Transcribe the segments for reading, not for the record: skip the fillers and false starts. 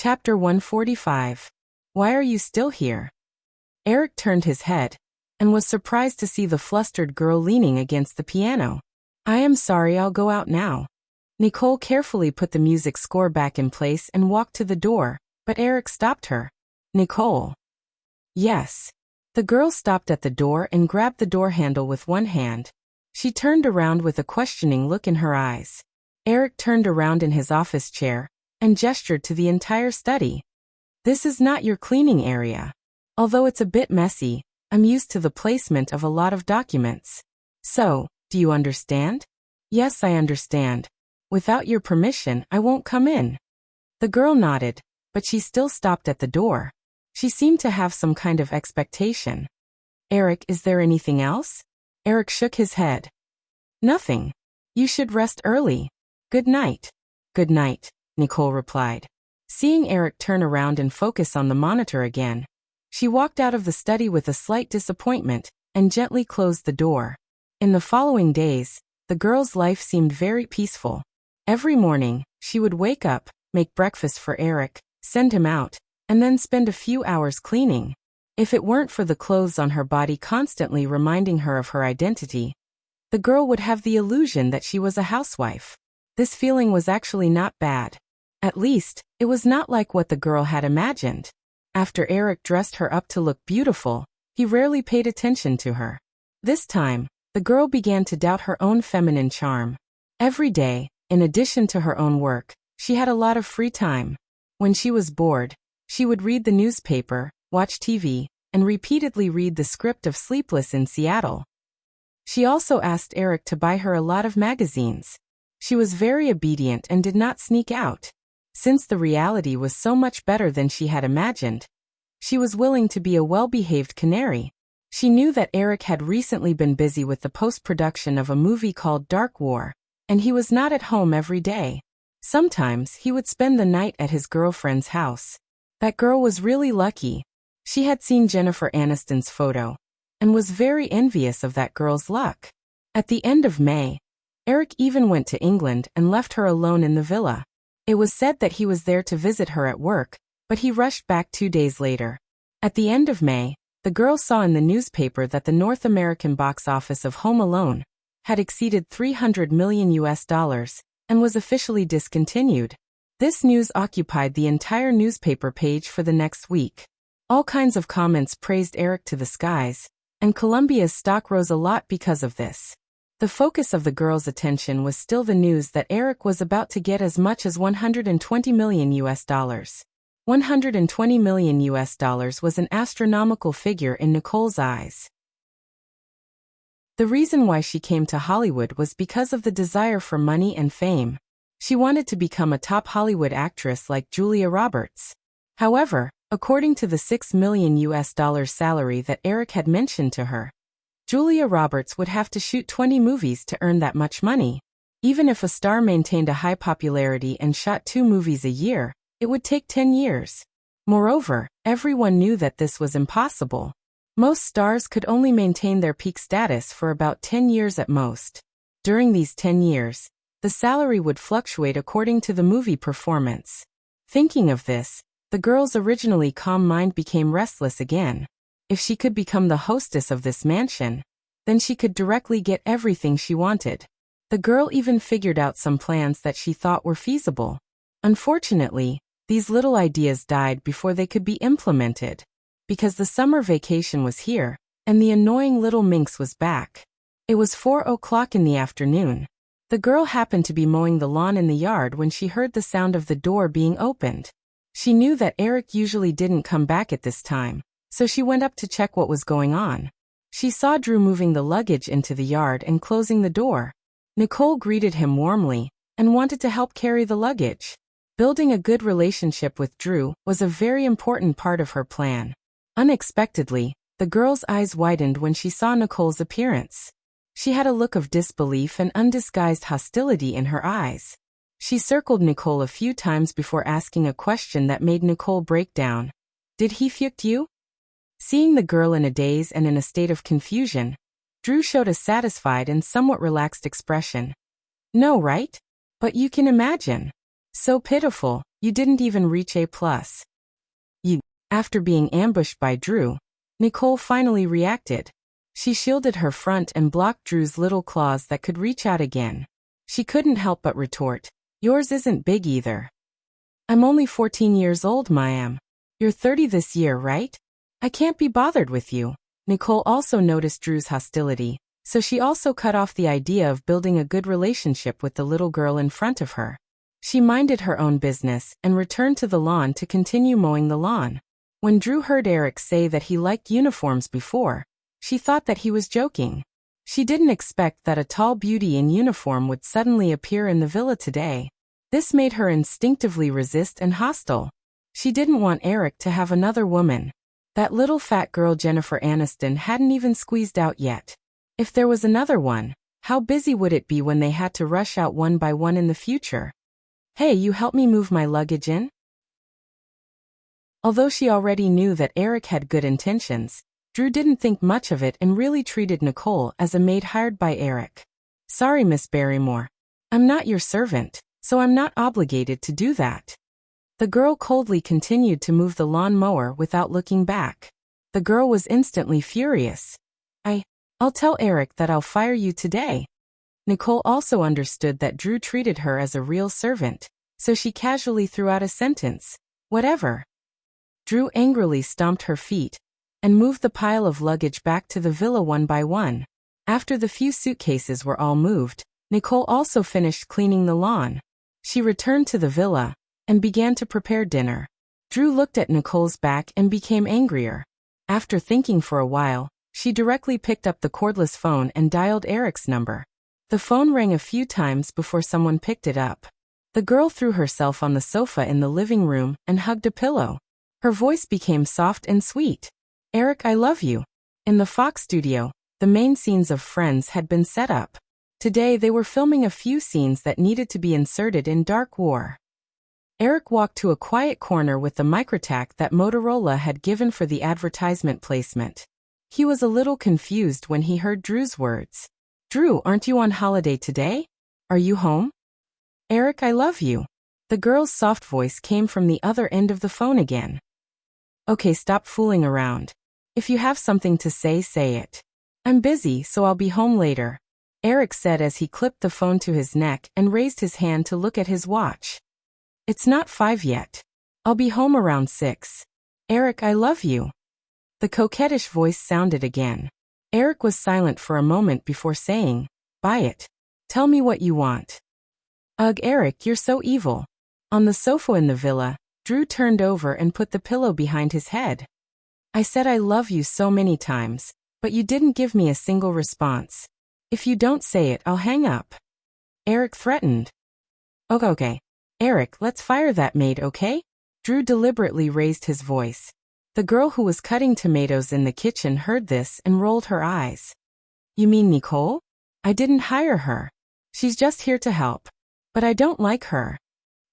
Chapter 145. Why are you still here? Eric turned his head and was surprised to see the flustered girl leaning against the piano. I am sorry, I'll go out now. Nicole carefully put the music score back in place and walked to the door, but Eric stopped her. Nicole. Yes. The girl stopped at the door and grabbed the door handle with one hand. She turned around with a questioning look in her eyes. Eric turned around in his office chair and gestured to the entire study. This is not your cleaning area. Although it's a bit messy, I'm used to the placement of a lot of documents. So, do you understand? Yes, I understand. Without your permission, I won't come in. The girl nodded, but she still stopped at the door. She seemed to have some kind of expectation. Eric, is there anything else? Eric shook his head. Nothing. You should rest early. Good night. Good night, Nicole replied. Seeing Eric turn around and focus on the monitor again, she walked out of the study with a slight disappointment and gently closed the door. In the following days, the girl's life seemed very peaceful. Every morning, she would wake up, make breakfast for Eric, send him out, and then spend a few hours cleaning. If it weren't for the clothes on her body constantly reminding her of her identity, the girl would have the illusion that she was a housewife. This feeling was actually not bad. At least, it was not like what the girl had imagined. After Eric dressed her up to look beautiful, he rarely paid attention to her. This time, the girl began to doubt her own feminine charm. Every day, in addition to her own work, she had a lot of free time. When she was bored, she would read the newspaper, watch TV, and repeatedly read the script of Sleepless in Seattle. She also asked Eric to buy her a lot of magazines. She was very obedient and did not sneak out. Since the reality was so much better than she had imagined, she was willing to be a well-behaved canary. She knew that Eric had recently been busy with the post-production of a movie called Dark War, and he was not at home every day. Sometimes he would spend the night at his girlfriend's house. That girl was really lucky. She had seen Jennifer Aniston's photo and was very envious of that girl's luck. At the end of May, Eric even went to England and left her alone in the villa. It was said that he was there to visit her at work, but he rushed back 2 days later. At the end of May, the girl saw in the newspaper that the North American box office of Home Alone had exceeded $300 million and was officially discontinued. This news occupied the entire newspaper page for the next week. All kinds of comments praised Eric to the skies, and Columbia's stock rose a lot because of this. The focus of the girl's attention was still the news that Eric was about to get as much as $120 million. $120 million was an astronomical figure in Nicole's eyes. The reason why she came to Hollywood was because of the desire for money and fame. She wanted to become a top Hollywood actress like Julia Roberts. However, according to the $6 million salary that Eric had mentioned to her, Julia Roberts would have to shoot 20 movies to earn that much money. Even if a star maintained a high popularity and shot 2 movies a year, it would take 10 years. Moreover, everyone knew that this was impossible. Most stars could only maintain their peak status for about 10 years at most. During these 10 years, the salary would fluctuate according to the movie performance. Thinking of this, the girl's originally calm mind became restless again. If she could become the hostess of this mansion, then she could directly get everything she wanted. The girl even figured out some plans that she thought were feasible. Unfortunately, these little ideas died before they could be implemented. Because the summer vacation was here, and the annoying little minx was back. It was 4 o'clock in the afternoon. The girl happened to be mowing the lawn in the yard when she heard the sound of the door being opened. She knew that Eric usually didn't come back at this time, so she went up to check what was going on. She saw Drew moving the luggage into the yard and closing the door. Nicole greeted him warmly and wanted to help carry the luggage. Building a good relationship with Drew was a very important part of her plan. Unexpectedly, the girl's eyes widened when she saw Nicole's appearance. She had a look of disbelief and undisguised hostility in her eyes. She circled Nicole a few times before asking a question that made Nicole break down. Did he fuck you? Seeing the girl in a daze and in a state of confusion, Drew showed a satisfied and somewhat relaxed expression. No, right? But you can imagine. So pitiful, You didn't even reach A+. You. After being ambushed by Drew, Nicole finally reacted. She shielded her front and blocked Drew's little claws that could reach out again. She couldn't help but retort, "Yours isn't big either." "I'm only 14 years old, Mayam. You're 30 this year, right? I can't be bothered with you." Nicole also noticed Drew's hostility, so she also cut off the idea of building a good relationship with the little girl in front of her. She minded her own business and returned to the lawn to continue mowing the lawn. When Drew heard Eric say that he liked uniforms before, she thought that he was joking. She didn't expect that a tall beauty in uniform would suddenly appear in the villa today. This made her instinctively resist and hostile. She didn't want Eric to have another woman. That little fat girl Jennifer Aniston hadn't even squeezed out yet. If there was another one, how busy would it be when they had to rush out one by one in the future? "Hey, you help me move my luggage in?" Although she already knew that Eric had good intentions, Drew didn't think much of it and really treated Nicole as a maid hired by Eric. "Sorry, Miss Barrymore. I'm not your servant, so I'm not obligated to do that." The girl coldly continued to move the lawn mower without looking back. The girl was instantly furious. I'll tell Eric that I'll fire you today." Nicole also understood that Drew treated her as a real servant, so she casually threw out a sentence, "Whatever." Drew angrily stomped her feet and moved the pile of luggage back to the villa one by one. After the few suitcases were all moved, Nicole also finished cleaning the lawn. She returned to the villa and began to prepare dinner. Drew looked at Nicole's back and became angrier. After thinking for a while, she directly picked up the cordless phone and dialed Eric's number. The phone rang a few times before someone picked it up. The girl threw herself on the sofa in the living room and hugged a pillow. Her voice became soft and sweet. "Eric, I love you." In the Fox studio, the main scenes of Friends had been set up. Today they were filming a few scenes that needed to be inserted in Dark War. Eric walked to a quiet corner with the microtack that Motorola had given for the advertisement placement. He was a little confused when he heard Drew's words. "Drew, aren't you on holiday today? Are you home?" "Eric, I love you." The girl's soft voice came from the other end of the phone again. "Okay, stop fooling around. If you have something to say, say it. I'm busy, so I'll be home later," Eric said as he clipped the phone to his neck and raised his hand to look at his watch. "It's not 5 yet. I'll be home around 6. Eric, I love you." The coquettish voice sounded again. Eric was silent for a moment before saying, "Buy it. Tell me what you want." "Ugh, Eric, you're so evil." On the sofa in the villa, Drew turned over and put the pillow behind his head. "I said I love you so many times, but you didn't give me a single response. If you don't say it, I'll hang up," Eric threatened. Okay. Eric, let's fire that maid, okay?" Drew deliberately raised his voice. The girl who was cutting tomatoes in the kitchen heard this and rolled her eyes. "You mean Nicole? I didn't hire her. She's just here to help. But I don't like her.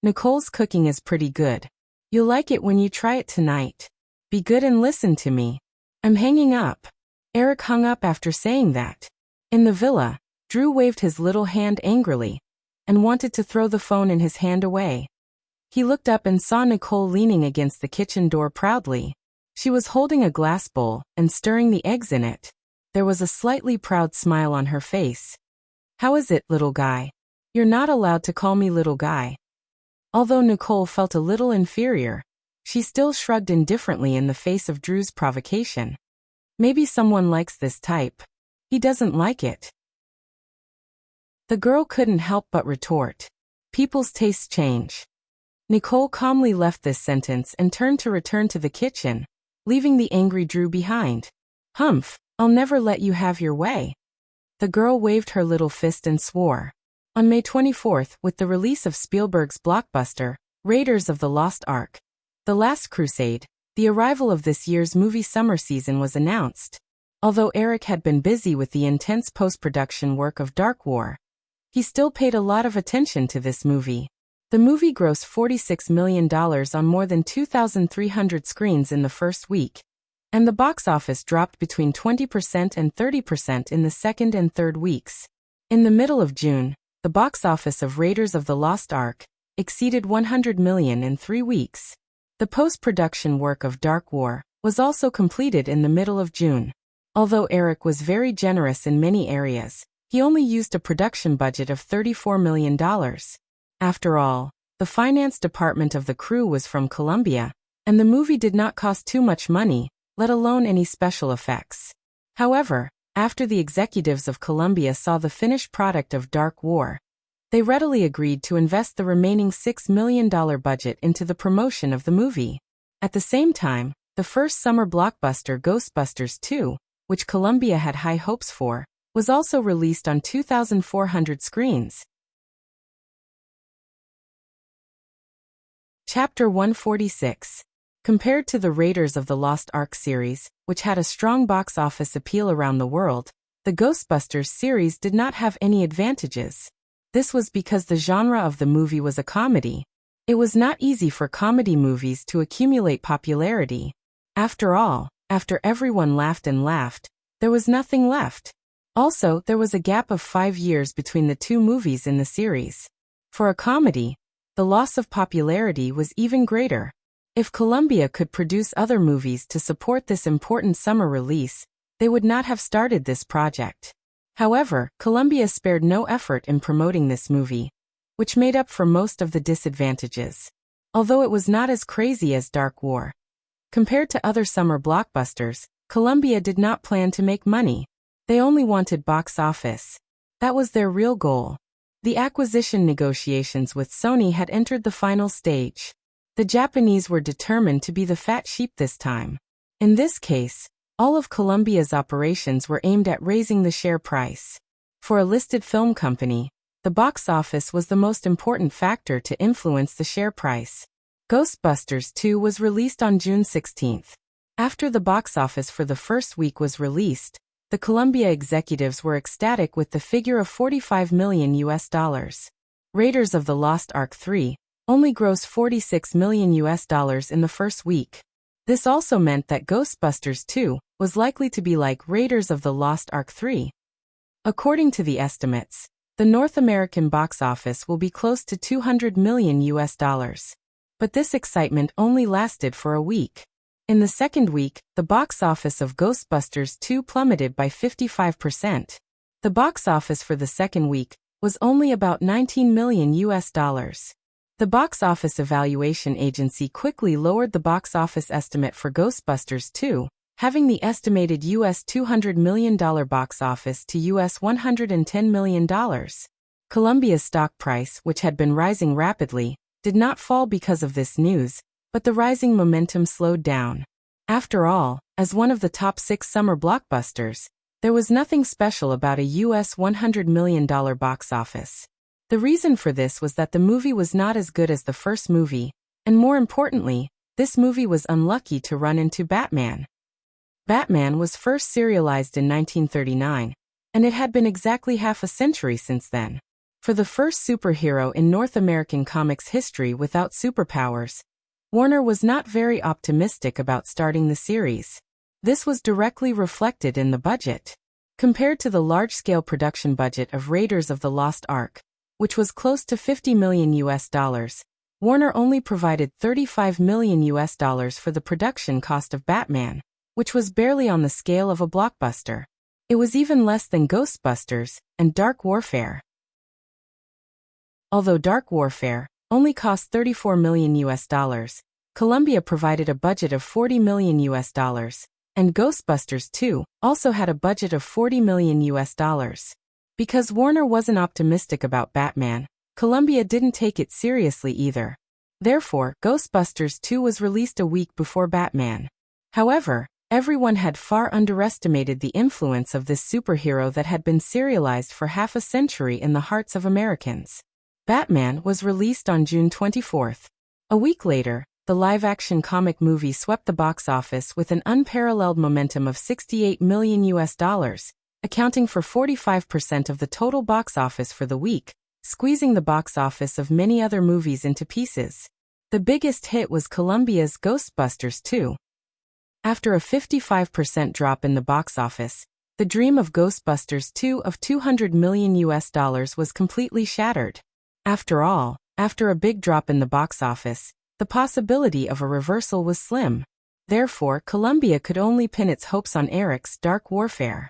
Nicole's cooking is pretty good. You'll like it when you try it tonight. Be good and listen to me. I'm hanging up." Eric hung up after saying that. In the villa, Drew waved his little hand angrily and wanted to throw the phone in his hand away. He looked up and saw Nicole leaning against the kitchen door proudly. She was holding a glass bowl and stirring the eggs in it. There was a slightly proud smile on her face. "How is it, little guy?" "You're not allowed to call me little guy." Although Nicole felt a little inferior, she still shrugged indifferently in the face of Drew's provocation. Maybe someone likes this type. He doesn't like it. The girl couldn't help but retort. People's tastes change. Nicole calmly left this sentence and turned to return to the kitchen, leaving the angry Drew behind. "Humph, I'll never let you have your way." The girl waved her little fist and swore. On May 24th, with the release of Spielberg's blockbuster, Raiders of the Lost Ark: The Last Crusade, the arrival of this year's movie summer season was announced. Although Eric had been busy with the intense post-production work of Dark War, he still paid a lot of attention to this movie. The movie grossed $46 million on more than 2,300 screens in the first week, and the box office dropped between 20% and 30% in the second and third weeks. In the middle of June, the box office of Raiders of the Lost Ark exceeded 100 million in 3 weeks. The post-production work of Dark War was also completed in the middle of June. Although Eric was very generous in many areas, he only used a production budget of $34 million. After all, the finance department of the crew was from Columbia, and the movie did not cost too much money, let alone any special effects. However, after the executives of Columbia saw the finished product of Dark War, they readily agreed to invest the remaining $6 million budget into the promotion of the movie. At the same time, the first summer blockbuster Ghostbusters 2, which Columbia had high hopes for, was also released on 2,400 screens. Chapter 146. Compared to the Raiders of the Lost Ark series, which had a strong box office appeal around the world, the Ghostbusters series did not have any advantages. This was because the genre of the movie was a comedy. It was not easy for comedy movies to accumulate popularity. After all, after everyone laughed and laughed, there was nothing left. Also, there was a gap of 5 years between the two movies in the series. For a comedy, the loss of popularity was even greater. If Columbia could produce other movies to support this important summer release, they would not have started this project. However, Columbia spared no effort in promoting this movie, which made up for most of the disadvantages. Although it was not as crazy as Dark War. Compared to other summer blockbusters, Columbia did not plan to make money. They only wanted box office. That was their real goal. The acquisition negotiations with Sony had entered the final stage. The Japanese were determined to be the fat sheep this time. In this case, all of Columbia's operations were aimed at raising the share price. For a listed film company, the box office was the most important factor to influence the share price. Ghostbusters 2 was released on June 16. After the box office for the first week was released, the Columbia executives were ecstatic with the figure of $45 million. Raiders of the Lost Ark 3 only grossed $46 million in the first week. This also meant that Ghostbusters 2 was likely to be like Raiders of the Lost Ark 3. According to the estimates, the North American box office will be close to $200 million. But this excitement only lasted for a week. In the second week, the box office of Ghostbusters 2 plummeted by 55%. The box office for the second week was only about $19 million. The box office evaluation agency quickly lowered the box office estimate for Ghostbusters 2, having the estimated $200 million box office to $110 million. Columbia's stock price, which had been rising rapidly, did not fall because of this news, but the rising momentum slowed down. After all, as one of the top 6 summer blockbusters, there was nothing special about a $100 million box office. The reason for this was that the movie was not as good as the first movie, and more importantly, this movie was unlucky to run into Batman. Batman was first serialized in 1939, and it had been exactly half a century since then. For the first superhero in North American comics history without superpowers, Warner was not very optimistic about starting the series. This was directly reflected in the budget. Compared to the large-scale production budget of Raiders of the Lost Ark, which was close to $50 million, Warner only provided $35 million for the production cost of Batman, which was barely on the scale of a blockbuster. It was even less than Ghostbusters and Dark Warfare. Although Dark Warfare only cost $34 million, Columbia provided a budget of $40 million, and Ghostbusters 2 also had a budget of $40 million. Because Warner wasn't optimistic about Batman, Columbia didn't take it seriously either. Therefore, Ghostbusters 2 was released a week before Batman. However, everyone had far underestimated the influence of this superhero that had been serialized for half a century in the hearts of Americans. Batman was released on June 24. A week later, the live-action comic movie swept the box office with an unparalleled momentum of $68 million, accounting for 45% of the total box office for the week, squeezing the box office of many other movies into pieces. The biggest hit was Columbia's Ghostbusters 2. After a 55% drop in the box office, the dream of Ghostbusters 2 of $200 million was completely shattered. After all, After a big drop in the box office, the possibility of a reversal was slim. Therefore, Columbia could only pin its hopes on Eric's Dark Warfare.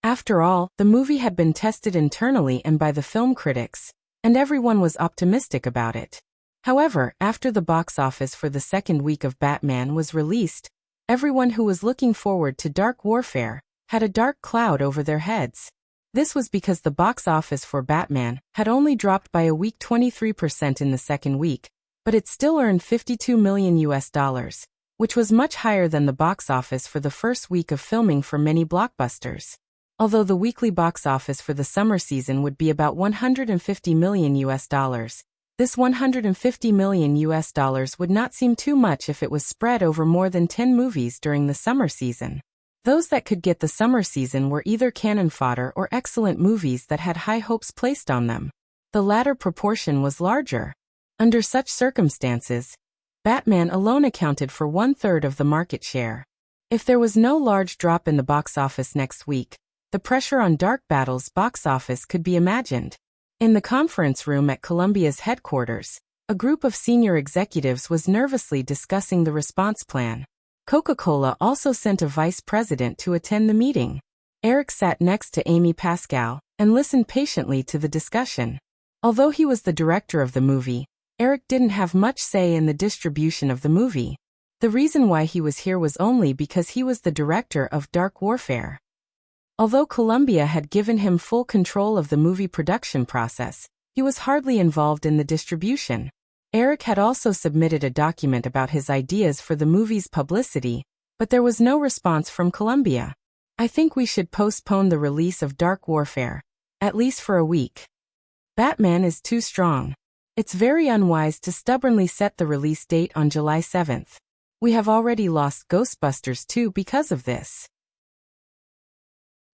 After all, the movie had been tested internally and by the film critics, and everyone was optimistic about it. However, after the box office for the second week of Batman was released, everyone who was looking forward to Dark Warfare had a dark cloud over their heads. This was because the box office for Batman had only dropped by a weak 23% in the second week, but it still earned $52 million, which was much higher than the box office for the first week of filming for many blockbusters. Although the weekly box office for the summer season would be about $150 million, this $150 million would not seem too much if it was spread over more than 10 movies during the summer season. Those that could get the summer season were either cannon fodder or excellent movies that had high hopes placed on them. The latter proportion was larger. Under such circumstances, Batman alone accounted for 1/3 of the market share. If there was no large drop in the box office next week, the pressure on Dark Battle's box office could be imagined. In the conference room at Columbia's headquarters, a group of senior executives was nervously discussing the response plan. Coca-Cola also sent a vice president to attend the meeting. Eric sat next to Amy Pascal and listened patiently to the discussion. Although he was the director of the movie, Eric didn't have much say in the distribution of the movie. The reason why he was here was only because he was the director of Dark Warfare. Although Columbia had given him full control of the movie production process, he was hardly involved in the distribution. Eric had also submitted a document about his ideas for the movie's publicity, but there was no response from Columbia. I think we should postpone the release of Dark Warfare, at least for a week. Batman is too strong. It's very unwise to stubbornly set the release date on July 7th. We have already lost Ghostbusters 2 because of this.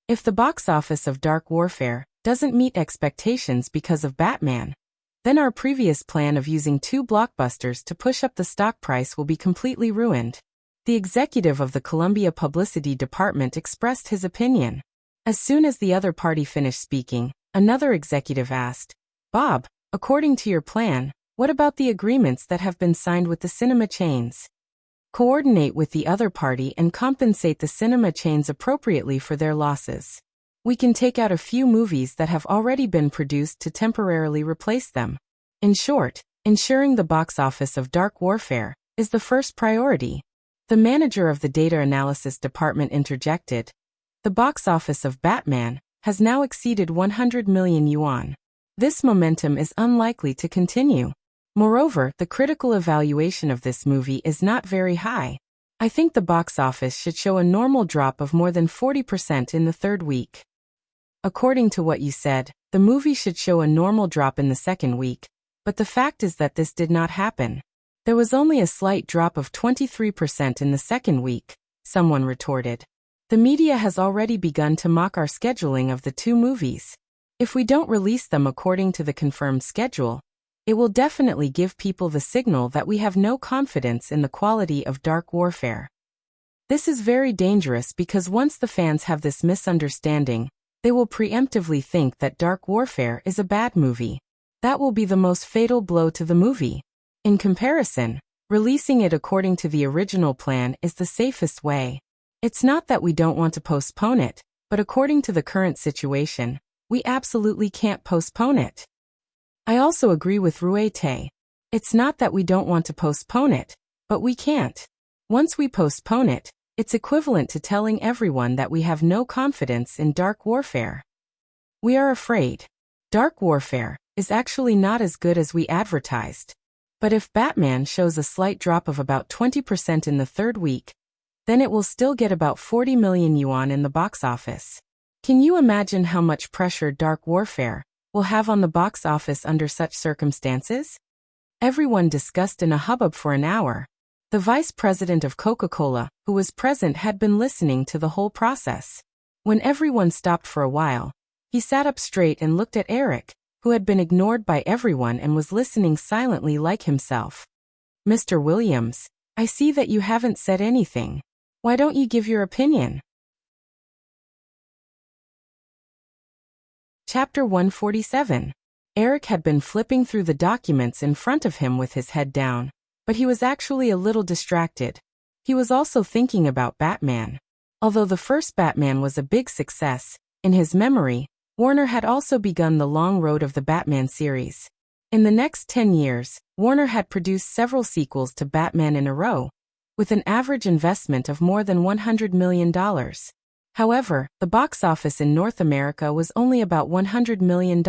If the box office of Dark Warfare doesn't meet expectations because of Batman, then our previous plan of using 2 blockbusters to push up the stock price will be completely ruined. The executive of the Columbia Publicity Department expressed his opinion. As soon as the other party finished speaking, another executive asked, "Bob, according to your plan, what about the agreements that have been signed with the cinema chains? Coordinate with the other party and compensate the cinema chains appropriately for their losses. We can take out a few movies that have already been produced to temporarily replace them." In short, ensuring the box office of Dark Warfare is the first priority. The manager of the data analysis department interjected, "The box office of Batman has now exceeded 100 million yuan. This momentum is unlikely to continue. Moreover, the critical evaluation of this movie is not very high. I think the box office should show a normal drop of more than 40% in the third week." According to what you said, the movie should show a normal drop in the second week, but the fact is that this did not happen. There was only a slight drop of 23% in the second week, someone retorted. The media has already begun to mock our scheduling of the 2 movies. If we don't release them according to the confirmed schedule, it will definitely give people the signal that we have no confidence in the quality of Dark Warfare. This is very dangerous because once the fans have this misunderstanding, they will preemptively think that Dark Warfare is a bad movie. That will be the most fatal blow to the movie. In comparison, releasing it according to the original plan is the safest way. It's not that we don't want to postpone it, but according to the current situation, we absolutely can't postpone it. I also agree with Ruete. It's not that we don't want to postpone it, but we can't. Once we postpone it, it's equivalent to telling everyone that we have no confidence in Dark Warfare. We are afraid. Dark Warfare is actually not as good as we advertised. But if Batman shows a slight drop of about 20% in the third week, then it will still get about 40 million yuan in the box office. Can you imagine how much pressure Dark Warfare will have on the box office under such circumstances? Everyone discussed in a hubbub for an hour. The vice president of Coca-Cola, who was present, had been listening to the whole process. When everyone stopped for a while, he sat up straight and looked at Eric, who had been ignored by everyone and was listening silently like himself. "Mr. Williams, I see that you haven't said anything. Why don't you give your opinion?" Chapter 147. Eric had been flipping through the documents in front of him with his head down, but he was actually a little distracted. He was also thinking about Batman. Although the first Batman was a big success, in his memory, Warner had also begun the long road of the Batman series. In the next 10 years, Warner had produced several sequels to Batman in a row, with an average investment of more than $100 million. However, the box office in North America was only about $100 million.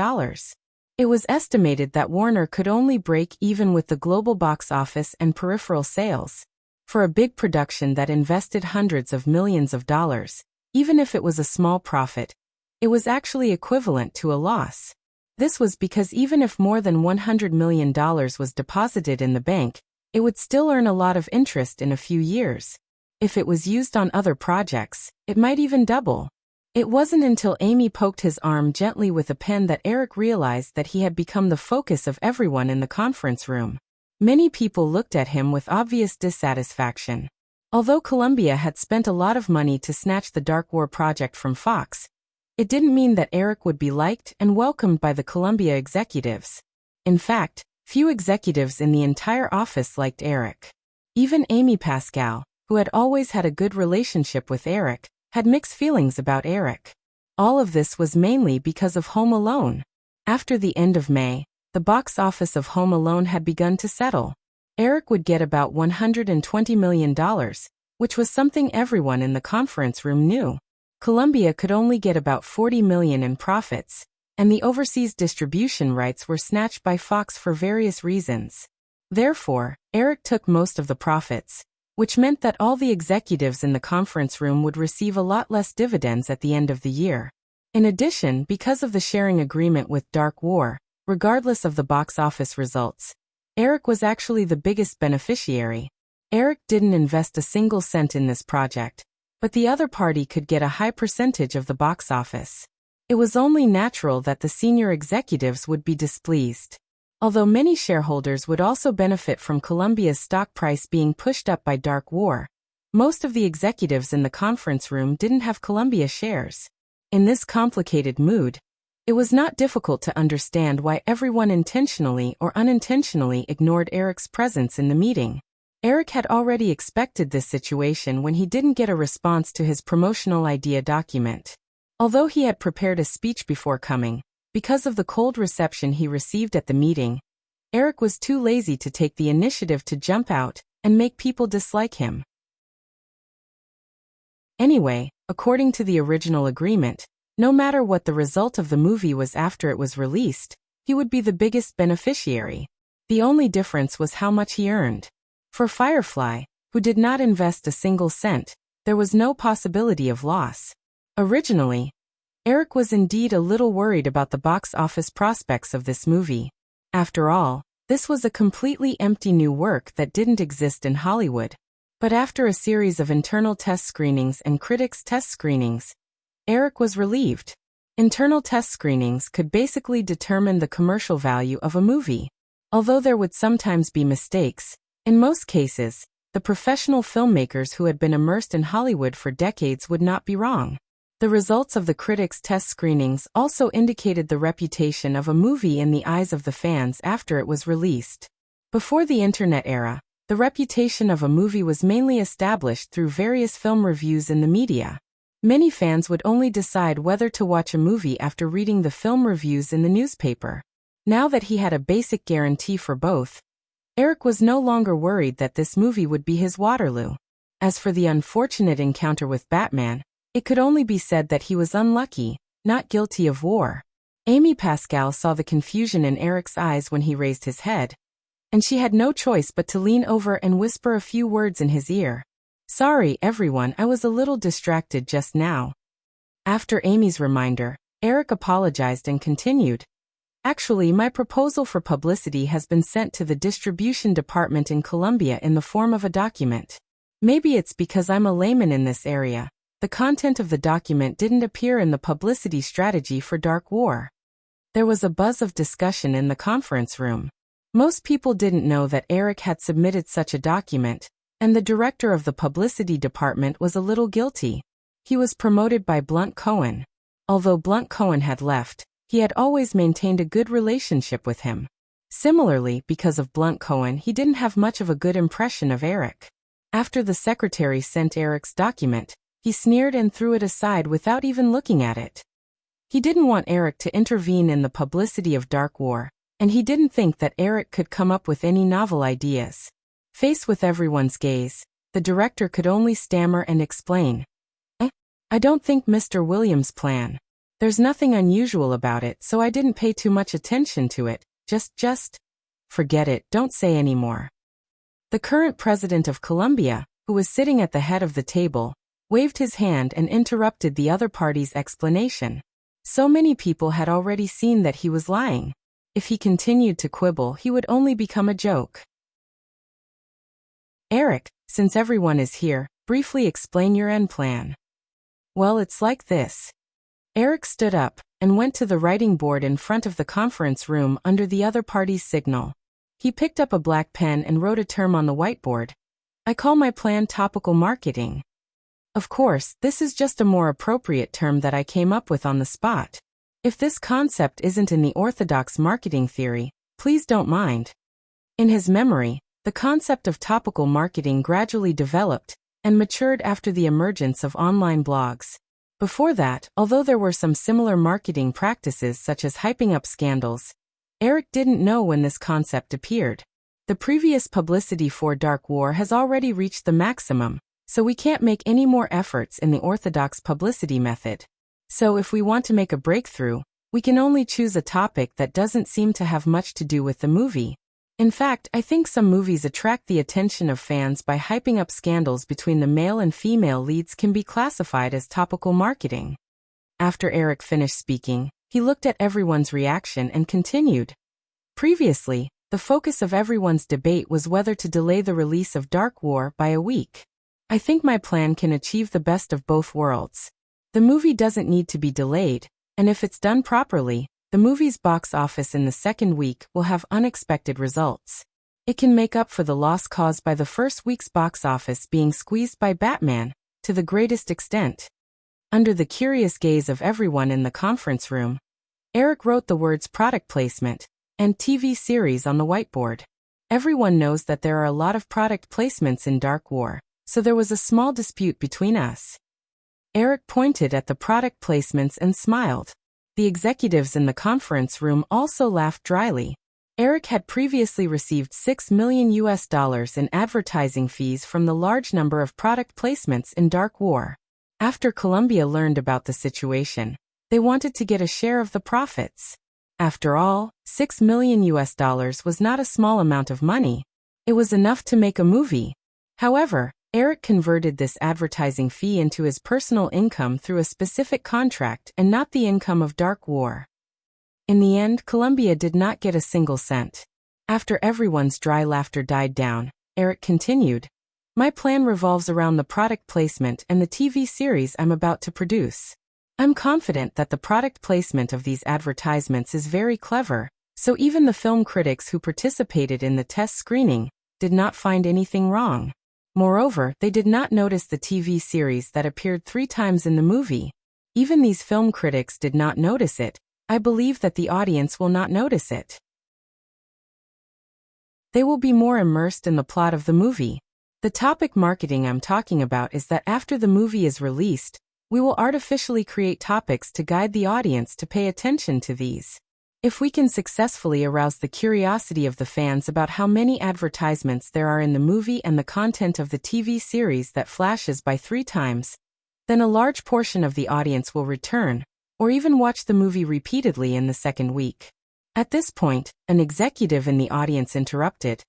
It was estimated that Warner could only break even with the global box office and peripheral sales. For a big production that invested hundreds of millions of dollars, even if it was a small profit, it was actually equivalent to a loss. This was because even if more than $100 million was deposited in the bank, it would still earn a lot of interest in a few years. If it was used on other projects, it might even double. It wasn't until Amy poked his arm gently with a pen that Eric realized that he had become the focus of everyone in the conference room. Many people looked at him with obvious dissatisfaction. Although Columbia had spent a lot of money to snatch the Dark War project from Fox, it didn't mean that Eric would be liked and welcomed by the Columbia executives. In fact, few executives in the entire office liked Eric. Even Amy Pascal, who had always had a good relationship with Eric, had mixed feelings about Eric. All of this was mainly because of Home Alone. After the end of May, the box office of Home Alone had begun to settle. Eric would get about $120 million, which was something everyone in the conference room knew. Columbia could only get about $40 million in profits, and the overseas distribution rights were snatched by Fox for various reasons. Therefore, Eric took most of the profits, which meant that all the executives in the conference room would receive a lot less dividends at the end of the year. In addition, because of the sharing agreement with Dark War, regardless of the box office results, Eric was actually the biggest beneficiary. Eric didn't invest a single cent in this project, but the other party could get a high percentage of the box office. It was only natural that the senior executives would be displeased. Although many shareholders would also benefit from Columbia's stock price being pushed up by Dark War, most of the executives in the conference room didn't have Columbia shares. In this complicated mood, it was not difficult to understand why everyone intentionally or unintentionally ignored Eric's presence in the meeting. Eric had already expected this situation when he didn't get a response to his promotional idea document. Although he had prepared a speech before coming, because of the cold reception he received at the meeting, Eric was too lazy to take the initiative to jump out and make people dislike him. Anyway, according to the original agreement, no matter what the result of the movie was after it was released, he would be the biggest beneficiary. The only difference was how much he earned. For Firefly, who did not invest a single cent, there was no possibility of loss. Originally, Eric was indeed a little worried about the box office prospects of this movie. After all, this was a completely empty new work that didn't exist in Hollywood. But after a series of internal test screenings and critics' test screenings, Eric was relieved. Internal test screenings could basically determine the commercial value of a movie. Although there would sometimes be mistakes, in most cases, the professional filmmakers who had been immersed in Hollywood for decades would not be wrong. The results of the critics' test screenings also indicated the reputation of a movie in the eyes of the fans after it was released. Before the internet era, the reputation of a movie was mainly established through various film reviews in the media. Many fans would only decide whether to watch a movie after reading the film reviews in the newspaper. Now that he had a basic guarantee for both, Eric was no longer worried that this movie would be his Waterloo. As for the unfortunate encounter with Batman, it could only be said that he was unlucky, not guilty of war. Amy Pascal saw the confusion in Eric's eyes when he raised his head, and she had no choice but to lean over and whisper a few words in his ear. "Sorry, everyone, I was a little distracted just now." After Amy's reminder, Eric apologized and continued. "Actually, my proposal for publicity has been sent to the distribution department in Columbia in the form of a document. Maybe it's because I'm a layman in this area. The content of the document didn't appear in the publicity strategy for Dark War." There was a buzz of discussion in the conference room. Most people didn't know that Eric had submitted such a document, and the director of the publicity department was a little guilty. He was promoted by Blunt Cohen. Although Blunt Cohen had left, He had always maintained a good relationship with him. Similarly, because of Blunt Cohen, he didn't have much of a good impression of Eric. After the secretary sent Eric's document, he sneered and threw it aside without even looking at it. He didn't want Eric to intervene in the publicity of Dark War, and he didn't think that Eric could come up with any novel ideas. Faced with everyone's gaze, the director could only stammer and explain. I don't think Mr. Williams' plan. There's nothing unusual about it, so I didn't pay too much attention to it. Just forget it, don't say any more. The current president of Colombia, who was sitting at the head of the table, waved his hand and interrupted the other party's explanation. So many people had already seen that he was lying. If he continued to quibble, he would only become a joke. Eric, since everyone is here, briefly explain your end plan. Well, it's like this. Eric stood up and went to the writing board in front of the conference room under the other party's signal. He picked up a black pen and wrote a term on the whiteboard. I call my plan topical marketing. Of course, this is just a more appropriate term that I came up with on the spot. If this concept isn't in the orthodox marketing theory, please don't mind. In his memory, the concept of topical marketing gradually developed and matured after the emergence of online blogs. Before that, although there were some similar marketing practices such as hyping up scandals, Eric didn't know when this concept appeared. The previous publicity for Dark War has already reached the maximum, so we can't make any more efforts in the orthodox publicity method. So if we want to make a breakthrough, we can only choose a topic that doesn't seem to have much to do with the movie. In fact, I think some movies attract the attention of fans by hyping up scandals between the male and female leads can be classified as topical marketing. After Eric finished speaking, he looked at everyone's reaction and continued. Previously, the focus of everyone's debate was whether to delay the release of Dark War by a week. I think my plan can achieve the best of both worlds. The movie doesn't need to be delayed, and if it's done properly, the movie's box office in the second week will have unexpected results. It can make up for the loss caused by the first week's box office being squeezed by Batman, to the greatest extent. Under the curious gaze of everyone in the conference room, Eric wrote the words product placement and TV series on the whiteboard. Everyone knows that there are a lot of product placements in Dark War, so there was a small dispute between us. Eric pointed at the product placements and smiled. The executives in the conference room also laughed dryly. Eric had previously received $6 million in advertising fees from the large number of product placements in Dark War. After Columbia learned about the situation, they wanted to get a share of the profits. After all, $6 million was not a small amount of money. It was enough to make a movie. However, Eric converted this advertising fee into his personal income through a specific contract and not the income of Dark War. In the end, Columbia did not get a single cent. After everyone's dry laughter died down, Eric continued, my plan revolves around the product placement and the TV series I'm about to produce. I'm confident that the product placement of these advertisements is very clever, so even the film critics who participated in the test screening did not find anything wrong. Moreover, they did not notice the TV series that appeared 3 times in the movie. Even these film critics did not notice it. I believe that the audience will not notice it. They will be more immersed in the plot of the movie. The topic marketing I'm talking about is that after the movie is released, we will artificially create topics to guide the audience to pay attention to these. If we can successfully arouse the curiosity of the fans about how many advertisements there are in the movie and the content of the TV series that flashes by 3 times, then a large portion of the audience will return, or even watch the movie repeatedly in the second week. At this point, an executive in the audience interrupted.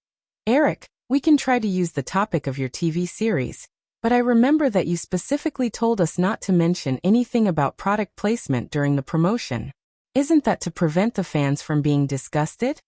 Eric, we can try to use the topic of your TV series, but I remember that you specifically told us not to mention anything about product placement during the promotion. Isn't that to prevent the fans from being disgusted?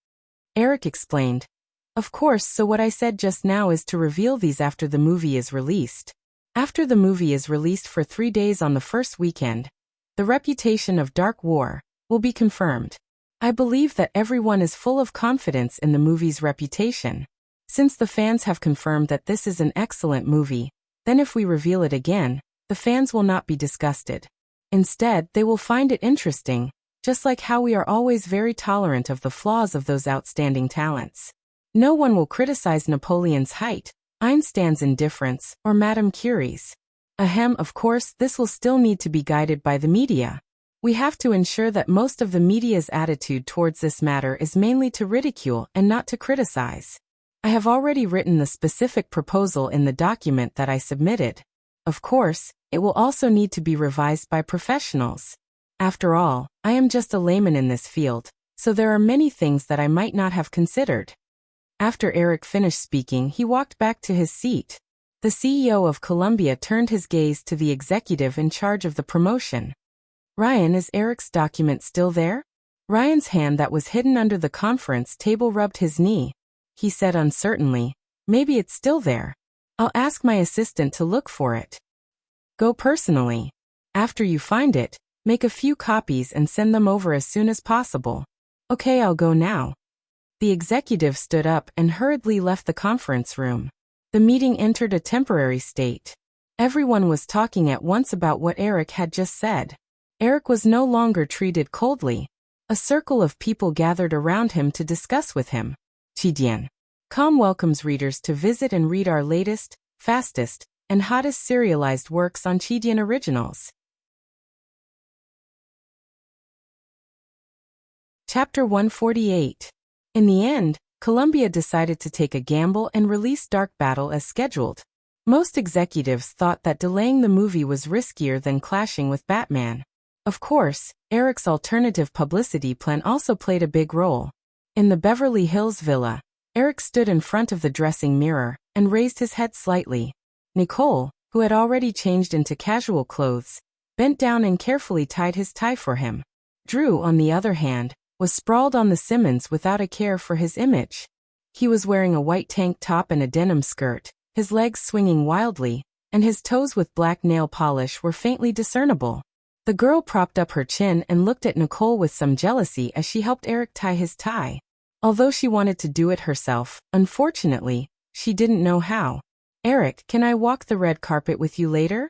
Eric explained. Of course, so what I said just now is to reveal these after the movie is released. After the movie is released for 3 days on the first weekend, the reputation of Dark War will be confirmed. I believe that everyone is full of confidence in the movie's reputation. Since the fans have confirmed that this is an excellent movie, then if we reveal it again, the fans will not be disgusted. Instead, they will find it interesting, just like how we are always very tolerant of the flaws of those outstanding talents. No one will criticize Napoleon's height, Einstein's indifference, or Madame Curie's. Ahem, of course, this will still need to be guided by the media. We have to ensure that most of the media's attitude towards this matter is mainly to ridicule and not to criticize. I have already written the specific proposal in the document that I submitted. Of course, it will also need to be revised by professionals. After all, I am just a layman in this field, so there are many things that I might not have considered. After Eric finished speaking, he walked back to his seat. The CEO of Columbia turned his gaze to the executive in charge of the promotion. Ryan, is Eric's document still there? Ryan's hand that was hidden under the conference table rubbed his knee. He said uncertainly, maybe it's still there. I'll ask my assistant to look for it. Go personally. After you find it, make a few copies and send them over as soon as possible. Okay, I'll go now. The executive stood up and hurriedly left the conference room. The meeting entered a temporary state. Everyone was talking at once about what Eric had just said. Eric was no longer treated coldly. A circle of people gathered around him to discuss with him. Chidian.com welcomes readers to visit and read our latest, fastest, and hottest serialized works on Chidian Originals. Chapter 148. In the end, Columbia decided to take a gamble and release Dark Battle as scheduled. Most executives thought that delaying the movie was riskier than clashing with Batman. Of course, Eric's alternative publicity plan also played a big role. In the Beverly Hills villa, Eric stood in front of the dressing mirror and raised his head slightly. Nicole, who had already changed into casual clothes, bent down and carefully tied his tie for him. Drew, on the other hand, was sprawled on the Simmons without a care for his image. He was wearing a white tank top and a denim skirt, his legs swinging wildly, and his toes with black nail polish were faintly discernible. The girl propped up her chin and looked at Nicole with some jealousy as she helped Eric tie his tie. Although she wanted to do it herself, unfortunately, she didn't know how. Eric, can I walk the red carpet with you later?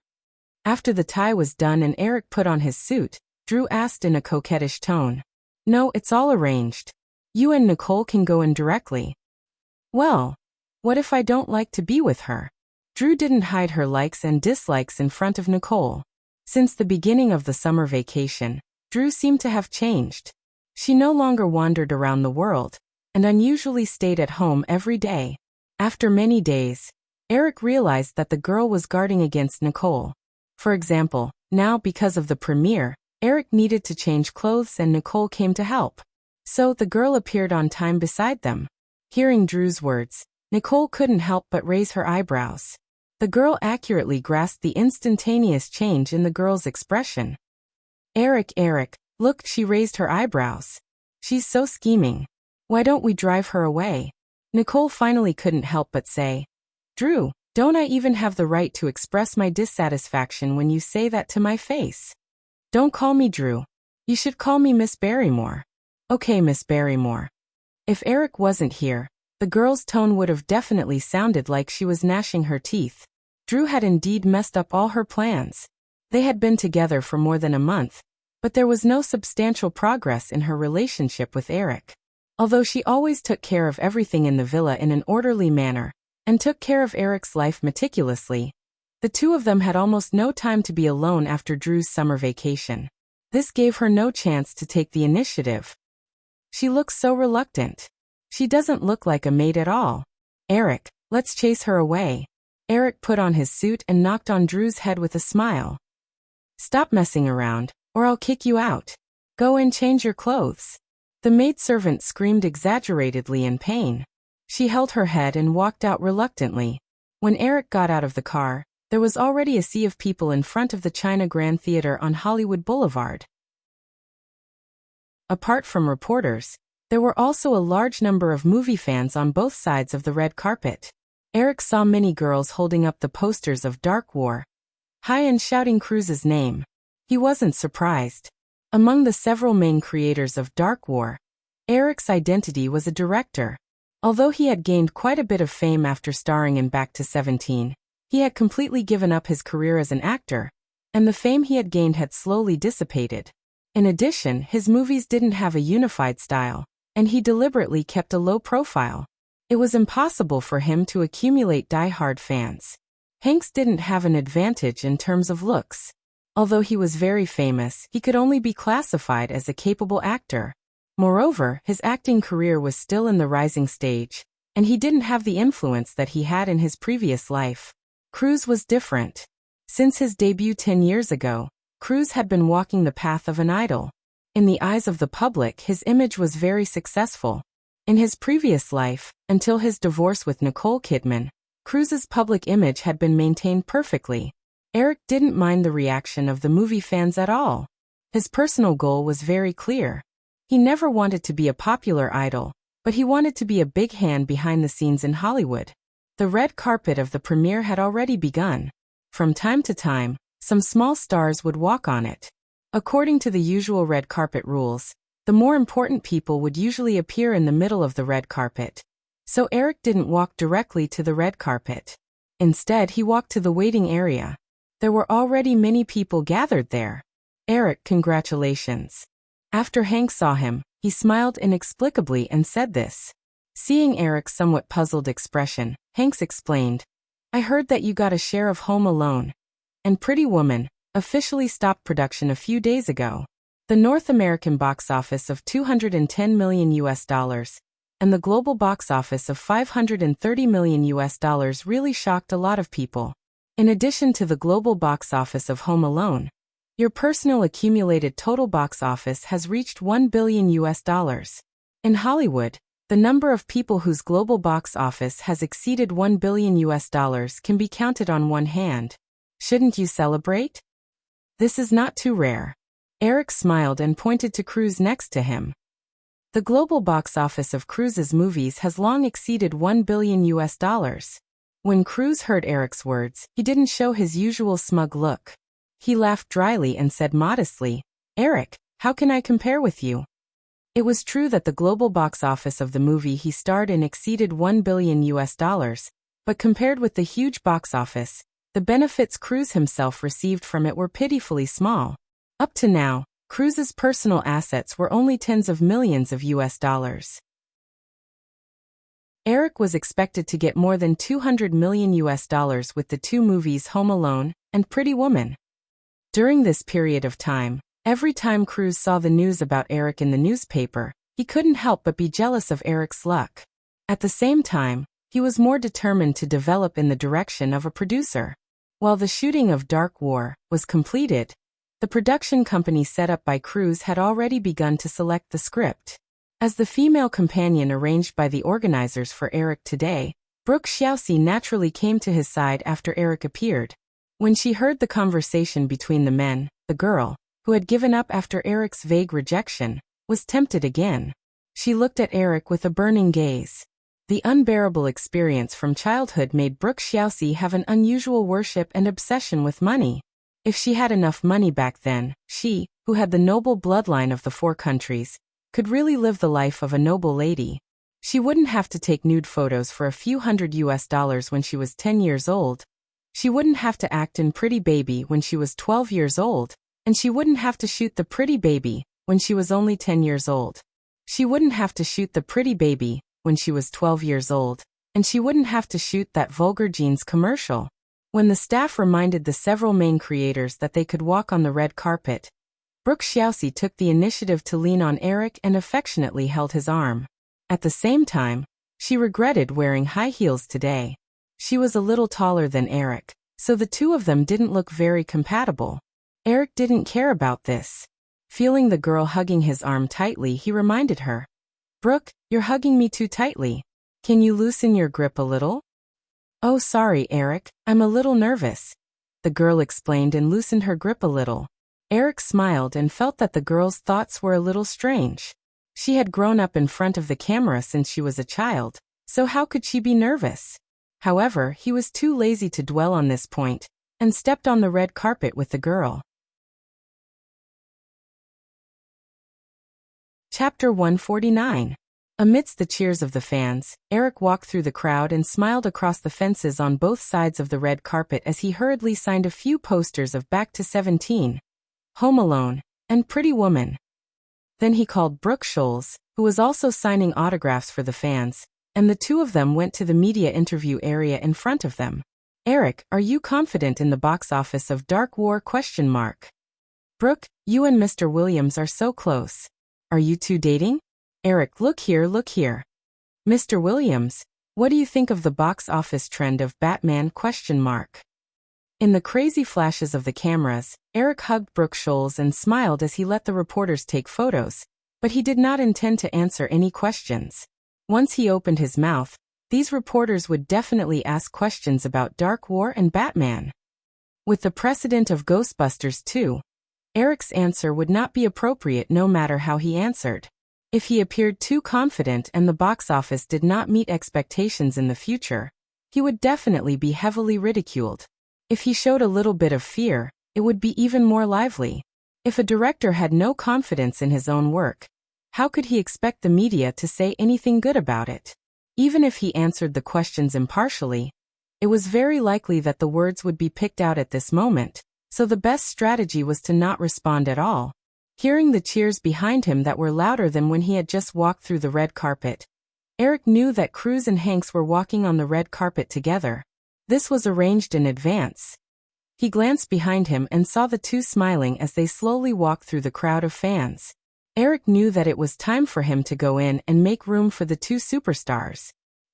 After the tie was done and Eric put on his suit, Drew asked in a coquettish tone. No, it's all arranged. You and Nicole can go in directly. Well, what if I don't like to be with her? Drew didn't hide her likes and dislikes in front of Nicole. Since the beginning of the summer vacation, Drew seemed to have changed. She no longer wandered around the world, and unusually stayed at home every day. After many days, Eric realized that the girl was guarding against Nicole. For example, now because of the premiere, Eric needed to change clothes and Nicole came to help. So the girl appeared on time beside them. Hearing Drew's words, Nicole couldn't help but raise her eyebrows. The girl accurately grasped the instantaneous change in the girl's expression. Eric, look, she raised her eyebrows. She's so scheming. Why don't we drive her away? Nicole finally couldn't help but say. Drew, don't I even have the right to express my dissatisfaction when you say that to my face? Don't call me Drew. You should call me Miss Barrymore. Okay, Miss Barrymore. If Eric wasn't here, the girl's tone would have definitely sounded like she was gnashing her teeth. Drew had indeed messed up all her plans. They had been together for more than a month, but there was no substantial progress in her relationship with Eric. Although she always took care of everything in the villa in an orderly manner, and took care of Eric's life meticulously, the two of them had almost no time to be alone after Drew's summer vacation. This gave her no chance to take the initiative. She looks so reluctant. She doesn't look like a maid at all. Eric, let's chase her away. Eric put on his suit and knocked on Drew's head with a smile. Stop messing around, or I'll kick you out. Go and change your clothes. The maidservant screamed exaggeratedly in pain. She held her head and walked out reluctantly. When Eric got out of the car, there was already a sea of people in front of the China Grand Theater on Hollywood Boulevard. Apart from reporters, there were also a large number of movie fans on both sides of the red carpet. Eric saw many girls holding up the posters of Dark War, high and shouting Cruise's name. He wasn't surprised. Among the several main creators of Dark War, Eric's identity was a director. Although he had gained quite a bit of fame after starring in Back to 17, he had completely given up his career as an actor, and the fame he had gained had slowly dissipated. In addition, his movies didn't have a unified style, and he deliberately kept a low profile. It was impossible for him to accumulate die-hard fans. Hanks didn't have an advantage in terms of looks. Although he was very famous, he could only be classified as a capable actor. Moreover, his acting career was still in the rising stage, and he didn't have the influence that he had in his previous life. Cruise was different. Since his debut 10 years ago, Cruise had been walking the path of an idol. In the eyes of the public, his image was very successful. In his previous life, until his divorce with Nicole Kidman, Cruise's public image had been maintained perfectly. Eric didn't mind the reaction of the movie fans at all. His personal goal was very clear. He never wanted to be a popular idol, but he wanted to be a big hand behind the scenes in Hollywood. The red carpet of the premiere had already begun. From time to time, some small stars would walk on it. According to the usual red carpet rules, the more important people would usually appear in the middle of the red carpet. So Eric didn't walk directly to the red carpet. Instead, he walked to the waiting area. There were already many people gathered there. "Eric, congratulations." After Hank saw him, he smiled inexplicably and said this. Seeing Eric's somewhat puzzled expression, Hanks explained, "I heard that you got a share of Home Alone and Pretty Woman officially stopped production a few days ago. The North American box office of $210 million and the global box office of $530 million really shocked a lot of people. In addition to the global box office of Home Alone, your personal accumulated total box office has reached $1 billion. In Hollywood, the number of people whose global box office has exceeded $1 billion can be counted on one hand. Shouldn't you celebrate? This is not too rare." Eric smiled and pointed to Cruise next to him. The global box office of Cruise's movies has long exceeded $1 billion. When Cruise heard Eric's words, he didn't show his usual smug look. He laughed dryly and said modestly, "Eric, how can I compare with you?" It was true that the global box office of the movie he starred in exceeded $1 billion, but compared with the huge box office, the benefits Cruise himself received from it were pitifully small. Up to now, Cruise's personal assets were only tens of millions of US dollars. Eric was expected to get more than $200 million with the two movies Home Alone and Pretty Woman. During this period of time, every time Cruise saw the news about Eric in the newspaper, he couldn't help but be jealous of Eric's luck. At the same time, he was more determined to develop in the direction of a producer. While the shooting of Dark War was completed, the production company set up by Cruise had already begun to select the script. As the female companion arranged by the organizers for Eric today, Brooke Shields naturally came to his side after Eric appeared. When she heard the conversation between the men, the girl, who had given up after Eric's vague rejection, was tempted again. She looked at Eric with a burning gaze. The unbearable experience from childhood made Brooke Shields have an unusual worship and obsession with money. If she had enough money back then, she, who had the noble bloodline of the four countries, could really live the life of a noble lady. She wouldn't have to take nude photos for a few hundred US when she was 10 years old. She wouldn't have to act in Pretty Baby when she was 12 years old, and she wouldn't have to shoot the Pretty Baby when she was only 10 years old. She wouldn't have to shoot the Pretty Baby when she was 12 years old, and she wouldn't have to shoot that vulgar jeans commercial. When the staff reminded the several main creators that they could walk on the red carpet, Brooke Shields took the initiative to lean on Eric and affectionately held his arm. At the same time, she regretted wearing high heels today. She was a little taller than Eric, so the two of them didn't look very compatible. Eric didn't care about this. Feeling the girl hugging his arm tightly, he reminded her, "Brooke, you're hugging me too tightly. Can you loosen your grip a little?" "Oh, sorry, Eric, I'm a little nervous," the girl explained and loosened her grip a little. Eric smiled and felt that the girl's thoughts were a little strange. She had grown up in front of the camera since she was a child, so how could she be nervous? However, he was too lazy to dwell on this point, and stepped on the red carpet with the girl. Chapter 149. Amidst the cheers of the fans, Eric walked through the crowd and smiled across the fences on both sides of the red carpet as he hurriedly signed a few posters of Back to 17, Home Alone, And pretty woman. Then he called Brooke Scholes, who was also signing autographs for the fans, and the two of them went to the media interview area in front of them. Eric, are you confident in the box office of Dark War? Brooke, you and Mr. Williams are so close. Are you two dating? Eric, look here. Mr. Williams, what do you think of the box office trend of Batman? In the crazy flashes of the cameras, Eric hugged Brooke Scholes and smiled as he let the reporters take photos, but he did not intend to answer any questions. Once he opened his mouth, these reporters would definitely ask questions about Dark War and Batman. With the precedent of Ghostbusters 2, Eric's answer would not be appropriate no matter how he answered. If he appeared too confident and the box office did not meet expectations in the future, he would definitely be heavily ridiculed. If he showed a little bit of fear, it would be even more lively. If a director had no confidence in his own work, how could he expect the media to say anything good about it? Even if he answered the questions impartially, it was very likely that the words would be picked out at this moment, so the best strategy was to not respond at all. Hearing the cheers behind him that were louder than when he had just walked through the red carpet, Eric knew that Cruz and Hanks were walking on the red carpet together. This was arranged in advance. He glanced behind him and saw the two smiling as they slowly walked through the crowd of fans. Eric knew that it was time for him to go in and make room for the two superstars.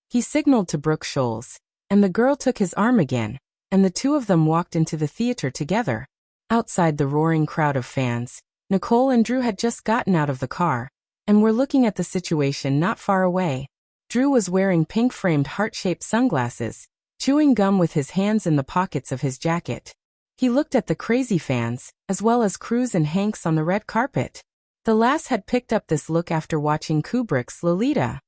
He signaled to Brooke Scholes, and the girl took his arm again, and the two of them walked into the theater together. Outside the roaring crowd of fans, Nicole and Drew had just gotten out of the car, and were looking at the situation not far away. Drew was wearing pink-framed heart-shaped sunglasses, chewing gum with his hands in the pockets of his jacket. He looked at the crazy fans, as well as Cruz and Hanks on the red carpet. The lass had picked up this look after watching Kubrick's Lolita.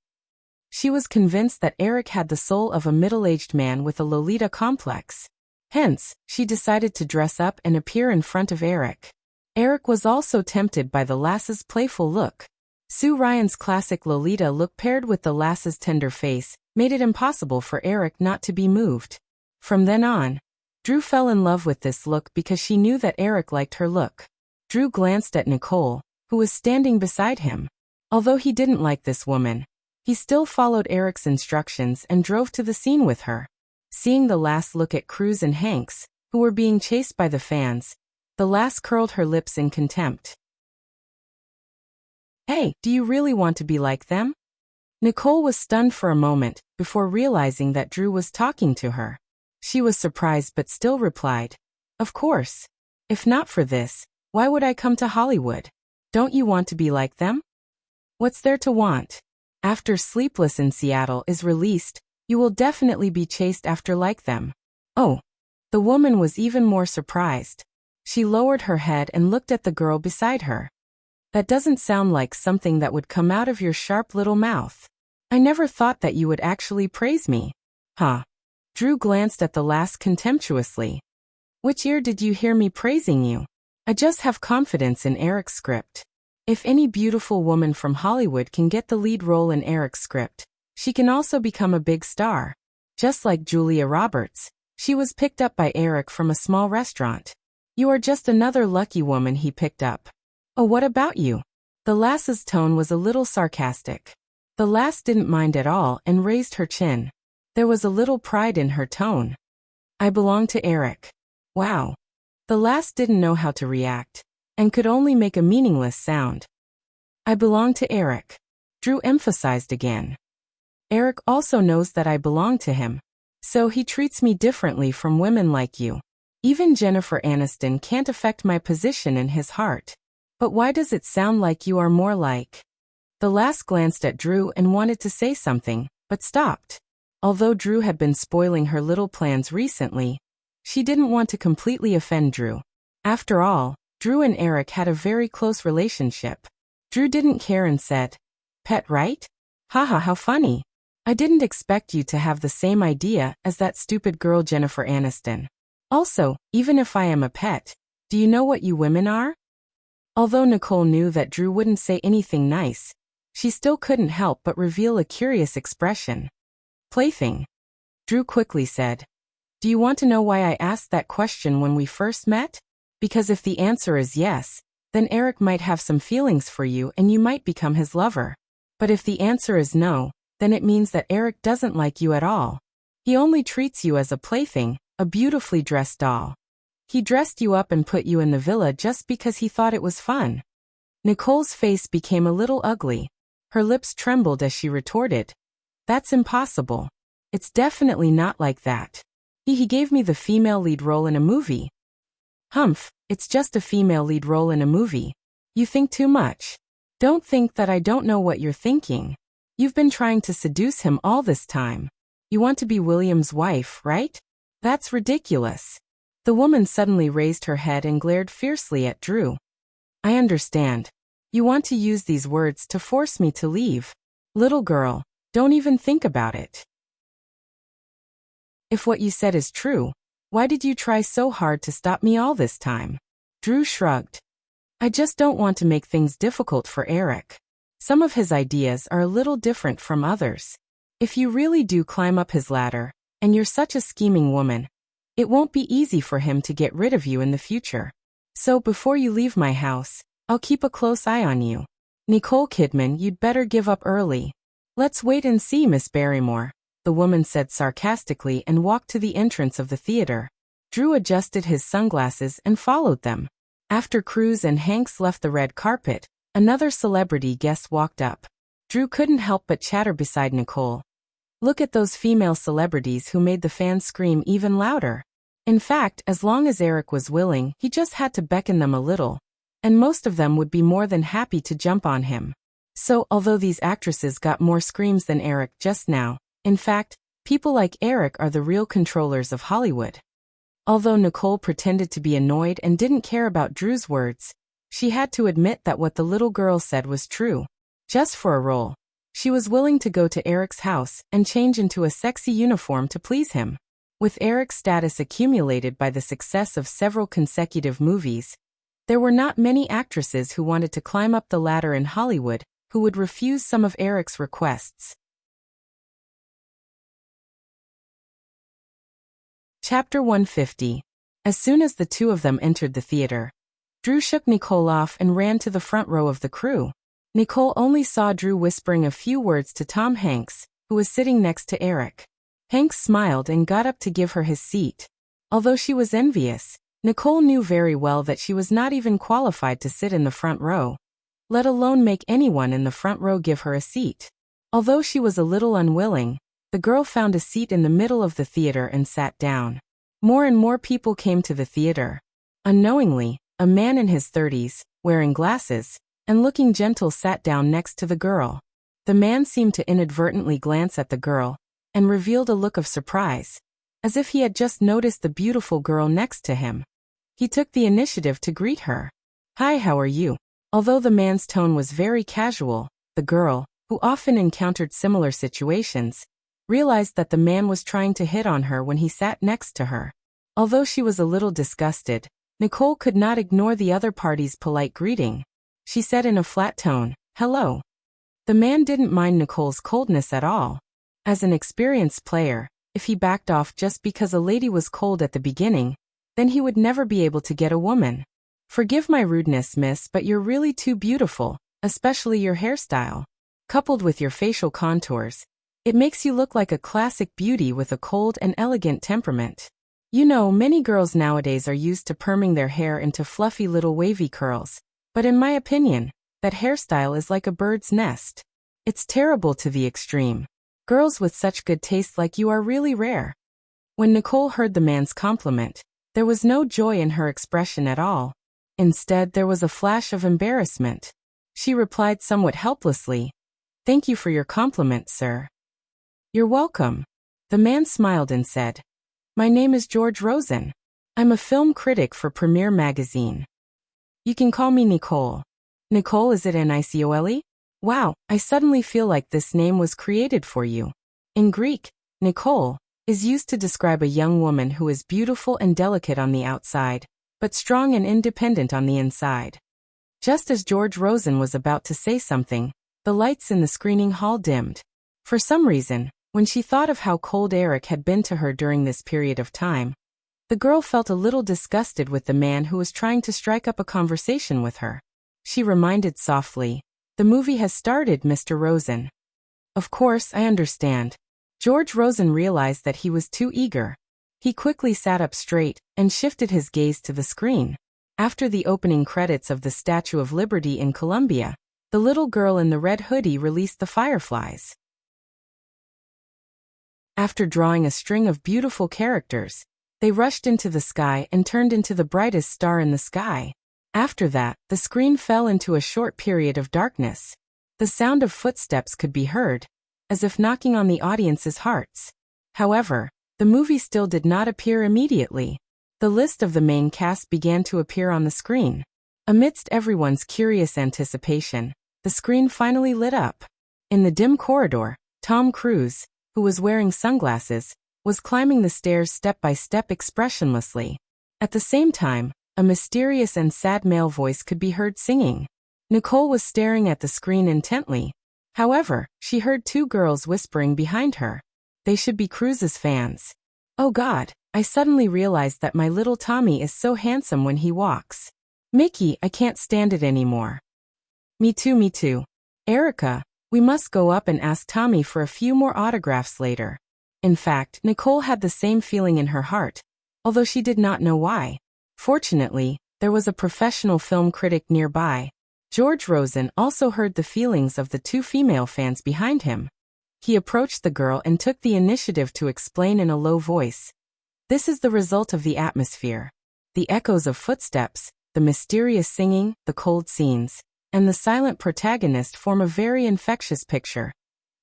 She was convinced that Eric had the soul of a middle-aged man with a Lolita complex. Hence, she decided to dress up and appear in front of Eric. Eric was also tempted by the lass's playful look. Sue Ryan's classic Lolita look paired with the lass's tender face made it impossible for Eric not to be moved. From then on, Drew fell in love with this look because she knew that Eric liked her look. Drew glanced at Nicole, who was standing beside him. Although he didn't like this woman, he still followed Eric's instructions and drove to the scene with her. Seeing the lass look at Cruz and Hanks, who were being chased by the fans, the lass curled her lips in contempt. Hey, do you really want to be like them? Nicole was stunned for a moment, before realizing that Drew was talking to her. She was surprised but still replied, "Of course. If not for this, why would I come to Hollywood? Don't you want to be like them? What's there to want? After Sleepless in Seattle is released, you will definitely be chased after like them." Oh. The woman was even more surprised. She lowered her head and looked at the girl beside her. That doesn't sound like something that would come out of your sharp little mouth. I never thought that you would actually praise me. Huh? Drew glanced at the lass contemptuously. Which ear did you hear me praising you? I just have confidence in Eric's script. If any beautiful woman from Hollywood can get the lead role in Eric's script, she can also become a big star. Just like Julia Roberts, she was picked up by Eric from a small restaurant. You are just another lucky woman he picked up. Oh, what about you? The lass's tone was a little sarcastic. The lass didn't mind at all and raised her chin. There was a little pride in her tone. I belong to Eric. Wow. The lass didn't know how to react, and could only make a meaningless sound. I belong to Eric. Drew emphasized again. Eric also knows that I belong to him. So he treats me differently from women like you. Even Jennifer Aniston can't affect my position in his heart. But why does it sound like you are more like? The lass glanced at Drew and wanted to say something, but stopped. Although Drew had been spoiling her little plans recently, she didn't want to completely offend Drew. After all, Drew and Eric had a very close relationship. Drew didn't care and said, "Pet, right? Haha, how funny. I didn't expect you to have the same idea as that stupid girl Jennifer Aniston. Also, even if I am a pet, do you know what you women are?" Although Nicole knew that Drew wouldn't say anything nice, she still couldn't help but reveal a curious expression. Plaything. Drew quickly said, "Do you want to know why I asked that question when we first met? Because if the answer is yes, then Eric might have some feelings for you and you might become his lover. But if the answer is no, then it means that Eric doesn't like you at all. He only treats you as a plaything, a beautifully dressed doll. He dressed you up and put you in the villa just because he thought it was fun. Nicole's face became a little ugly. Her lips trembled as she retorted, "That's impossible. It's definitely not like that. He gave me the female lead role in a movie." "Humph, it's just a female lead role in a movie. You think too much. Don't think that I don't know what you're thinking. You've been trying to seduce him all this time. You want to be William's wife, right? That's ridiculous." The woman suddenly raised her head and glared fiercely at Drew. "I understand. You want to use these words to force me to leave. Little girl, don't even think about it. If what you said is true, why did you try so hard to stop me all this time?" Drew shrugged. "I just don't want to make things difficult for Eric. Some of his ideas are a little different from others. If you really do climb up his ladder, and you're such a scheming woman, it won't be easy for him to get rid of you in the future. So before you leave my house, I'll keep a close eye on you. Nicole Kidman, you'd better give up early." "Let's wait and see, Miss Barrymore," the woman said sarcastically and walked to the entrance of the theater. Drew adjusted his sunglasses and followed them. After Cruz and Hanks left the red carpet, another celebrity guest walked up. Drew couldn't help but chatter beside Nicole. Look at those female celebrities who made the fans scream even louder. In fact, as long as Eric was willing, he just had to beckon them a little, and most of them would be more than happy to jump on him. So, although these actresses got more screams than Eric just now, in fact, people like Eric are the real controllers of Hollywood. Although Nicole pretended to be annoyed and didn't care about Drew's words, she had to admit that what the little girl said was true. Just for a role, she was willing to go to Eric's house and change into a sexy uniform to please him. With Eric's status accumulated by the success of several consecutive movies, there were not many actresses who wanted to climb up the ladder in Hollywood who would refuse some of Eric's requests. Chapter 150. As soon as the two of them entered the theater, Drew shook Nicole off and ran to the front row of the crew. Nicole only saw Drew whispering a few words to Tom Hanks, who was sitting next to Eric. Hanks smiled and got up to give her his seat. Although she was envious, Nicole knew very well that she was not even qualified to sit in the front row, let alone make anyone in the front row give her a seat. Although she was a little unwilling, the girl found a seat in the middle of the theater and sat down. More and more people came to the theater. Unknowingly, a man in his 30s, wearing glasses, and looking gentle sat down next to the girl. The man seemed to inadvertently glance at the girl, and revealed a look of surprise, as if he had just noticed the beautiful girl next to him. He took the initiative to greet her. "Hi, how are you?" Although the man's tone was very casual, the girl, who often encountered similar situations, realized that the man was trying to hit on her when he sat next to her. Although she was a little disgusted, Nicole could not ignore the other party's polite greeting. She said in a flat tone, "Hello." The man didn't mind Nicole's coldness at all. As an experienced player, if he backed off just because a lady was cold at the beginning, then he would never be able to get a woman. "Forgive my rudeness, miss, but you're really too beautiful, especially your hairstyle. Coupled with your facial contours, it makes you look like a classic beauty with a cold and elegant temperament. You know, many girls nowadays are used to perming their hair into fluffy little wavy curls, but in my opinion, that hairstyle is like a bird's nest. It's terrible to the extreme. Girls with such good taste like you are really rare." When Nicole heard the man's compliment, there was no joy in her expression at all. Instead, there was a flash of embarrassment. She replied somewhat helplessly, "Thank you for your compliment, sir." "You're welcome." The man smiled and said, "My name is George Rosen. I'm a film critic for Premiere Magazine. You can call me Nicole." "Nicole, is it Nicole? Wow, I suddenly feel like this name was created for you." In Greek, Nicole is used to describe a young woman who is beautiful and delicate on the outside, but strong and independent on the inside. Just as George Rosen was about to say something, the lights in the screening hall dimmed. For some reason, when she thought of how cold Eric had been to her during this period of time, The girl felt a little disgusted with the man who was trying to strike up a conversation with her. She reminded softly, "The movie has started, Mr. Rosen." "Of course, I understand." George Rosen realized that he was too eager. He quickly sat up straight and shifted his gaze to the screen. After the opening credits of the Statue of Liberty in Columbia, the little girl in the red hoodie released the fireflies. After drawing a string of beautiful characters, they rushed into the sky and turned into the brightest star in the sky. After that, the screen fell into a short period of darkness. The sound of footsteps could be heard, as if knocking on the audience's hearts. However, the movie still did not appear immediately. The list of the main cast began to appear on the screen. Amidst everyone's curious anticipation, the screen finally lit up. In the dim corridor, Tom Cruise, who was wearing sunglasses, was climbing the stairs step by step expressionlessly. At the same time, a mysterious and sad male voice could be heard singing. Nicole was staring at the screen intently. However, she heard two girls whispering behind her. They should be Cruise's fans. "Oh God, I suddenly realized that my little Tommy is so handsome when he walks. Mickey, I can't stand it anymore." Me too, me too. "Erica, we must go up and ask Tommy for a few more autographs later." In fact, Nicole had the same feeling in her heart, although she did not know why. Fortunately, there was a professional film critic nearby. George Rosen also heard the feelings of the two female fans behind him. He approached the girl and took the initiative to explain in a low voice. "This is the result of the atmosphere. The echoes of footsteps, the mysterious singing, the cold scenes, and the silent protagonist form a very infectious picture.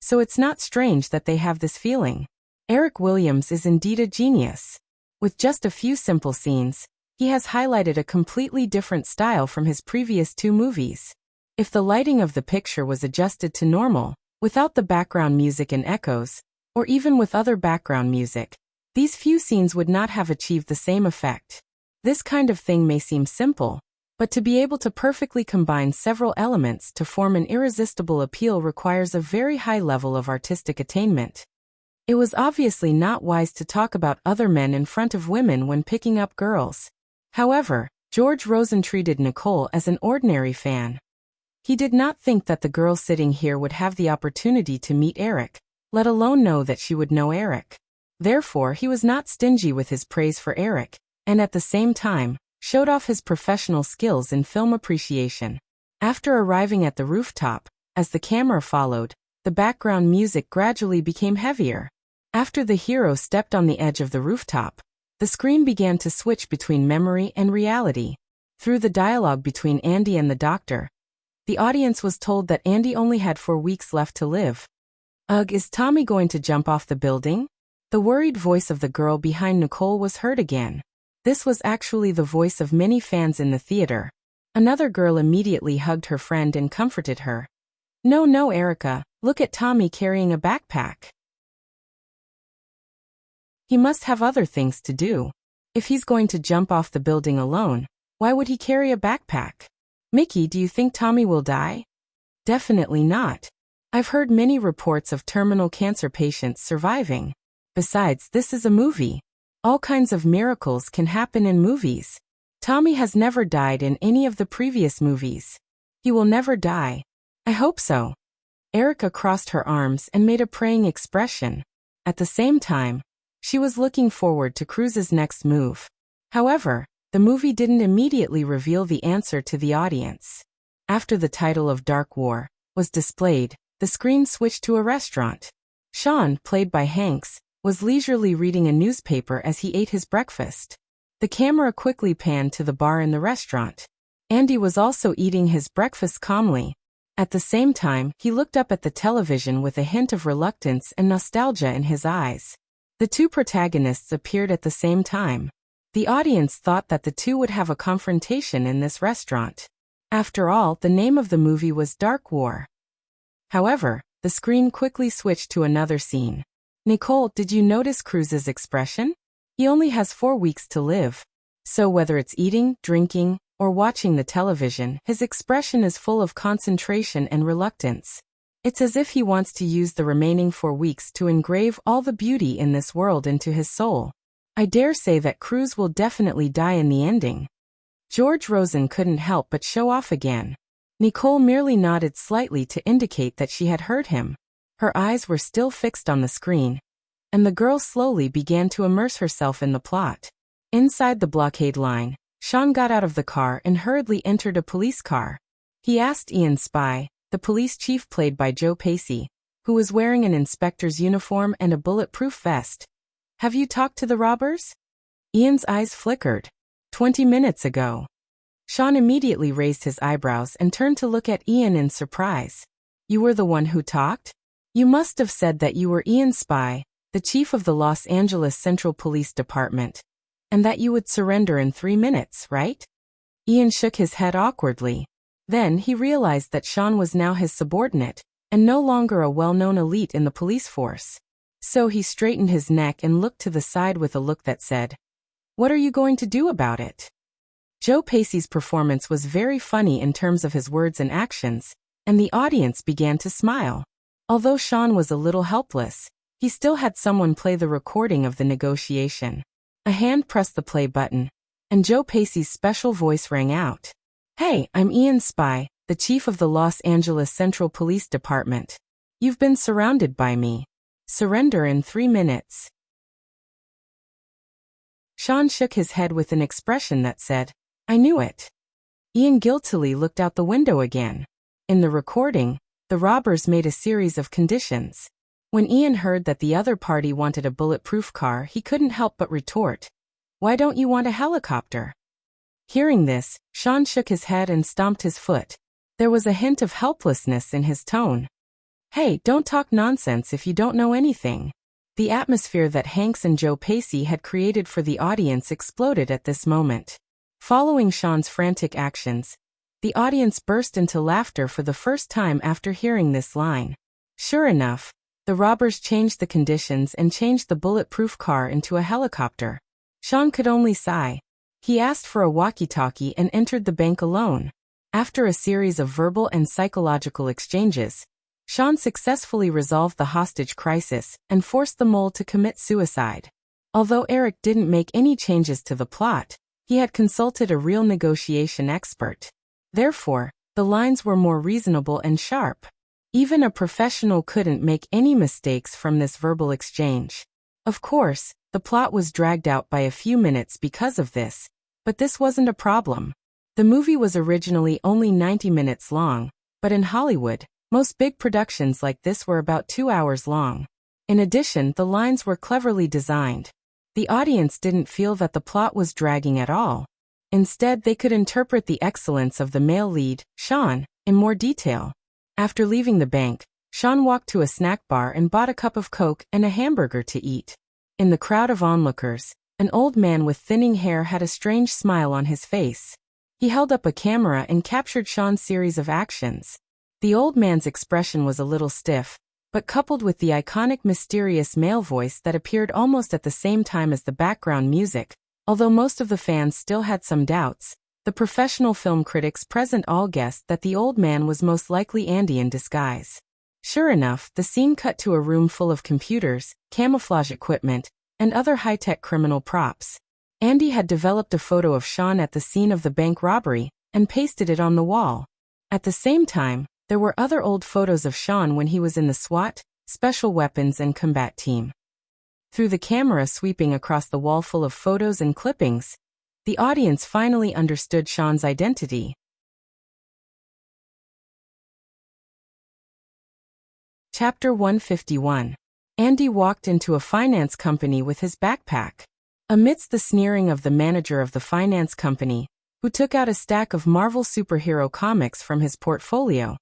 So it's not strange that they have this feeling. Eric Williams is indeed a genius. With just a few simple scenes, he has highlighted a completely different style from his previous two movies. If the lighting of the picture was adjusted to normal, without the background music and echoes, or even with other background music, these few scenes would not have achieved the same effect. This kind of thing may seem simple, but to be able to perfectly combine several elements to form an irresistible appeal requires a very high level of artistic attainment. It was obviously not wise to talk about other men in front of women when picking up girls. However, George Rosen treated Nicole as an ordinary fan. He did not think that the girl sitting here would have the opportunity to meet Eric, let alone know that she would know Eric. Therefore, he was not stingy with his praise for Eric, and at the same time, showed off his professional skills in film appreciation. After arriving at the rooftop, as the camera followed, the background music gradually became heavier. After the hero stepped on the edge of the rooftop, the screen began to switch between memory and reality. Through the dialogue between Andy and the doctor, the audience was told that Andy only had 4 weeks left to live. "Ugh, is Tommy going to jump off the building?" The worried voice of the girl behind Nicole was heard again. This was actually the voice of many fans in the theater. Another girl immediately hugged her friend and comforted her. "No, no, Erica, look at Tommy carrying a backpack. He must have other things to do. If he's going to jump off the building alone, why would he carry a backpack? Mickey, do you think Tommy will die?" "Definitely not. I've heard many reports of terminal cancer patients surviving. Besides, this is a movie. All kinds of miracles can happen in movies. Tommy has never died in any of the previous movies. He will never die. I hope so." Erica crossed her arms and made a praying expression. At the same time, she was looking forward to Cruise's next move. However, the movie didn't immediately reveal the answer to the audience. After the title of Dark War was displayed, the screen switched to a restaurant. Sean, played by Hanks, was leisurely reading a newspaper as he ate his breakfast. The camera quickly panned to the bar in the restaurant. Andy was also eating his breakfast calmly. At the same time, he looked up at the television with a hint of reluctance and nostalgia in his eyes. The two protagonists appeared at the same time. The audience thought that the two would have a confrontation in this restaurant. After all, the name of the movie was Dark War. However, the screen quickly switched to another scene. "Nicole, did you notice Cruise's expression? He only has 4 weeks to live. So whether it's eating, drinking, or watching the television, his expression is full of concentration and reluctance. It's as if he wants to use the remaining 4 weeks to engrave all the beauty in this world into his soul." I dare say that Cruz will definitely die in the ending. George Rosen couldn't help but show off again. Nicole merely nodded slightly to indicate that she had heard him. Her eyes were still fixed on the screen, and the girl slowly began to immerse herself in the plot. Inside the blockade line, Sean got out of the car and hurriedly entered a police car. He asked Ian Spy, the police chief played by Joe Pacey, who was wearing an inspector's uniform and a bulletproof vest, "Have you talked to the robbers?" Ian's eyes flickered. 20 minutes ago. Sean immediately raised his eyebrows and turned to look at Ian in surprise. "You were the one who talked? You must have said that you were Ian Spy, the chief of the Los Angeles Central Police Department, and that you would surrender in 3 minutes, right?" Ian shook his head awkwardly. Then he realized that Sean was now his subordinate, and no longer a well-known elite in the police force. So he straightened his neck and looked to the side with a look that said, "What are you going to do about it?" Joe Pacey's performance was very funny in terms of his words and actions, and the audience began to smile. Although Sean was a little helpless, he still had someone play the recording of the negotiation. A hand pressed the play button, and Joe Pacey's special voice rang out. "Hey, I'm Ian Spy, the chief of the Los Angeles Central Police Department. You've been surrounded by me. Surrender in 3 minutes. Sean shook his head with an expression that said, "I knew it." Ian guiltily looked out the window again. In the recording, the robbers made a series of conditions. When Ian heard that the other party wanted a bulletproof car, he couldn't help but retort, "Why don't you want a helicopter?" Hearing this, Sean shook his head and stomped his foot. There was a hint of helplessness in his tone. "Hey, don't talk nonsense if you don't know anything." The atmosphere that Hanks and Joe Pacey had created for the audience exploded at this moment. Following Sean's frantic actions, the audience burst into laughter for the first time after hearing this line. Sure enough, the robbers changed the conditions and changed the bulletproof car into a helicopter. Sean could only sigh. He asked for a walkie-talkie and entered the bank alone. After a series of verbal and psychological exchanges, Sean successfully resolved the hostage crisis and forced the mole to commit suicide. Although Eric didn't make any changes to the plot, he had consulted a real negotiation expert. Therefore, the lines were more reasonable and sharp. Even a professional couldn't make any mistakes from this verbal exchange. Of course, the plot was dragged out by a few minutes because of this, but this wasn't a problem. The movie was originally only 90 minutes long, but in Hollywood, most big productions like this were about 2 hours long. In addition, the lines were cleverly designed. The audience didn't feel that the plot was dragging at all. Instead, they could interpret the excellence of the male lead, Sean, in more detail. After leaving the bank, Sean walked to a snack bar and bought a cup of Coke and a hamburger to eat. In the crowd of onlookers, an old man with thinning hair had a strange smile on his face. He held up a camera and captured Sean's series of actions. The old man's expression was a little stiff, but coupled with the iconic mysterious male voice that appeared almost at the same time as the background music, although most of the fans still had some doubts, the professional film critics present all guessed that the old man was most likely Andy in disguise. Sure enough, the scene cut to a room full of computers, camouflage equipment, and other high-tech criminal props. Andy had developed a photo of Sean at the scene of the bank robbery and pasted it on the wall. At the same time, there were other old photos of Sean when he was in the SWAT, Special Weapons and Combat Team. Through the camera sweeping across the wall full of photos and clippings, the audience finally understood Sean's identity. Chapter 151. Andy walked into a finance company with his backpack. Amidst the sneering of the manager of the finance company, who took out a stack of Marvel superhero comics from his portfolio,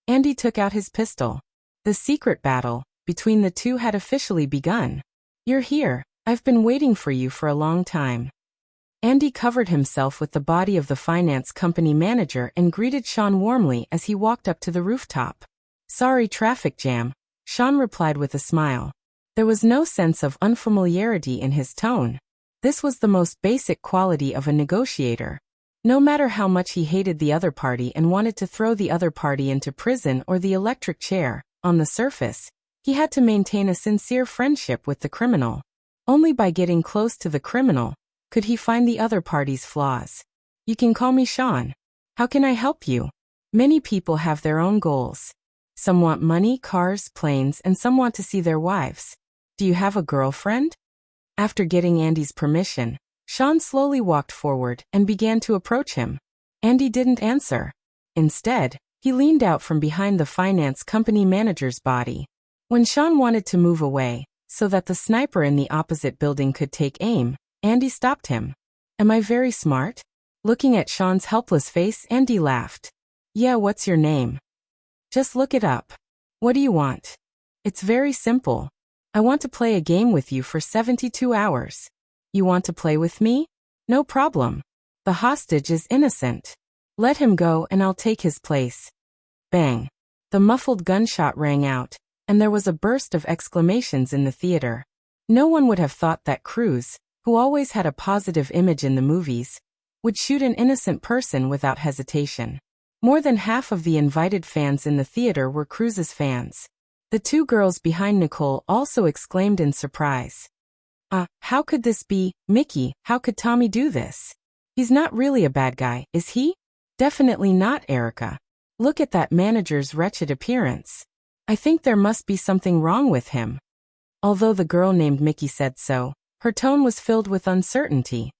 Andy took out his pistol. The secret battle between the two had officially begun. "You're here. I've been waiting for you for a long time." Andy covered himself with the body of the finance company manager and greeted Sean warmly as he walked up to the rooftop. "Sorry, traffic jam," Sean replied with a smile. There was no sense of unfamiliarity in his tone. This was the most basic quality of a negotiator. No matter how much he hated the other party and wanted to throw the other party into prison or the electric chair, on the surface, he had to maintain a sincere friendship with the criminal. Only by getting close to the criminal could he find the other party's flaws. You can call me Sean. How can I help you? Many people have their own goals. Some want money, cars, planes, and some want to see their wives. Do you have a girlfriend? After getting Andy's permission, Sean slowly walked forward and began to approach him. Andy didn't answer. Instead, he leaned out from behind the finance company manager's body. When Sean wanted to move away, so that the sniper in the opposite building could take aim, Andy stopped him. Am I very smart? Looking at Sean's helpless face, Andy laughed. Yeah, what's your name? Just look it up. What do you want? It's very simple. I want to play a game with you for 72 hours. You want to play with me? No problem. The hostage is innocent. Let him go and I'll take his place. Bang. The muffled gunshot rang out, and there was a burst of exclamations in the theater. No one would have thought that Cruz, who always had a positive image in the movies, would shoot an innocent person without hesitation. More than half of the invited fans in the theater were Cruz's fans. The two girls behind Nicole also exclaimed in surprise. How could this be, Mickey? How could Tommy do this? He's not really a bad guy, is he? Definitely not, Erica. Look at that manager's wretched appearance. I think there must be something wrong with him. Although the girl named Mickey said so, her tone was filled with uncertainty.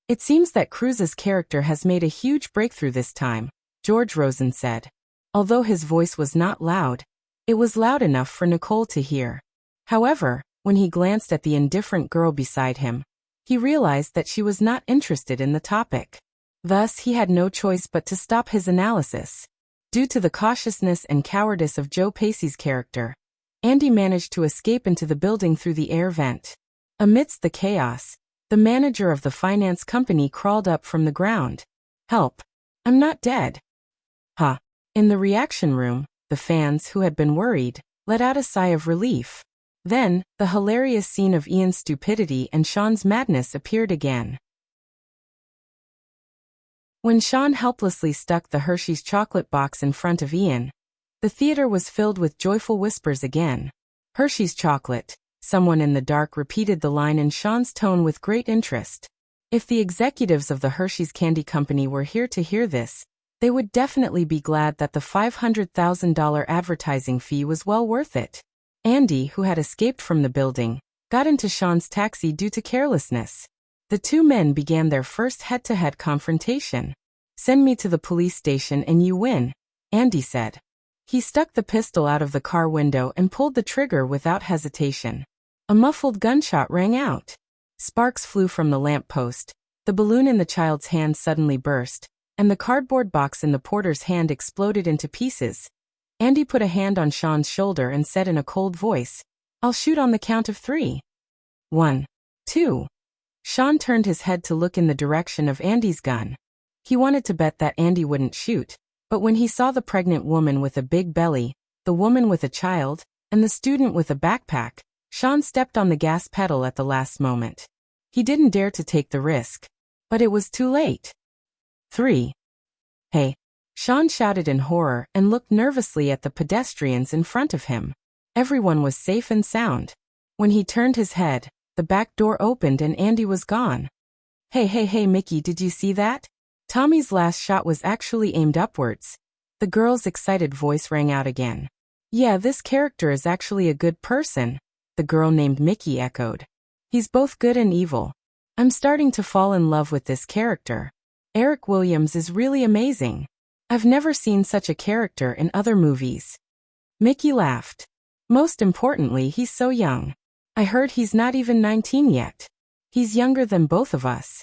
It seems that Cruz's character has made a huge breakthrough this time, George Rosen said. Although his voice was not loud, it was loud enough for Nicole to hear. However, when he glanced at the indifferent girl beside him, he realized that she was not interested in the topic. Thus, he had no choice but to stop his analysis. Due to the cautiousness and cowardice of Joe Pacey's character, Andy managed to escape into the building through the air vent. Amidst the chaos, the manager of the finance company crawled up from the ground. Help! I'm not dead. Ha! In the reaction room, the fans, who had been worried, let out a sigh of relief. Then, the hilarious scene of Ian's stupidity and Sean's madness appeared again. When Sean helplessly stuck the Hershey's chocolate box in front of Ian, the theater was filled with joyful whispers again. Hershey's chocolate, someone in the dark repeated the line in Sean's tone with great interest. If the executives of the Hershey's Candy Company were here to hear this, they would definitely be glad that the $500,000 advertising fee was well worth it. Andy, who had escaped from the building, got into Sean's taxi due to carelessness. The two men began their first head-to-head confrontation. Send me to the police station and you win, Andy said. He stuck the pistol out of the car window and pulled the trigger without hesitation. A muffled gunshot rang out. Sparks flew from the lamppost, the balloon in the child's hand suddenly burst, and the cardboard box in the porter's hand exploded into pieces. Andy put a hand on Sean's shoulder and said in a cold voice, I'll shoot on the count of 3. 1, 2. Sean turned his head to look in the direction of Andy's gun. He wanted to bet that Andy wouldn't shoot, but when he saw the pregnant woman with a big belly, the woman with a child, and the student with a backpack, Sean stepped on the gas pedal at the last moment. He didn't dare to take the risk. But it was too late. 3. Hey! Sean shouted in horror and looked nervously at the pedestrians in front of him. Everyone was safe and sound. When he turned his head, the back door opened and Andy was gone. Hey, Mickey, did you see that? Tommy's last shot was actually aimed upwards. The girl's excited voice rang out again. Yeah, this character is actually a good person, the girl named Mickey echoed. He's both good and evil. I'm starting to fall in love with this character. Eric Williams is really amazing. I've never seen such a character in other movies. Mickey laughed. Most importantly, he's so young. I heard he's not even 19 yet. He's younger than both of us.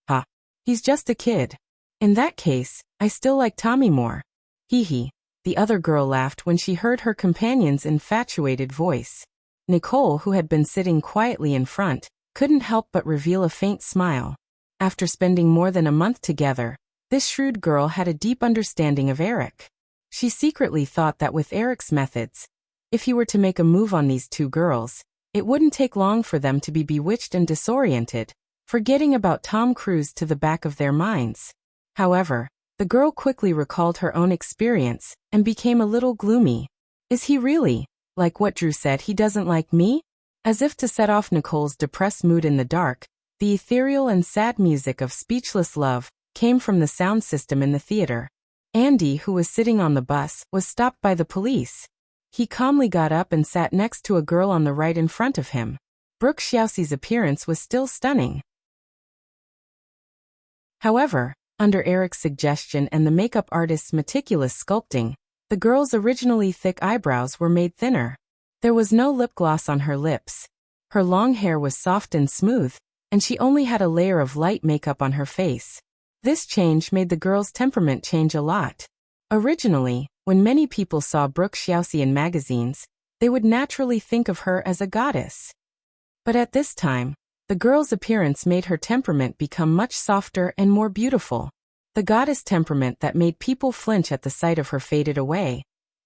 Ha. He's just a kid. In that case, I still like Tommy more. Hee hee. The other girl laughed when she heard her companion's infatuated voice. Nicole, who had been sitting quietly in front, couldn't help but reveal a faint smile. After spending more than a month together, this shrewd girl had a deep understanding of Eric. She secretly thought that with Eric's methods, if he were to make a move on these two girls, it wouldn't take long for them to be bewitched and disoriented, forgetting about Tom Cruise to the back of their minds. However, the girl quickly recalled her own experience and became a little gloomy. Is he really, like what Drew said, he doesn't like me? As if to set off Nicole's depressed mood in the dark, the ethereal and sad music of Speechless Love came from the sound system in the theater. Andy, who was sitting on the bus, was stopped by the police. He calmly got up and sat next to a girl on the right in front of him. Brooke Xiaoxi's appearance was still stunning. However, under Eric's suggestion and the makeup artist's meticulous sculpting, the girl's originally thick eyebrows were made thinner. There was no lip gloss on her lips. Her long hair was soft and smooth, and she only had a layer of light makeup on her face. This change made the girl's temperament change a lot. Originally, when many people saw Brooke Xiaoxi in magazines, they would naturally think of her as a goddess. But at this time, the girl's appearance made her temperament become much softer and more beautiful. The goddess temperament that made people flinch at the sight of her faded away,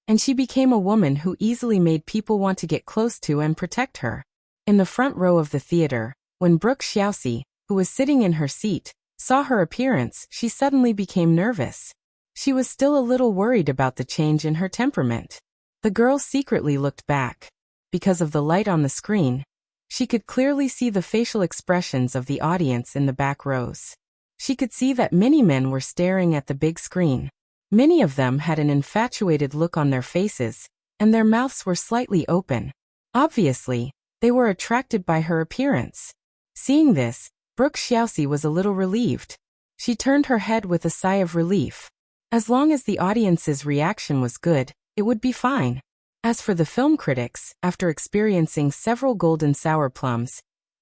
and she became a woman who easily made people want to get close to and protect her. In the front row of the theater, when Brooke Xiaoxi, who was sitting in her seat, saw her appearance, she suddenly became nervous. She was still a little worried about the change in her temperament. The girl secretly looked back. Because of the light on the screen, she could clearly see the facial expressions of the audience in the back rows. She could see that many men were staring at the big screen. Many of them had an infatuated look on their faces, and their mouths were slightly open. Obviously, they were attracted by her appearance. Seeing this, Brooke Xiaoxi was a little relieved. She turned her head with a sigh of relief. As long as the audience's reaction was good, it would be fine. As for the film critics, after experiencing several golden sour plums,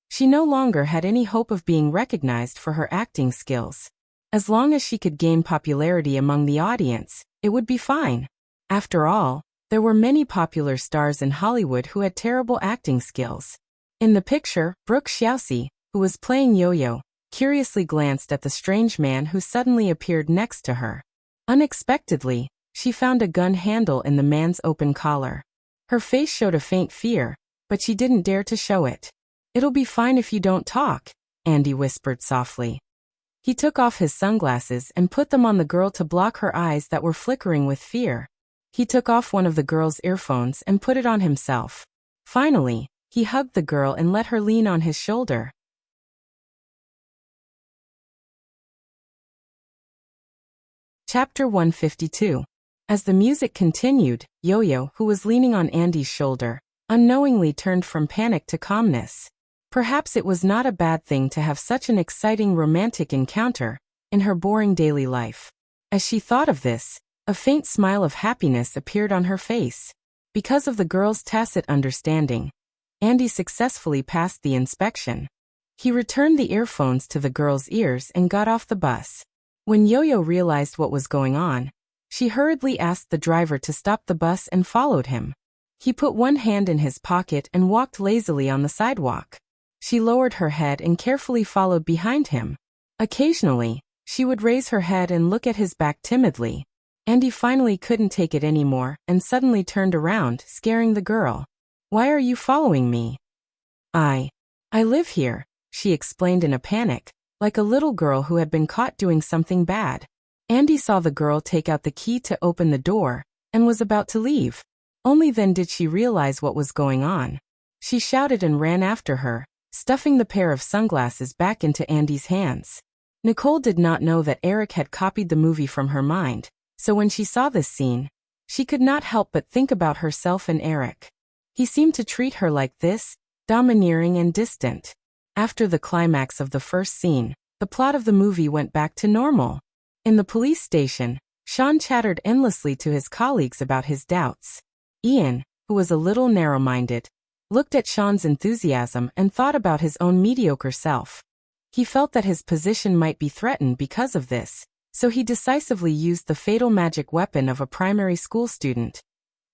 she no longer had any hope of being recognized for her acting skills. As long as she could gain popularity among the audience, it would be fine. After all, there were many popular stars in Hollywood who had terrible acting skills. In the picture, Brooke Xiaoxi, who was playing Yo-Yo, curiously glanced at the strange man who suddenly appeared next to her. Unexpectedly, she found a gun handle in the man's open collar. Her face showed a faint fear, but she didn't dare to show it. "It'll be fine if you don't talk," Andy whispered softly. He took off his sunglasses and put them on the girl to block her eyes that were flickering with fear. He took off one of the girl's earphones and put it on himself. Finally, he hugged the girl and let her lean on his shoulder. Chapter 152. As the music continued, Yo-Yo, who was leaning on Andy's shoulder, unknowingly turned from panic to calmness. Perhaps it was not a bad thing to have such an exciting romantic encounter in her boring daily life. As she thought of this, a faint smile of happiness appeared on her face. Because of the girl's tacit understanding, Andy successfully passed the inspection. He returned the earphones to the girl's ears and got off the bus. When Yo-Yo realized what was going on, she hurriedly asked the driver to stop the bus and followed him. He put one hand in his pocket and walked lazily on the sidewalk. She lowered her head and carefully followed behind him. Occasionally, she would raise her head and look at his back timidly. Andy finally couldn't take it anymore and suddenly turned around, scaring the girl. "Why are you following me?" I live here," she explained in a panic, like a little girl who had been caught doing something bad. Andy saw the girl take out the key to open the door, and was about to leave. Only then did she realize what was going on. She shouted and ran after her, stuffing the pair of sunglasses back into Andy's hands. Nicole did not know that Eric had copied the movie from her mind, so when she saw this scene, she could not help but think about herself and Eric. He seemed to treat her like this, domineering and distant. After the climax of the first scene, the plot of the movie went back to normal. In the police station, Sean chattered endlessly to his colleagues about his doubts. Ian, who was a little narrow-minded, looked at Sean's enthusiasm and thought about his own mediocre self. He felt that his position might be threatened because of this, so he decisively used the fatal magic weapon of a primary school student.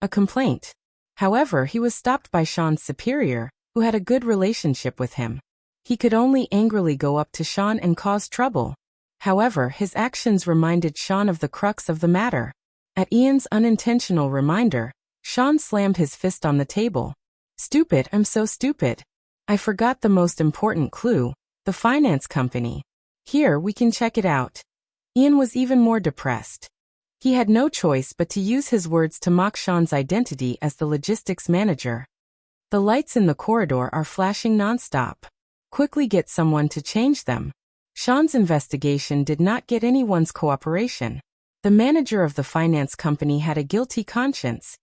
A complaint. However, he was stopped by Sean's superior, who had a good relationship with him. He could only angrily go up to Sean and cause trouble. However, his actions reminded Sean of the crux of the matter. At Ian's unintentional reminder, Sean slammed his fist on the table. "Stupid, I'm so stupid. I forgot the most important clue, the finance company. Here, we can check it out." Ian was even more depressed. He had no choice but to use his words to mock Sean's identity as the logistics manager. The lights in the corridor are flashing nonstop. Quickly get someone to change them. Sean's investigation did not get anyone's cooperation. The manager of the finance company had a guilty conscience.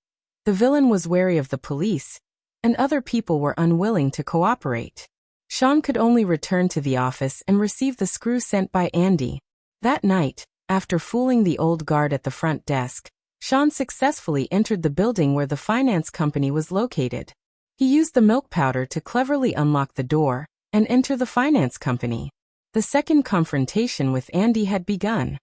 The villain was wary of the police, and other people were unwilling to cooperate. Sean could only return to the office and receive the screw sent by Andy. That night, after fooling the old guard at the front desk, Sean successfully entered the building where the finance company was located. He used the milk powder to cleverly unlock the door and enter the finance company. The second confrontation with Andy had begun.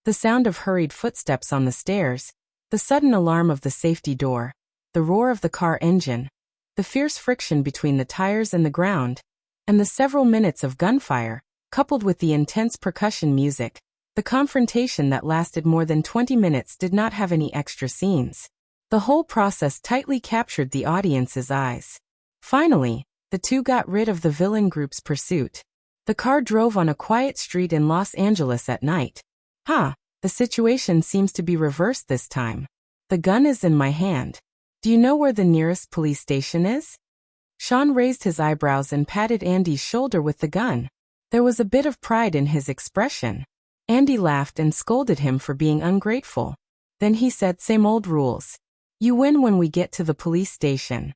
The sound of hurried footsteps on the stairs, the sudden alarm of the safety door, the roar of the car engine, the fierce friction between the tires and the ground, and the several minutes of gunfire, coupled with the intense percussion music, the confrontation that lasted more than 20 minutes did not have any extra scenes. The whole process tightly captured the audience's eyes. Finally, the two got rid of the villain group's pursuit. The car drove on a quiet street in Los Angeles at night. The situation seems to be reversed this time. The gun is in my hand. Do you know where the nearest police station is? Sean raised his eyebrows and patted Andy's shoulder with the gun. There was a bit of pride in his expression. Andy laughed and scolded him for being ungrateful. Then he said, "Same old rules. You win when we get to the police station."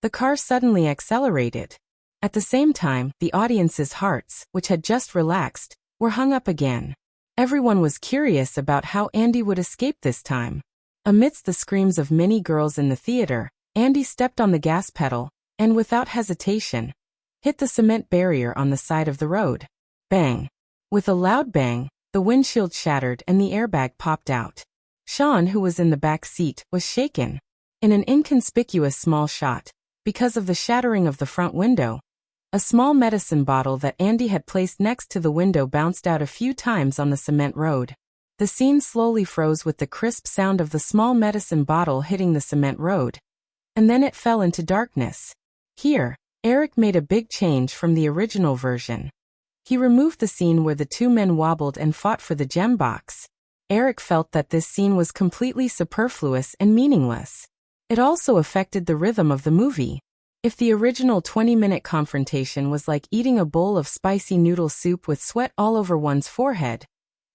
The car suddenly accelerated. At the same time, the audience's hearts, which had just relaxed, were hung up again. Everyone was curious about how Andy would escape this time. Amidst the screams of many girls in the theater, Andy stepped on the gas pedal and, without hesitation, hit the cement barrier on the side of the road. Bang! With a loud bang, the windshield shattered and the airbag popped out. Sean, who was in the back seat, was shaken. In an inconspicuous small shot, because of the shattering of the front window, a small medicine bottle that Andy had placed next to the window bounced out a few times on the cement road. The scene slowly froze with the crisp sound of the small medicine bottle hitting the cement road. And then it fell into darkness. Here, Eric made a big change from the original version. He removed the scene where the two men wobbled and fought for the gem box. Eric felt that this scene was completely superfluous and meaningless. It also affected the rhythm of the movie. If the original 20-minute confrontation was like eating a bowl of spicy noodle soup with sweat all over one's forehead,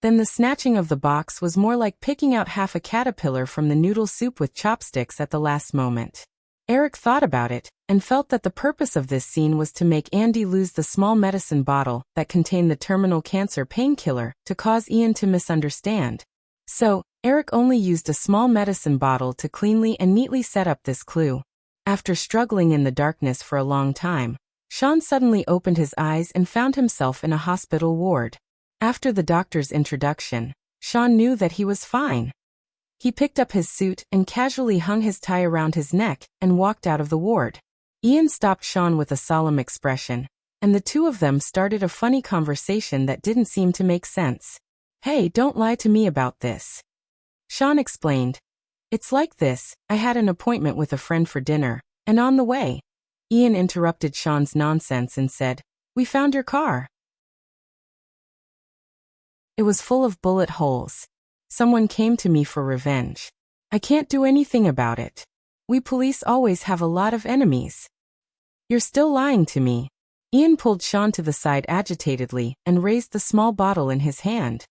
then the snatching of the box was more like picking out half a caterpillar from the noodle soup with chopsticks at the last moment. Eric thought about it, and felt that the purpose of this scene was to make Andy lose the small medicine bottle that contained the terminal cancer painkiller to cause Ian to misunderstand. So, Eric only used a small medicine bottle to cleanly and neatly set up this clue. After struggling in the darkness for a long time, Sean suddenly opened his eyes and found himself in a hospital ward. After the doctor's introduction, Sean knew that he was fine. He picked up his suit and casually hung his tie around his neck and walked out of the ward. Ian stopped Sean with a solemn expression, and the two of them started a funny conversation that didn't seem to make sense. "Hey, don't lie to me about this," Sean explained. "It's like this, I had an appointment with a friend for dinner, and on the way." Ian interrupted Sean's nonsense and said, "We found your car." It was full of bullet holes. Someone came to me for revenge. I can't do anything about it. We police always have a lot of enemies. You're still lying to me. Ian pulled Sean to the side agitatedly and raised the small bottle in his hand.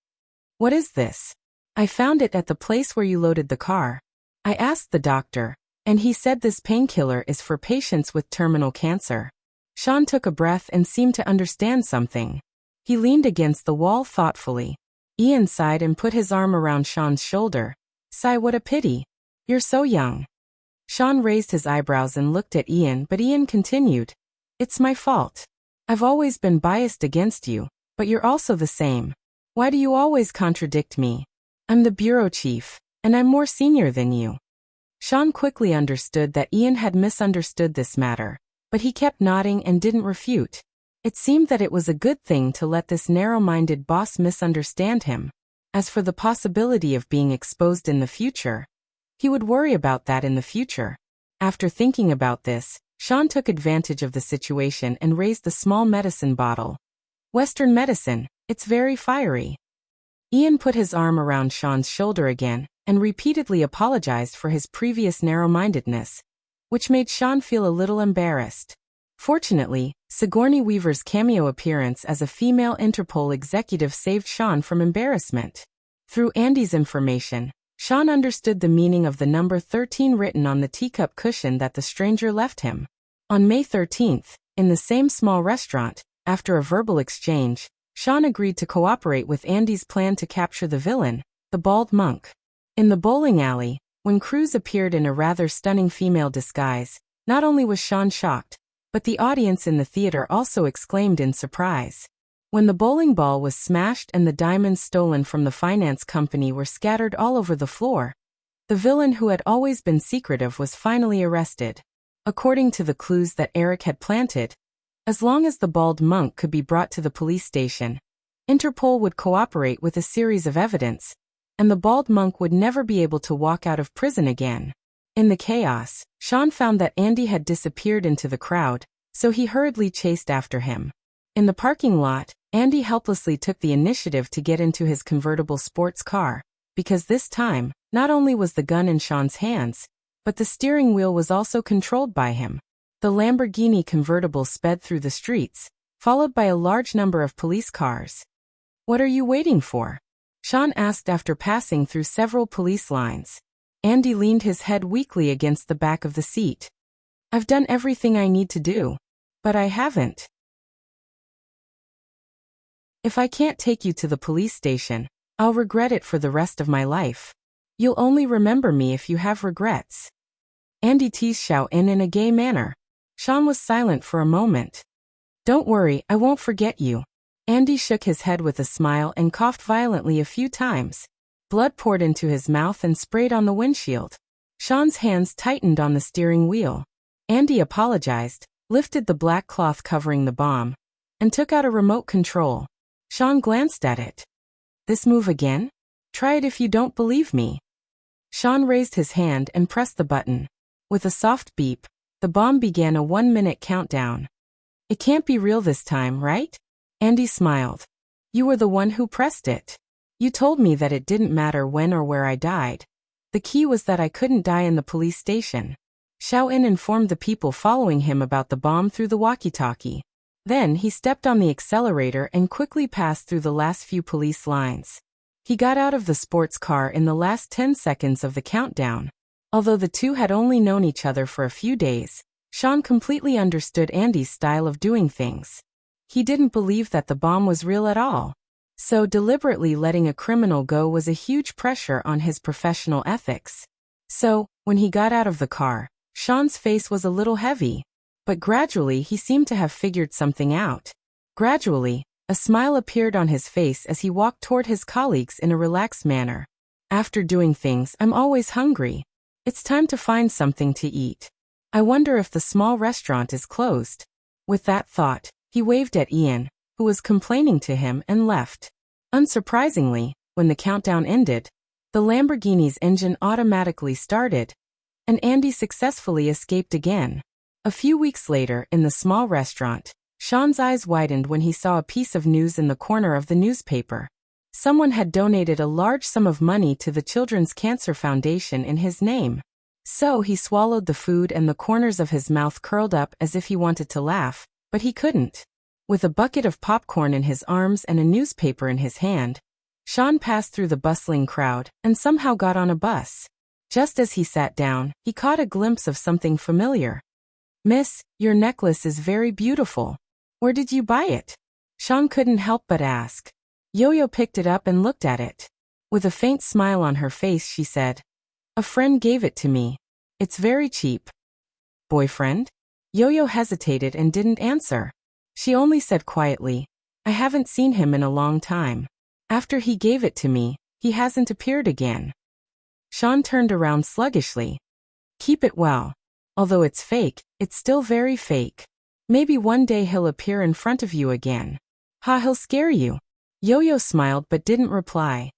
"What is this?" "I found it at the place where you loaded the car. I asked the doctor, and he said this painkiller is for patients with terminal cancer." Sean took a breath and seemed to understand something. He leaned against the wall thoughtfully. Ian sighed and put his arm around Sean's shoulder. "Sigh, what a pity. You're so young." Sean raised his eyebrows and looked at Ian, but Ian continued, "It's my fault. I've always been biased against you, but you're also the same. Why do you always contradict me? I'm the bureau chief, and I'm more senior than you." Sean quickly understood that Ian had misunderstood this matter, but he kept nodding and didn't refute. It seemed that it was a good thing to let this narrow-minded boss misunderstand him. As for the possibility of being exposed in the future, he would worry about that in the future. After thinking about this, Sean took advantage of the situation and raised the small medicine bottle. "Western medicine, it's very fiery." Ian put his arm around Sean's shoulder again and repeatedly apologized for his previous narrow-mindedness, which made Sean feel a little embarrassed. Fortunately, Sigourney Weaver's cameo appearance as a female Interpol executive saved Sean from embarrassment. Through Andy's information, Sean understood the meaning of the number 13 written on the teacup cushion that the stranger left him. On May 13th, in the same small restaurant, after a verbal exchange, Sean agreed to cooperate with Andy's plan to capture the villain, the bald monk. In the bowling alley, when Cruz appeared in a rather stunning female disguise, not only was Sean shocked, but the audience in the theater also exclaimed in surprise. When the bowling ball was smashed and the diamonds stolen from the finance company were scattered all over the floor, the villain who had always been secretive was finally arrested. According to the clues that Eric had planted, as long as the bald monk could be brought to the police station, Interpol would cooperate with a series of evidence, and the bald monk would never be able to walk out of prison again. In the chaos, Sean found that Andy had disappeared into the crowd, so he hurriedly chased after him. In the parking lot, Andy helplessly took the initiative to get into his convertible sports car, because this time, not only was the gun in Sean's hands, but the steering wheel was also controlled by him. The Lamborghini convertible sped through the streets, followed by a large number of police cars. "What are you waiting for?" Sean asked after passing through several police lines. Andy leaned his head weakly against the back of the seat. "I've done everything I need to do. But I haven't. If I can't take you to the police station, I'll regret it for the rest of my life. You'll only remember me if you have regrets." Andy teased Xiao in a gay manner. Sean was silent for a moment. "Don't worry, I won't forget you." Andy shook his head with a smile and coughed violently a few times. Blood poured into his mouth and sprayed on the windshield. Sean's hands tightened on the steering wheel. Andy apologized, lifted the black cloth covering the bomb, and took out a remote control. Sean glanced at it. "This move again? Try it if you don't believe me." Sean raised his hand and pressed the button. With a soft beep, the bomb began a 1-minute countdown. "It can't be real this time, right?" Andy smiled. "You were the one who pressed it. You told me that it didn't matter when or where I died. The key was that I couldn't die in the police station." Xiao In informed the people following him about the bomb through the walkie-talkie. Then he stepped on the accelerator and quickly passed through the last few police lines. He got out of the sports car in the last 10 seconds of the countdown. Although the two had only known each other for a few days, Sean completely understood Andy's style of doing things. He didn't believe that the bomb was real at all. So deliberately letting a criminal go was a huge pressure on his professional ethics. So, when he got out of the car, Sean's face was a little heavy. But gradually he seemed to have figured something out. Gradually, a smile appeared on his face as he walked toward his colleagues in a relaxed manner. "After doing things, I'm always hungry. It's time to find something to eat. I wonder if the small restaurant is closed." With that thought, he waved at Ian, who was complaining to him, and left. Unsurprisingly, when the countdown ended, the Lamborghini's engine automatically started, and Andy successfully escaped again. A few weeks later, in the small restaurant, Sean's eyes widened when he saw a piece of news in the corner of the newspaper. Someone had donated a large sum of money to the Children's Cancer Foundation in his name. So he swallowed the food and the corners of his mouth curled up as if he wanted to laugh, but he couldn't. With a bucket of popcorn in his arms and a newspaper in his hand, Sean passed through the bustling crowd and somehow got on a bus. Just as he sat down, he caught a glimpse of something familiar. "Miss, your necklace is very beautiful. Where did you buy it?" Sean couldn't help but ask. Yo-Yo picked it up and looked at it. With a faint smile on her face, she said, "A friend gave it to me. It's very cheap." "Boyfriend?" Yo-Yo hesitated and didn't answer. She only said quietly, "I haven't seen him in a long time. After he gave it to me, he hasn't appeared again." Sean turned around sluggishly. "Keep it well. Although it's fake, it's still very fake. Maybe one day he'll appear in front of you again. Ha, he'll scare you." Yo-Yo smiled but didn't reply.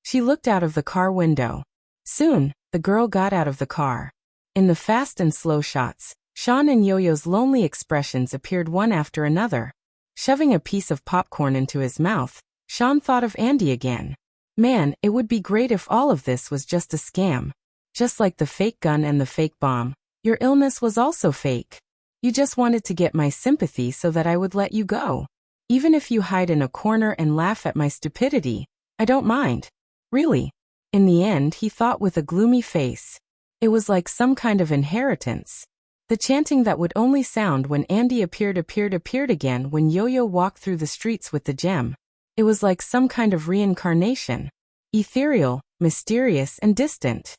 She looked out of the car window. Soon, the girl got out of the car. In the fast and slow shots, Sean and Yo-Yo's lonely expressions appeared one after another. Shoving a piece of popcorn into his mouth, Sean thought of Andy again. Man, it would be great if all of this was just a scam. Just like the fake gun and the fake bomb, your illness was also fake. You just wanted to get my sympathy so that I would let you go. Even if you hide in a corner and laugh at my stupidity, I don't mind. Really. In the end, he thought with a gloomy face. It was like some kind of inheritance. The chanting that would only sound when Andy appeared again when Yo-Yo walked through the streets with the gem. It was like some kind of reincarnation. Ethereal, mysterious, and distant.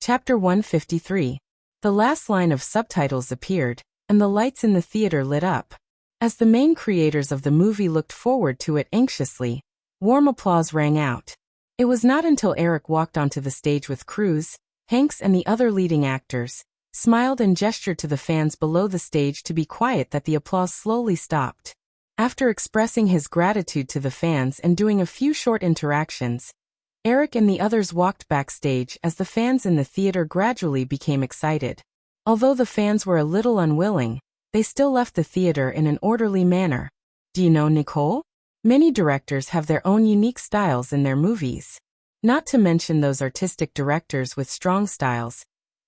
Chapter 153. The last line of subtitles appeared, and the lights in the theater lit up. As the main creators of the movie looked forward to it anxiously, warm applause rang out. It was not until Eric walked onto the stage with Cruz, Hanks and the other leading actors, smiled and gestured to the fans below the stage to be quiet that the applause slowly stopped. After expressing his gratitude to the fans and doing a few short interactions, Eric and the others walked backstage as the fans in the theater gradually became excited. Although the fans were a little unwilling, they still left the theater in an orderly manner. Do you know Nicole? Many directors have their own unique styles in their movies. Not to mention those artistic directors with strong styles.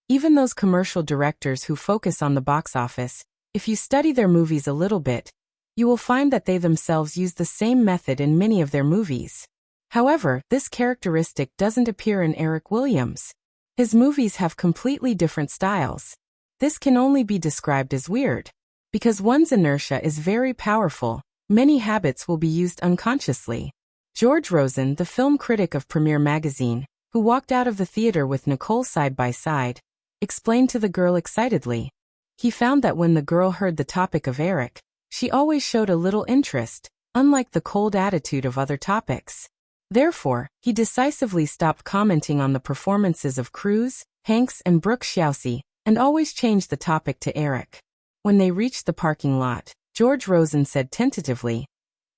Even those commercial directors who focus on the box office, if you study their movies a little bit, you will find that they themselves use the same method in many of their movies. However, this characteristic doesn't appear in Eric Williams. His movies have completely different styles. This can only be described as weird. Because one's inertia is very powerful, many habits will be used unconsciously. George Rosen, the film critic of Premiere magazine, who walked out of the theater with Nicole side by side, explained to the girl excitedly. He found that when the girl heard the topic of Eric, she always showed a little interest, unlike the cold attitude of other topics. Therefore, he decisively stopped commenting on the performances of Cruz, Hanks and Brooke Shiaosi, and always changed the topic to Eric. When they reached the parking lot, George Rosen said tentatively,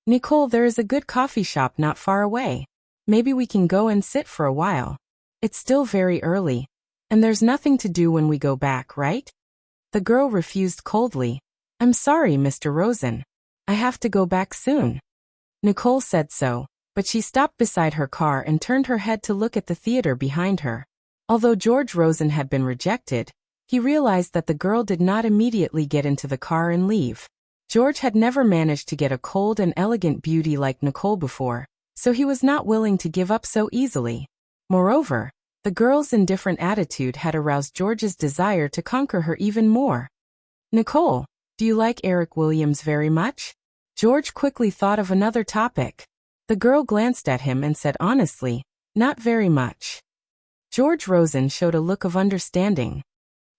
"Nicole, there is a good coffee shop not far away. Maybe we can go and sit for a while. It's still very early, and there's nothing to do when we go back, right?" The girl refused coldly. "I'm sorry, Mr. Rosen. I have to go back soon." Nicole said so, but she stopped beside her car and turned her head to look at the theater behind her. Although George Rosen had been rejected, he realized that the girl did not immediately get into the car and leave. George had never managed to get a cold and elegant beauty like Nicole before, so he was not willing to give up so easily. Moreover, the girl's indifferent attitude had aroused George's desire to conquer her even more. "Nicole, do you like Eric Williams very much?" George quickly thought of another topic. The girl glanced at him and said honestly, "Not very much." George Rosen showed a look of understanding.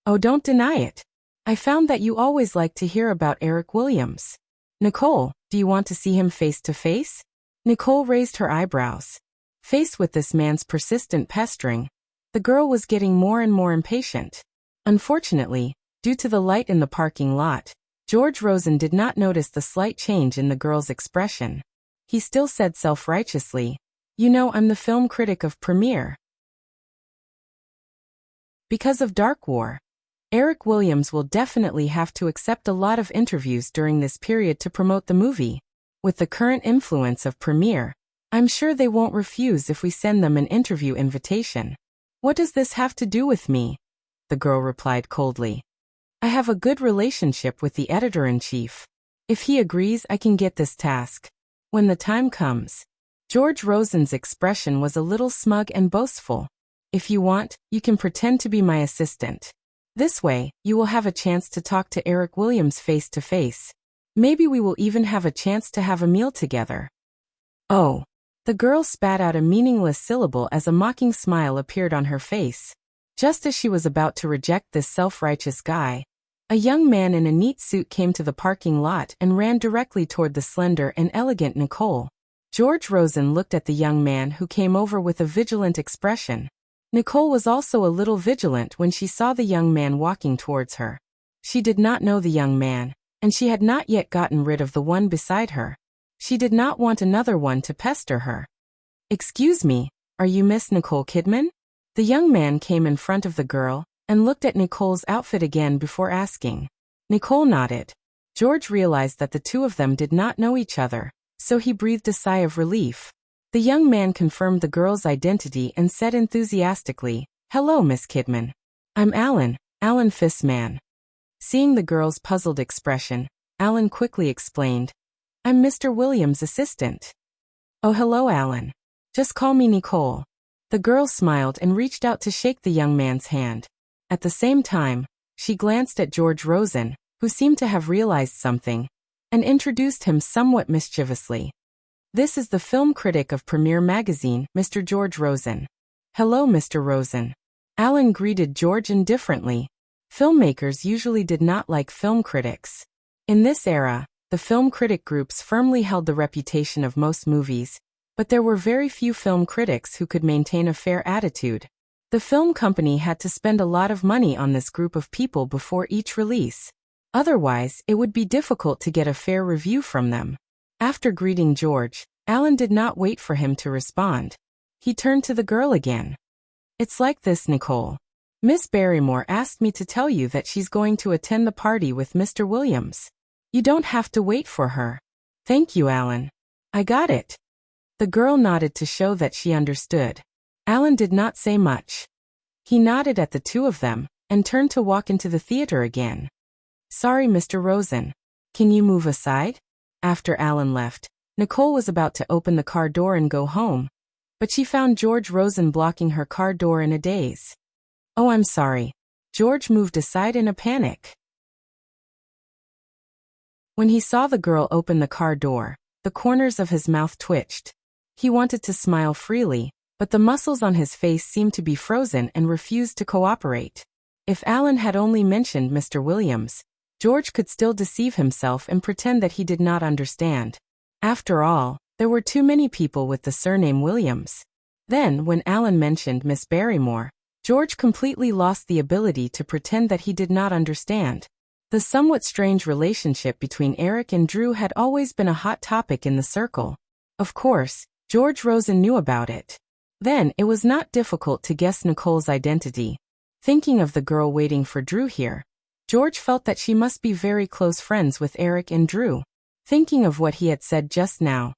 "Oh, don't deny it. I found that you always like to hear about Eric Williams. Nicole, do you want to see him face to face?" Nicole raised her eyebrows. Faced with this man's persistent pestering, the girl was getting more and more impatient. Unfortunately, due to the light in the parking lot, George Rosen did not notice the slight change in the girl's expression. He still said self-righteously, "You know, I'm the film critic of Premiere." Because of Dark War, Eric Williams will definitely have to accept a lot of interviews during this period to promote the movie. With the current influence of Premiere, I'm sure they won't refuse if we send them an interview invitation. "What does this have to do with me?" the girl replied coldly. "I have a good relationship with the editor-in-chief. If he agrees, I can get this task. When the time comes." George Rosen's expression was a little smug and boastful. "If you want, you can pretend to be my assistant. This way, you will have a chance to talk to Eric Williams face to face. Maybe we will even have a chance to have a meal together." "Oh." The girl spat out a meaningless syllable as a mocking smile appeared on her face. Just as she was about to reject this self-righteous guy, a young man in a neat suit came to the parking lot and ran directly toward the slender and elegant Nicole. George Rosen looked at the young man who came over with a vigilant expression. Nicole was also a little vigilant when she saw the young man walking towards her. She did not know the young man, and she had not yet gotten rid of the one beside her. She did not want another one to pester her. "Excuse me, are you Miss Nicole Kidman?" The young man came in front of the girl, and looked at Nicole's outfit again before asking. Nicole nodded. George realized that the two of them did not know each other, so he breathed a sigh of relief. The young man confirmed the girl's identity and said enthusiastically, "Hello, Miss Kidman. I'm Alan Fissman." Seeing the girl's puzzled expression, Alan quickly explained, "I'm Mr. Williams' assistant." "Oh, hello, Alan. Just call me Nicole." The girl smiled and reached out to shake the young man's hand. At the same time, she glanced at George Rosen, who seemed to have realized something, and introduced him somewhat mischievously. "This is the film critic of Premiere Magazine, Mr. George Rosen." "Hello, Mr. Rosen." Alan greeted George indifferently. Filmmakers usually did not like film critics. In this era, the film critic groups firmly held the reputation of most movies, but there were very few film critics who could maintain a fair attitude. The film company had to spend a lot of money on this group of people before each release. Otherwise, it would be difficult to get a fair review from them. After greeting George, Alan did not wait for him to respond. He turned to the girl again. "It's like this, Nicole. Miss Barrymore asked me to tell you that she's going to attend the party with Mr. Williams. You don't have to wait for her." "Thank you, Alan. I got it." The girl nodded to show that she understood. Alan did not say much. He nodded at the two of them, and turned to walk into the theater again. "Sorry, Mr. Rosen. Can you move aside?" After Alan left, Nicole was about to open the car door and go home, but she found George Rosen blocking her car door in a daze. "Oh, I'm sorry." George moved aside in a panic. When he saw the girl open the car door, the corners of his mouth twitched. He wanted to smile freely, but the muscles on his face seemed to be frozen and refused to cooperate. If Alan had only mentioned Mr. Williams, George could still deceive himself and pretend that he did not understand. After all, there were too many people with the surname Williams. Then, when Alan mentioned Miss Barrymore, George completely lost the ability to pretend that he did not understand. The somewhat strange relationship between Eric and Drew had always been a hot topic in the circle. Of course, George Rosen knew about it. Then, it was not difficult to guess Nicole's identity. Thinking of the girl waiting for Drew here, George felt that she must be very close friends with Eric and Drew. Thinking of what he had said just now,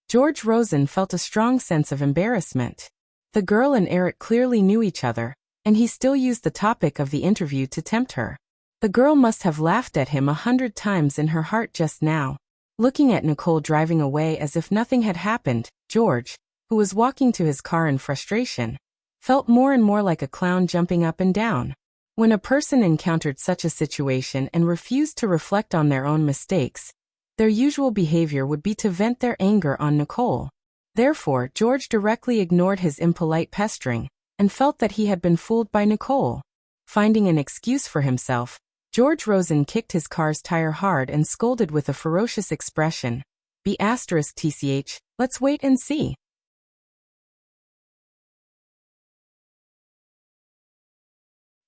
George Rosen felt a strong sense of embarrassment. The girl and Eric clearly knew each other, and he still used the topic of the interview to tempt her. The girl must have laughed at him 100 times in her heart just now. Looking at Nicole driving away as if nothing had happened, George, who was walking to his car in frustration, felt more and more like a clown jumping up and down. When a person encountered such a situation and refused to reflect on their own mistakes, their usual behavior would be to vent their anger on Nicole. Therefore, George directly ignored his impolite pestering, and felt that he had been fooled by Nicole. Finding an excuse for himself, George Rosen kicked his car's tire hard and scolded with a ferocious expression, "B***TCH, let's wait and see."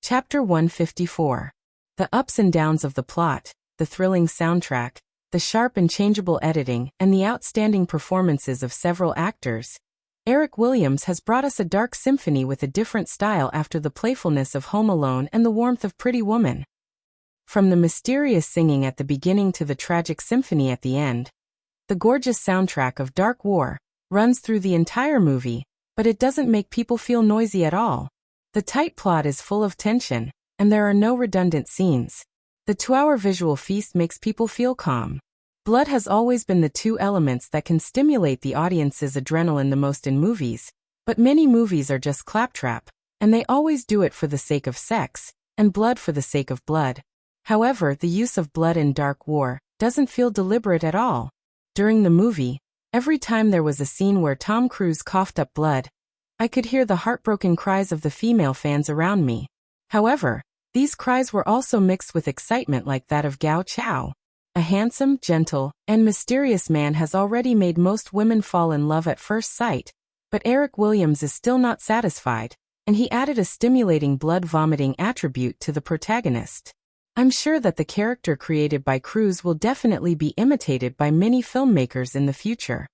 Chapter 154. The ups and downs of the plot, the thrilling soundtrack, the sharp and changeable editing, and the outstanding performances of several actors. Eric Williams has brought us a dark symphony with a different style after the playfulness of Home Alone and the warmth of Pretty Woman. From the mysterious singing at the beginning to the tragic symphony at the end, the gorgeous soundtrack of Dark War runs through the entire movie, but it doesn't make people feel noisy at all. The tight plot is full of tension, and there are no redundant scenes. The 2-hour visual feast makes people feel calm. Blood has always been the two elements that can stimulate the audience's adrenaline the most in movies, but many movies are just claptrap, and they always do it for the sake of sex, and blood for the sake of blood. However, the use of blood in Dark War doesn't feel deliberate at all. During the movie, every time there was a scene where Tom Cruise coughed up blood, I could hear the heartbroken cries of the female fans around me. However, these cries were also mixed with excitement like that of Gao Chow. A handsome, gentle, and mysterious man has already made most women fall in love at first sight, but Eric Williams is still not satisfied, and he added a stimulating blood-vomiting attribute to the protagonist. I'm sure that the character created by Cruise will definitely be imitated by many filmmakers in the future.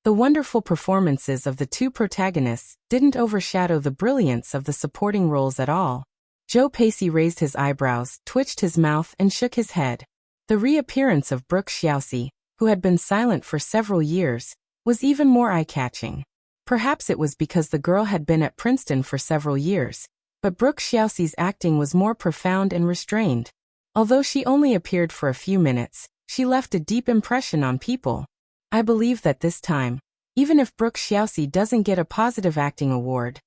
The wonderful performances of the two protagonists didn't overshadow the brilliance of the supporting roles at all. Joe Pacey raised his eyebrows, twitched his mouth, and shook his head. The reappearance of Brooke Xiaoxi, who had been silent for several years, was even more eye-catching. Perhaps it was because the girl had been at Princeton for several years, but Brooke Xiaoxi's acting was more profound and restrained. Although she only appeared for a few minutes, she left a deep impression on people. I believe that this time, even if Brooke Xiaoxi doesn't get a positive acting award,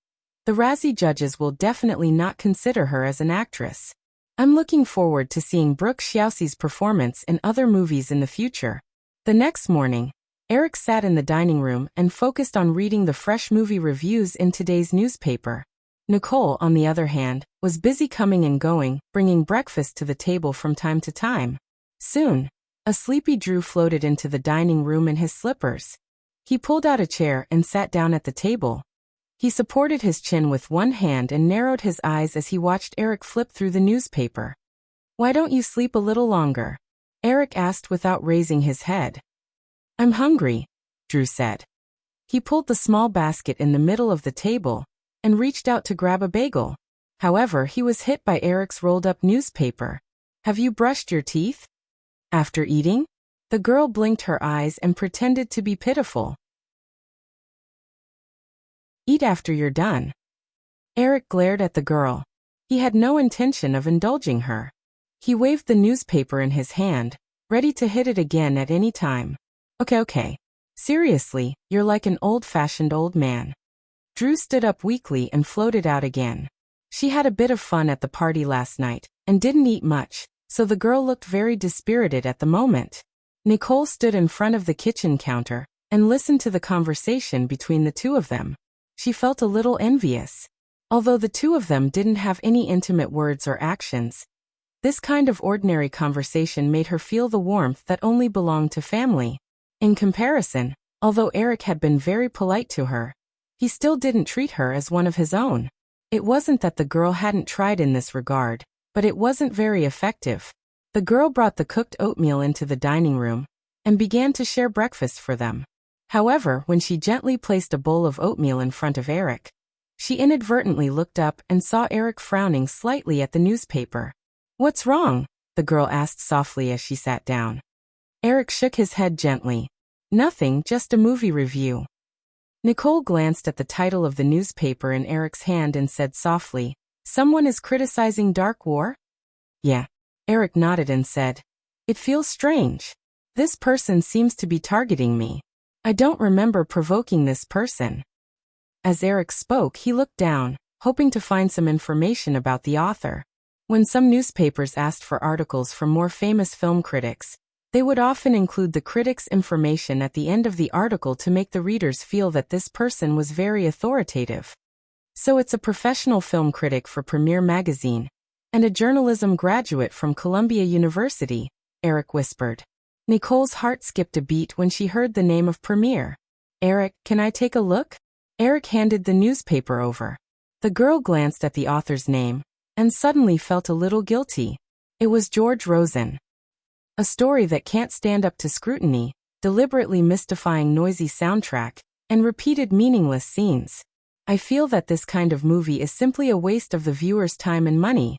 the Razzie judges will definitely not consider her as an actress. I'm looking forward to seeing Brooke Xiaoxi's performance in other movies in the future. The next morning, Eric sat in the dining room and focused on reading the fresh movie reviews in today's newspaper. Nicole, on the other hand, was busy coming and going, bringing breakfast to the table from time to time. Soon, a sleepy Drew floated into the dining room in his slippers. He pulled out a chair and sat down at the table. He supported his chin with one hand and narrowed his eyes as he watched Eric flip through the newspaper. "Why don't you sleep a little longer?" Eric asked without raising his head. "I'm hungry," Drew said. He pulled the small basket in the middle of the table and reached out to grab a bagel. However, he was hit by Eric's rolled-up newspaper. "Have you brushed your teeth?" "After eating?" The girl blinked her eyes and pretended to be pitiful. "Eat after you're done." Eric glared at the girl. He had no intention of indulging her. He waved the newspaper in his hand, ready to hit it again at any time. Okay. Seriously, you're like an old-fashioned old man." Drew stood up weakly and floated out again. She had a bit of fun at the party last night, and didn't eat much, so the girl looked very dispirited at the moment. Nicole stood in front of the kitchen counter and listened to the conversation between the two of them. She felt a little envious. Although the two of them didn't have any intimate words or actions, this kind of ordinary conversation made her feel the warmth that only belonged to family. In comparison, although Eric had been very polite to her, he still didn't treat her as one of his own. It wasn't that the girl hadn't tried in this regard, but it wasn't very effective. The girl brought the cooked oatmeal into the dining room and began to share breakfast for them. However, when she gently placed a bowl of oatmeal in front of Eric, she inadvertently looked up and saw Eric frowning slightly at the newspaper. "What's wrong?" the girl asked softly as she sat down. Eric shook his head gently. "Nothing, just a movie review." Nicole glanced at the title of the newspaper in Eric's hand and said softly, "Someone is criticizing Dark War?" "Yeah." Eric nodded and said, "It feels strange. This person seems to be targeting me. I don't remember provoking this person." As Eric spoke, he looked down, hoping to find some information about the author. When some newspapers asked for articles from more famous film critics, they would often include the critic's information at the end of the article to make the readers feel that this person was very authoritative. "So it's a professional film critic for Premiere magazine, and a journalism graduate from Columbia University," Eric whispered. Nicole's heart skipped a beat when she heard the name of Premiere. "Eric, can I take a look?" Eric handed the newspaper over. The girl glanced at the author's name and suddenly felt a little guilty. It was George Rosen. A story that can't stand up to scrutiny, deliberately mystifying noisy soundtrack, and repeated meaningless scenes. "I feel that this kind of movie is simply a waste of the viewer's time and money."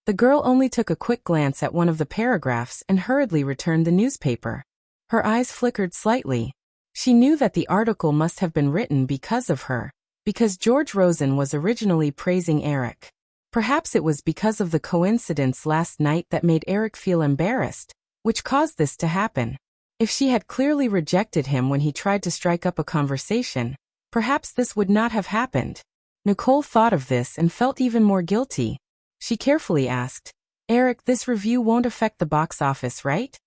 The girl only took a quick glance at one of the paragraphs and hurriedly returned the newspaper. Her eyes flickered slightly. She knew that the article must have been written because of her, because George Rosen was originally praising Eric. Perhaps it was because of the coincidence last night that made Eric feel embarrassed, which caused this to happen. If she had clearly rejected him when he tried to strike up a conversation, perhaps this would not have happened. Nicole thought of this and felt even more guilty. She carefully asked, "Eric, this review won't affect the box office, right?"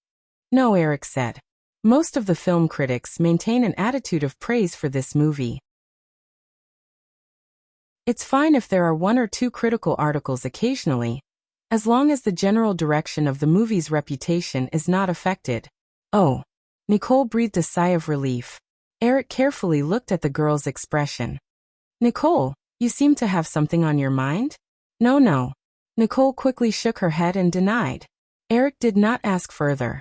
"No," Eric said. "Most of the film critics maintain an attitude of praise for this movie. It's fine if there are one or two critical articles occasionally, as long as the general direction of the movie's reputation is not affected." "Oh." Nicole breathed a sigh of relief. Eric carefully looked at the girl's expression. "Nicole, you seem to have something on your mind?" No. Nicole quickly shook her head and denied. Eric did not ask further.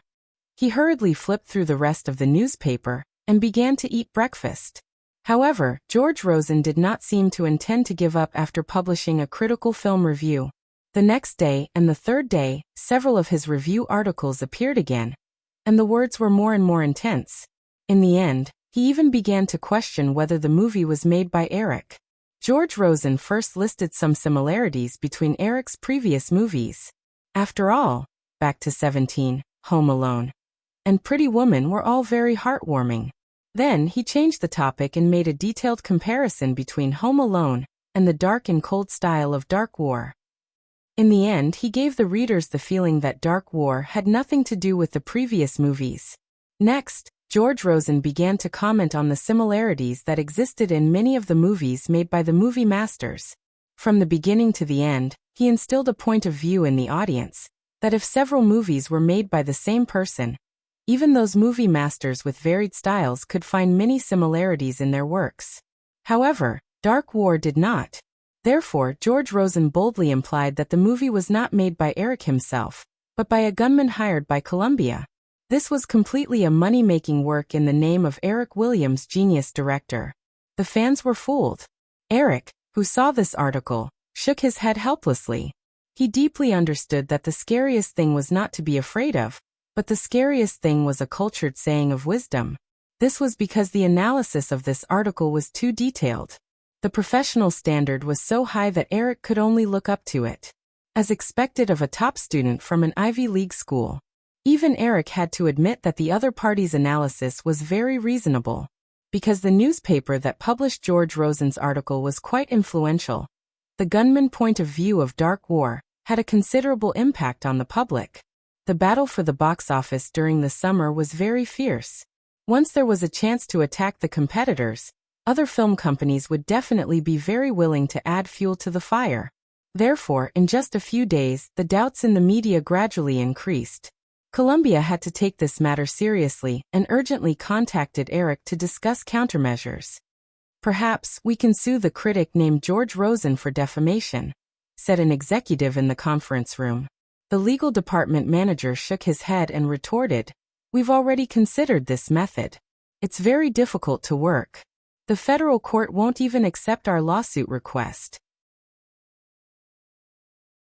He hurriedly flipped through the rest of the newspaper and began to eat breakfast. However, George Rosen did not seem to intend to give up after publishing a critical film review. The next day and the third day, several of his review articles appeared again, and the words were more and more intense. In the end, he even began to question whether the movie was made by Eric. George Rosen first listed some similarities between Eric's previous movies. After all, Back to 17, Home Alone, and Pretty Woman were all very heartwarming. Then he changed the topic and made a detailed comparison between Home Alone and the dark and cold style of Dark War. In the end, he gave the readers the feeling that Dark War had nothing to do with the previous movies. Next, George Rosen began to comment on the similarities that existed in many of the movies made by the movie masters. From the beginning to the end, he instilled a point of view in the audience that if several movies were made by the same person, even those movie masters with varied styles could find many similarities in their works. However, Dark War did not. Therefore, George Rosen boldly implied that the movie was not made by Eric himself, but by a gunman hired by Columbia. This was completely a money-making work in the name of Eric Williams' genius director. The fans were fooled. Eric, who saw this article, shook his head helplessly. He deeply understood that the scariest thing was not to be afraid of, but the scariest thing was a cultured saying of wisdom. This was because the analysis of this article was too detailed. The professional standard was so high that Eric could only look up to it, as expected of a top student from an Ivy League school. Even Eric had to admit that the other party's analysis was very reasonable. Because the newspaper that published George Rosen's article was quite influential, the gunman point of view of Dark War had a considerable impact on the public. The battle for the box office during the summer was very fierce. Once there was a chance to attack the competitors, other film companies would definitely be very willing to add fuel to the fire. Therefore, in just a few days, the doubts in the media gradually increased. Columbia had to take this matter seriously and urgently contacted Eric to discuss countermeasures. "Perhaps we can sue the critic named George Rosen for defamation," said an executive in the conference room. The legal department manager shook his head and retorted, "We've already considered this method. It's very difficult to work. The federal court won't even accept our lawsuit request."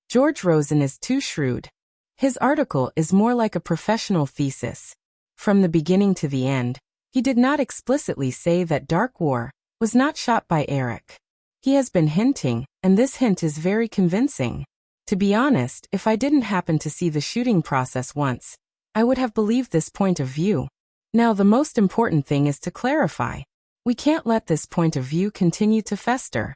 George Rosen is too shrewd. His article is more like a professional thesis. From the beginning to the end, he did not explicitly say that Dark War was not shot by Eric. He has been hinting, and this hint is very convincing. To be honest, if I didn't happen to see the shooting process once, I would have believed this point of view. Now the most important thing is to clarify. We can't let this point of view continue to fester.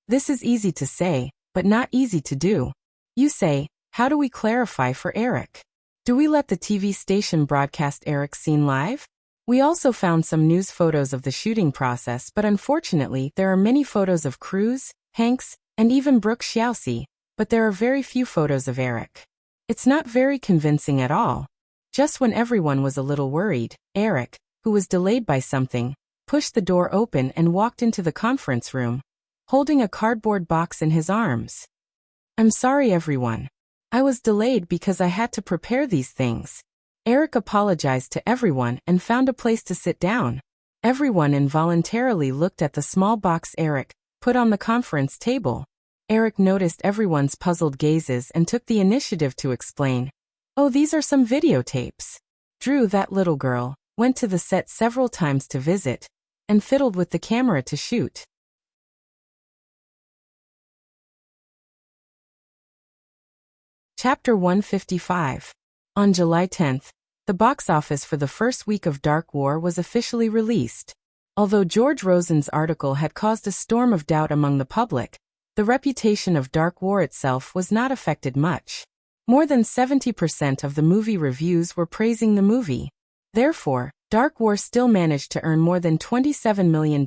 This is easy to say, but not easy to do. You say, how do we clarify for Eric? Do we let the TV station broadcast Eric's scene live? We also found some news photos of the shooting process, but unfortunately there are many photos of Cruise, Hanks, and even Brooke Shields, but there are very few photos of Eric. It's not very convincing at all. Just when everyone was a little worried, Eric, who was delayed by something, pushed the door open and walked into the conference room, holding a cardboard box in his arms. "I'm sorry everyone. I was delayed because I had to prepare these things." Eric apologized to everyone and found a place to sit down. Everyone involuntarily looked at the small box Eric put on the conference table. Eric noticed everyone's puzzled gazes and took the initiative to explain. "Oh, these are some videotapes. Drew, that little girl, went to the set several times to visit, and fiddled with the camera to shoot." Chapter 155. On July 10th, the box office for the first week of Dark War was officially released. Although George Rosen's article had caused a storm of doubt among the public, the reputation of Dark War itself was not affected much. More than 70% of the movie reviews were praising the movie. Therefore, Dark War still managed to earn more than $27 million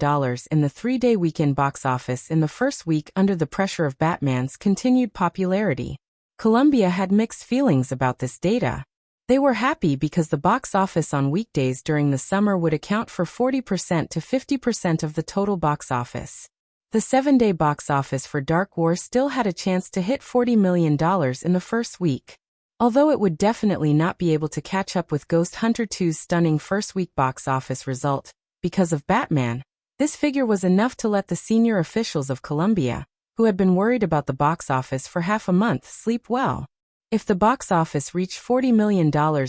in the three-day weekend box office in the first week under the pressure of Batman's continued popularity. Columbia had mixed feelings about this data. They were happy because the box office on weekdays during the summer would account for 40% to 50% of the total box office. The 7-day box office for Dark War still had a chance to hit $40 million in the first week. Although it would definitely not be able to catch up with Ghost Hunter 2's stunning first-week box office result, because of Batman, this figure was enough to let the senior officials of Columbia, who had been worried about the box office for half a month, sleep well. If the box office reached $40 million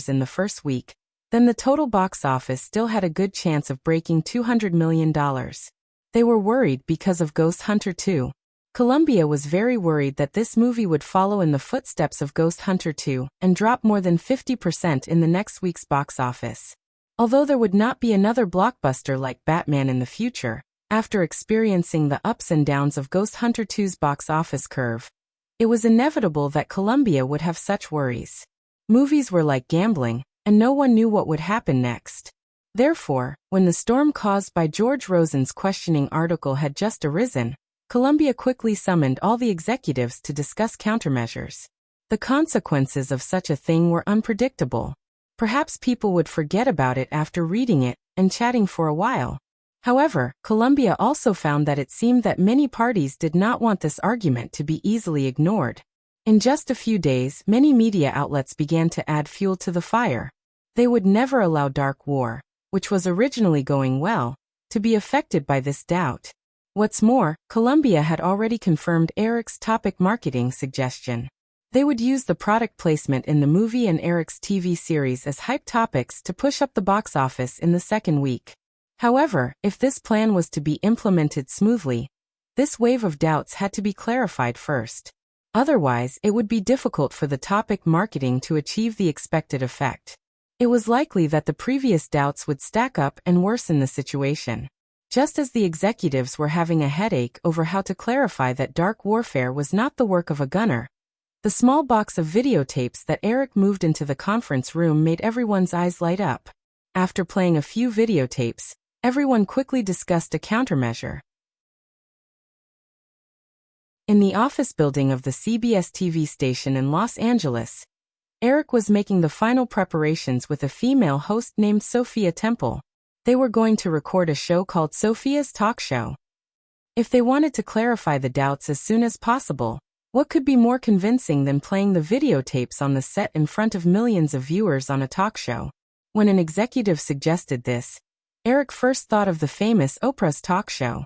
in the first week, then the total box office still had a good chance of breaking $200 million. They were worried because of Ghost Hunter 2. Columbia was very worried that this movie would follow in the footsteps of Ghost Hunter 2 and drop more than 50% in the next week's box office. Although there would not be another blockbuster like Batman in the future, after experiencing the ups and downs of Ghost Hunter 2's box office curve, it was inevitable that Columbia would have such worries. Movies were like gambling, and no one knew what would happen next. Therefore, when the storm caused by George Rosen's questioning article had just arisen, Columbia quickly summoned all the executives to discuss countermeasures. The consequences of such a thing were unpredictable. Perhaps people would forget about it after reading it and chatting for a while. However, Columbia also found that it seemed that many parties did not want this argument to be easily ignored. In just a few days, many media outlets began to add fuel to the fire. They would never allow Dark War, which was originally going well, to be affected by this doubt. What's more, Columbia had already confirmed Eric's topic marketing suggestion. They would use the product placement in the movie and Eric's TV series as hype topics to push up the box office in the second week. However, if this plan was to be implemented smoothly, this wave of doubts had to be clarified first. Otherwise, it would be difficult for the topic marketing to achieve the expected effect. It was likely that the previous doubts would stack up and worsen the situation. Just as the executives were having a headache over how to clarify that Dark Warfare was not the work of a gunner, the small box of videotapes that Eric moved into the conference room made everyone's eyes light up. After playing a few videotapes, everyone quickly discussed a countermeasure. In the office building of the CBS TV station in Los Angeles, Eric was making the final preparations with a female host named Sophia Temple. They were going to record a show called Sophia's Talk Show. If they wanted to clarify the doubts as soon as possible, what could be more convincing than playing the videotapes on the set in front of millions of viewers on a talk show? When an executive suggested this, Eric first thought of the famous Oprah's talk show.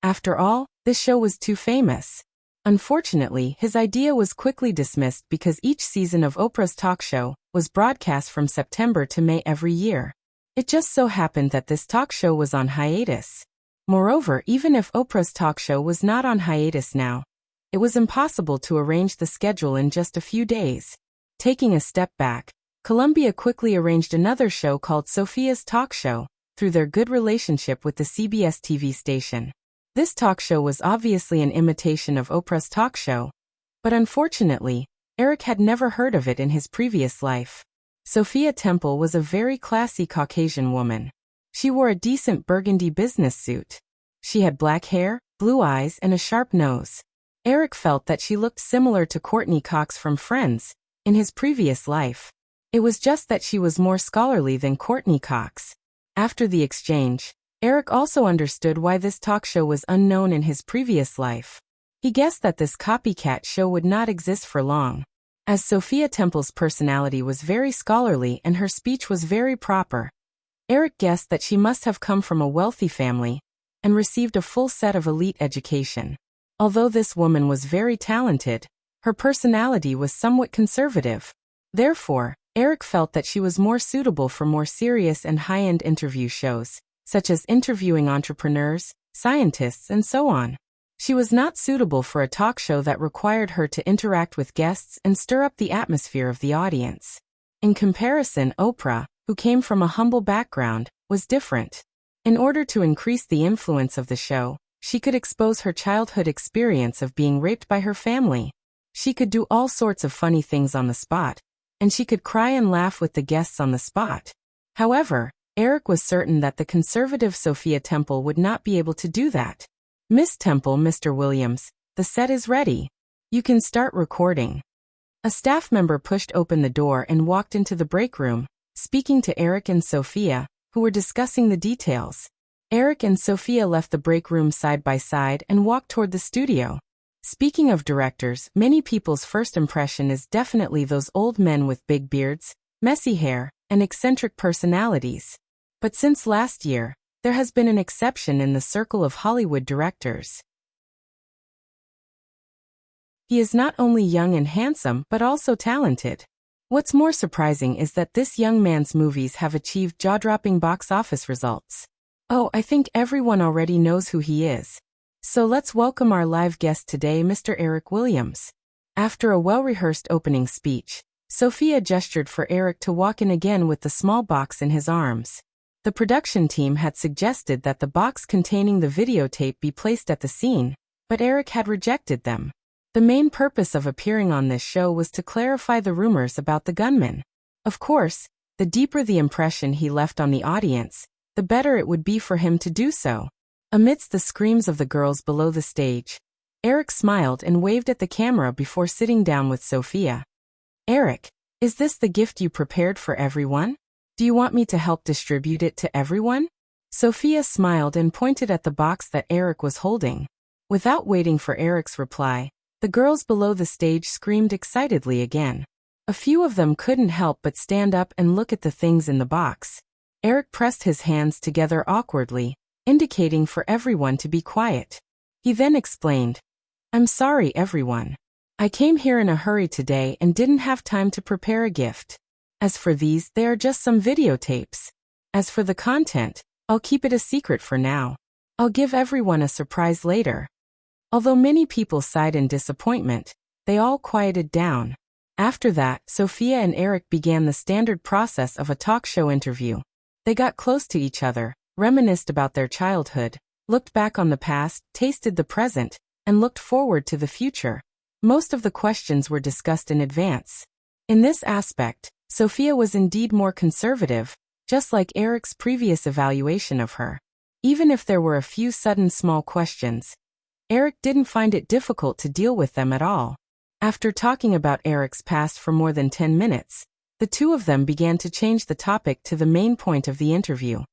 After all, this show was too famous. Unfortunately, his idea was quickly dismissed because each season of Oprah's talk show was broadcast from September to May every year. It just so happened that this talk show was on hiatus. Moreover, even if Oprah's talk show was not on hiatus now, it was impossible to arrange the schedule in just a few days. Taking a step back, Columbia quickly arranged another show called Sophia's Talk Show, through their good relationship with the CBS TV station. This talk show was obviously an imitation of Oprah's talk show, but unfortunately, Eric had never heard of it in his previous life. Sophia Temple was a very classy Caucasian woman. She wore a decent burgundy business suit. She had black hair, blue eyes, and a sharp nose. Eric felt that she looked similar to Courtney Cox from Friends, in his previous life. It was just that she was more scholarly than Courtney Cox. After the exchange, Eric also understood why this talk show was unknown in his previous life. He guessed that this copycat show would not exist for long. As Sophia Temple's personality was very scholarly and her speech was very proper, Eric guessed that she must have come from a wealthy family and received a full set of elite education. Although this woman was very talented, her personality was somewhat conservative. Therefore, Eric felt that she was more suitable for more serious and high-end interview shows, such as interviewing entrepreneurs, scientists, and so on. She was not suitable for a talk show that required her to interact with guests and stir up the atmosphere of the audience. In comparison, Oprah, who came from a humble background, was different. In order to increase the influence of the show, she could expose her childhood experience of being raped by her family. She could do all sorts of funny things on the spot, and she could cry and laugh with the guests on the spot. However, Eric was certain that the conservative Sophia Temple would not be able to do that. "Miss Temple, Mr. Williams, the set is ready. You can start recording." A staff member pushed open the door and walked into the break room, speaking to Eric and Sophia, who were discussing the details. Eric and Sophia left the break room side by side and walked toward the studio. Speaking of directors, many people's first impression is definitely those old men with big beards, messy hair, and eccentric personalities. But since last year, there has been an exception in the circle of Hollywood directors. He is not only young and handsome but also talented. What's more surprising is that this young man's movies have achieved jaw-dropping box office results. Oh, I think everyone already knows who he is. So let's welcome our live guest today, Mr. Eric Williams. After a well-rehearsed opening speech, Sophia gestured for Eric to walk in again with the small box in his arms. The production team had suggested that the box containing the videotape be placed at the scene, but Eric had rejected them. The main purpose of appearing on this show was to clarify the rumors about the gunman. Of course, the deeper the impression he left on the audience, the better it would be for him to do so. Amidst the screams of the girls below the stage, Eric smiled and waved at the camera before sitting down with Sophia. Eric, is this the gift you prepared for everyone? Do you want me to help distribute it to everyone? Sophia smiled and pointed at the box that Eric was holding. Without waiting for Eric's reply, the girls below the stage screamed excitedly again. A few of them couldn't help but stand up and look at the things in the box. Eric pressed his hands together awkwardly, indicating for everyone to be quiet. He then explained, "I'm sorry, everyone. I came here in a hurry today and didn't have time to prepare a gift. As for these, they are just some videotapes. As for the content, I'll keep it a secret for now. I'll give everyone a surprise later." Although many people sighed in disappointment, they all quieted down. After that, Sophia and Eric began the standard process of a talk show interview. They got close to each other, reminisced about their childhood, looked back on the past, tasted the present, and looked forward to the future. Most of the questions were discussed in advance. In this aspect, Sophia was indeed more conservative, just like Eric's previous evaluation of her. Even if there were a few sudden small questions, Eric didn't find it difficult to deal with them at all. After talking about Eric's past for more than 10 minutes, the two of them began to change the topic to the main point of the interview.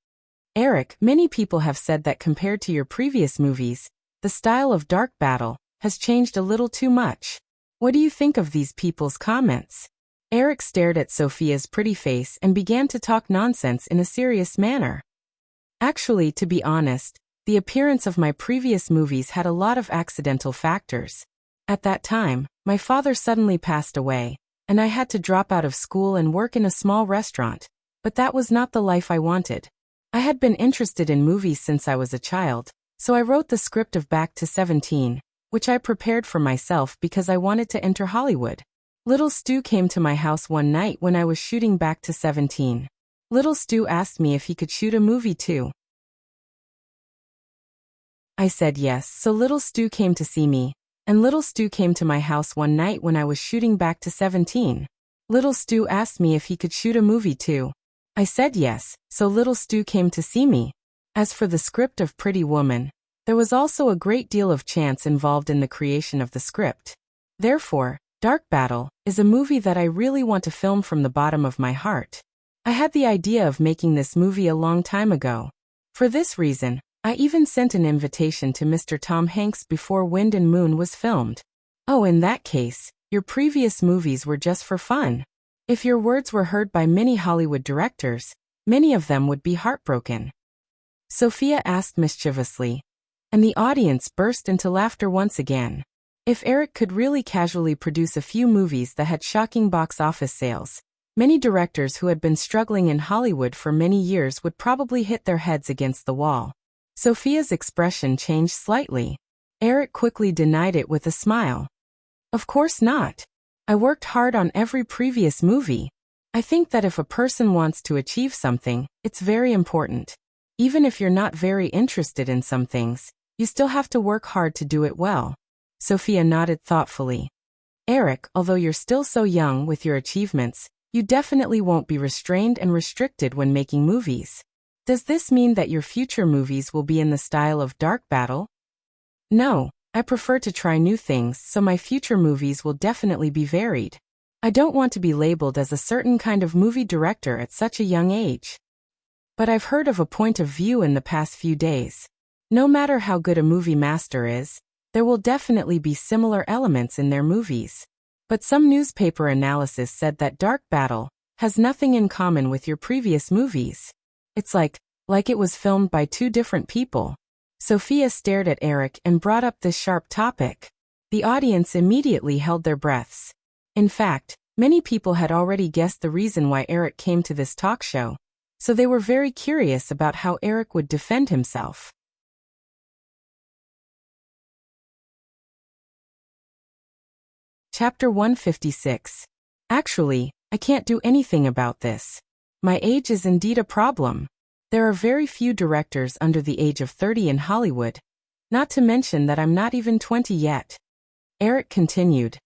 Eric, many people have said that compared to your previous movies, the style of Dark Battle has changed a little too much. What do you think of these people's comments? Eric stared at Sophia's pretty face and began to talk nonsense in a serious manner. Actually, to be honest, the appearance of my previous movies had a lot of accidental factors. At that time, my father suddenly passed away, and I had to drop out of school and work in a small restaurant, but that was not the life I wanted. I had been interested in movies since I was a child, so I wrote the script of Back to 17, which I prepared for myself because I wanted to enter Hollywood. Little Stu came to my house one night when I was shooting Back to 17. Little Stu asked me if he could shoot a movie too. I said yes, so Little Stu came to see me, and Little Stu came to my house one night when I was shooting Back to 17. Little Stu asked me if he could shoot a movie too. I said yes, so Little Stu came to see me. As for the script of Pretty Woman, there was also a great deal of chance involved in the creation of the script. Therefore, Dark Battle is a movie that I really want to film from the bottom of my heart. I had the idea of making this movie a long time ago. For this reason, I even sent an invitation to Mr. Tom Hanks before Wind and Moon was filmed. Oh, in that case, your previous movies were just for fun. If your words were heard by many Hollywood directors, many of them would be heartbroken. Sophia asked mischievously, and the audience burst into laughter once again. If Eric could really casually produce a few movies that had shocking box office sales, many directors who had been struggling in Hollywood for many years would probably hit their heads against the wall. Sophia's expression changed slightly. Eric quickly denied it with a smile. Of course not. I worked hard on every previous movie. I think that if a person wants to achieve something, it's very important. Even if you're not very interested in some things, you still have to work hard to do it well. Sophia nodded thoughtfully. Eric, although you're still so young with your achievements, you definitely won't be restrained and restricted when making movies. Does this mean that your future movies will be in the style of Dark Battle? No, I prefer to try new things, so my future movies will definitely be varied. I don't want to be labeled as a certain kind of movie director at such a young age. But I've heard of a point of view in the past few days. No matter how good a movie master is, there will definitely be similar elements in their movies. But some newspaper analysis said that Dark Battle has nothing in common with your previous movies. It's like it was filmed by two different people. Sophia stared at Eric and brought up this sharp topic. The audience immediately held their breaths. In fact, many people had already guessed the reason why Eric came to this talk show, so they were very curious about how Eric would defend himself. Chapter 156. Actually, I can't do anything about this. My age is indeed a problem. There are very few directors under the age of 30 in Hollywood, not to mention that I'm not even 20 yet. Eric continued.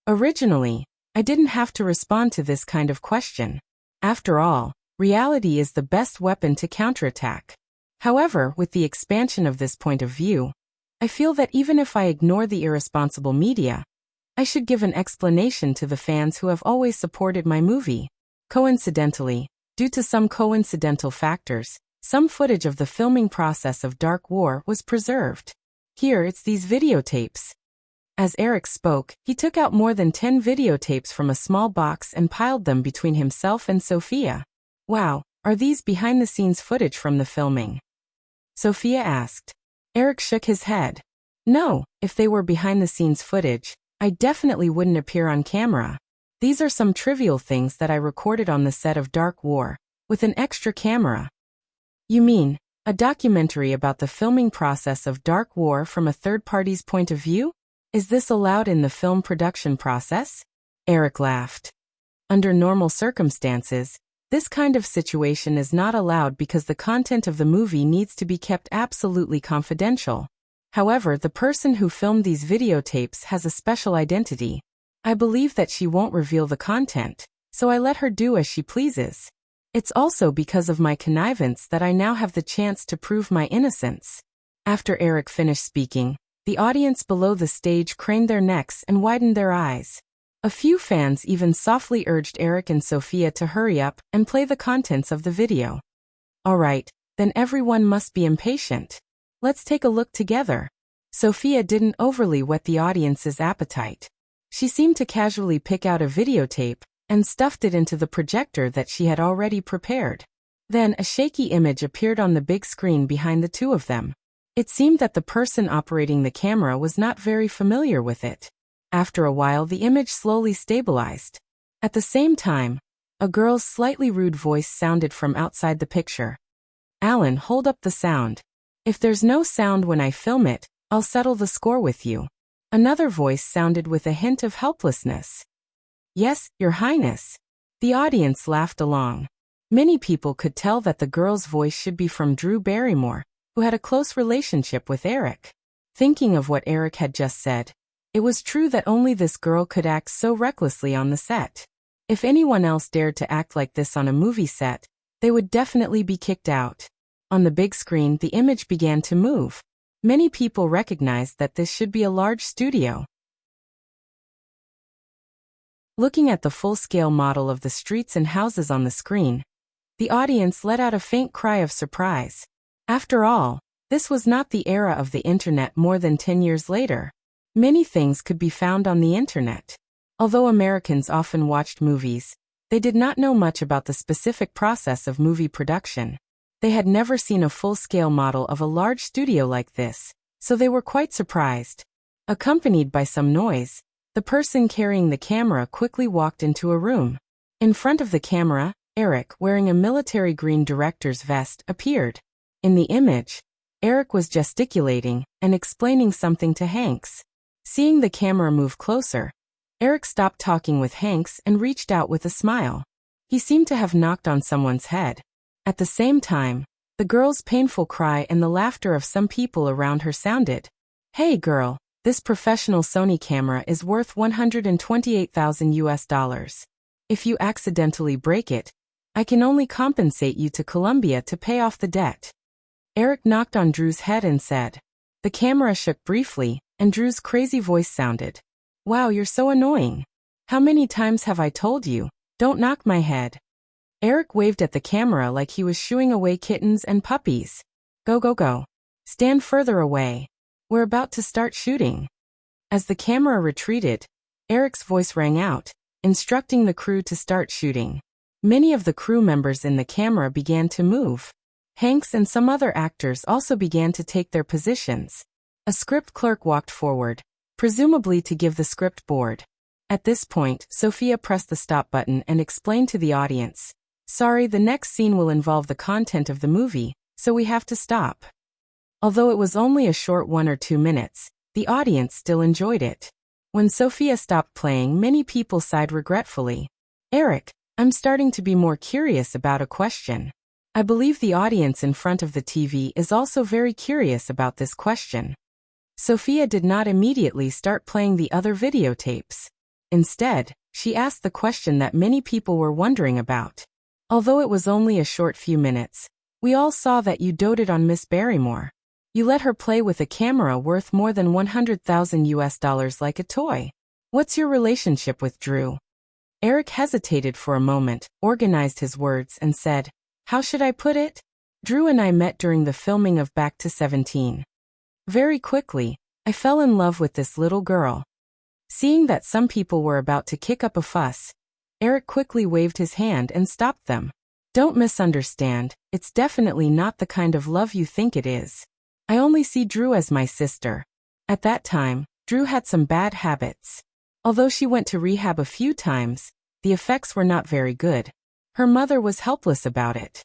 Originally, I didn't have to respond to this kind of question. After all, reality is the best weapon to counterattack. However, with the expansion of this point of view, I feel that even if I ignore the irresponsible media, I should give an explanation to the fans who have always supported my movie. Coincidentally, due to some coincidental factors, some footage of the filming process of Dark War was preserved. Here it's these videotapes. As Eric spoke, he took out more than 10 videotapes from a small box and piled them between himself and Sophia. Wow, are these behind-the-scenes footage from the filming? Sophia asked. Eric shook his head. No, if they were behind-the-scenes footage, I definitely wouldn't appear on camera. These are some trivial things that I recorded on the set of Dark War, with an extra camera. You mean, a documentary about the filming process of Dark War from a third party's point of view? Is this allowed in the film production process? Eric laughed. Under normal circumstances, this kind of situation is not allowed because the content of the movie needs to be kept absolutely confidential. However, the person who filmed these videotapes has a special identity. I believe that she won't reveal the content, so I let her do as she pleases. It's also because of my connivance that I now have the chance to prove my innocence. After Eric finished speaking, the audience below the stage craned their necks and widened their eyes. A few fans even softly urged Eric and Sophia to hurry up and play the contents of the video. All right, then everyone must be impatient. Let's take a look together. Sophia didn't overly whet the audience's appetite. She seemed to casually pick out a videotape and stuffed it into the projector that she had already prepared. Then a shaky image appeared on the big screen behind the two of them. It seemed that the person operating the camera was not very familiar with it. After a while, the image slowly stabilized. At the same time, a girl's slightly rude voice sounded from outside the picture. Alan, hold up the sound. If there's no sound when I film it, I'll settle the score with you. Another voice sounded with a hint of helplessness. Yes, Your Highness. The audience laughed along. Many people could tell that the girl's voice should be from Drew Barrymore, who had a close relationship with Eric. Thinking of what Eric had just said, it was true that only this girl could act so recklessly on the set. If anyone else dared to act like this on a movie set, they would definitely be kicked out. On the big screen, the image began to move. Many people recognized that this should be a large studio. Looking at the full-scale model of the streets and houses on the screen, the audience let out a faint cry of surprise. After all, this was not the era of the internet more than 10 years later. Many things could be found on the internet. Although Americans often watched movies, they did not know much about the specific process of movie production. They had never seen a full-scale model of a large studio like this, so they were quite surprised. Accompanied by some noise, the person carrying the camera quickly walked into a room. In front of the camera, Eric, wearing a military green director's vest, appeared. In the image, Eric was gesticulating and explaining something to Hanks. Seeing the camera move closer, Eric stopped talking with Hanks and reached out with a smile. He seemed to have knocked on someone's head. At the same time, the girl's painful cry and the laughter of some people around her sounded. Hey girl, this professional Sony camera is worth $128,000. If you accidentally break it, I can only compensate you to Columbia to pay off the debt. Eric knocked on Drew's head and said. The camera shook briefly, and Drew's crazy voice sounded. Wow, you're so annoying. How many times have I told you, don't knock my head? Eric waved at the camera like he was shooing away kittens and puppies. Go, go, go. Stand further away. We're about to start shooting. As the camera retreated, Eric's voice rang out, instructing the crew to start shooting. Many of the crew members in the camera began to move. Hanks and some other actors also began to take their positions. A script clerk walked forward, presumably to give the script board. At this point, Sophia pressed the stop button and explained to the audience, "Sorry, the next scene will involve the content of the movie, so we have to stop." Although it was only a short 1 or 2 minutes, the audience still enjoyed it. When Sophia stopped playing, many people sighed regretfully. "Eric, I'm starting to be more curious about a question. I believe the audience in front of the TV is also very curious about this question." Sophia did not immediately start playing the other videotapes. Instead, she asked the question that many people were wondering about. "Although it was only a short few minutes, we all saw that you doted on Miss Barrymore. You let her play with a camera worth more than $100,000 like a toy. What's your relationship with Drew?" Eric hesitated for a moment, organized his words, and said, "How should I put it? Drew and I met during the filming of Back to 17. Very quickly, I fell in love with this little girl." Seeing that some people were about to kick up a fuss, Eric quickly waved his hand and stopped them. "Don't misunderstand, it's definitely not the kind of love you think it is. I only see Drew as my sister. At that time, Drew had some bad habits. Although she went to rehab a few times, the effects were not very good. Her mother was helpless about it.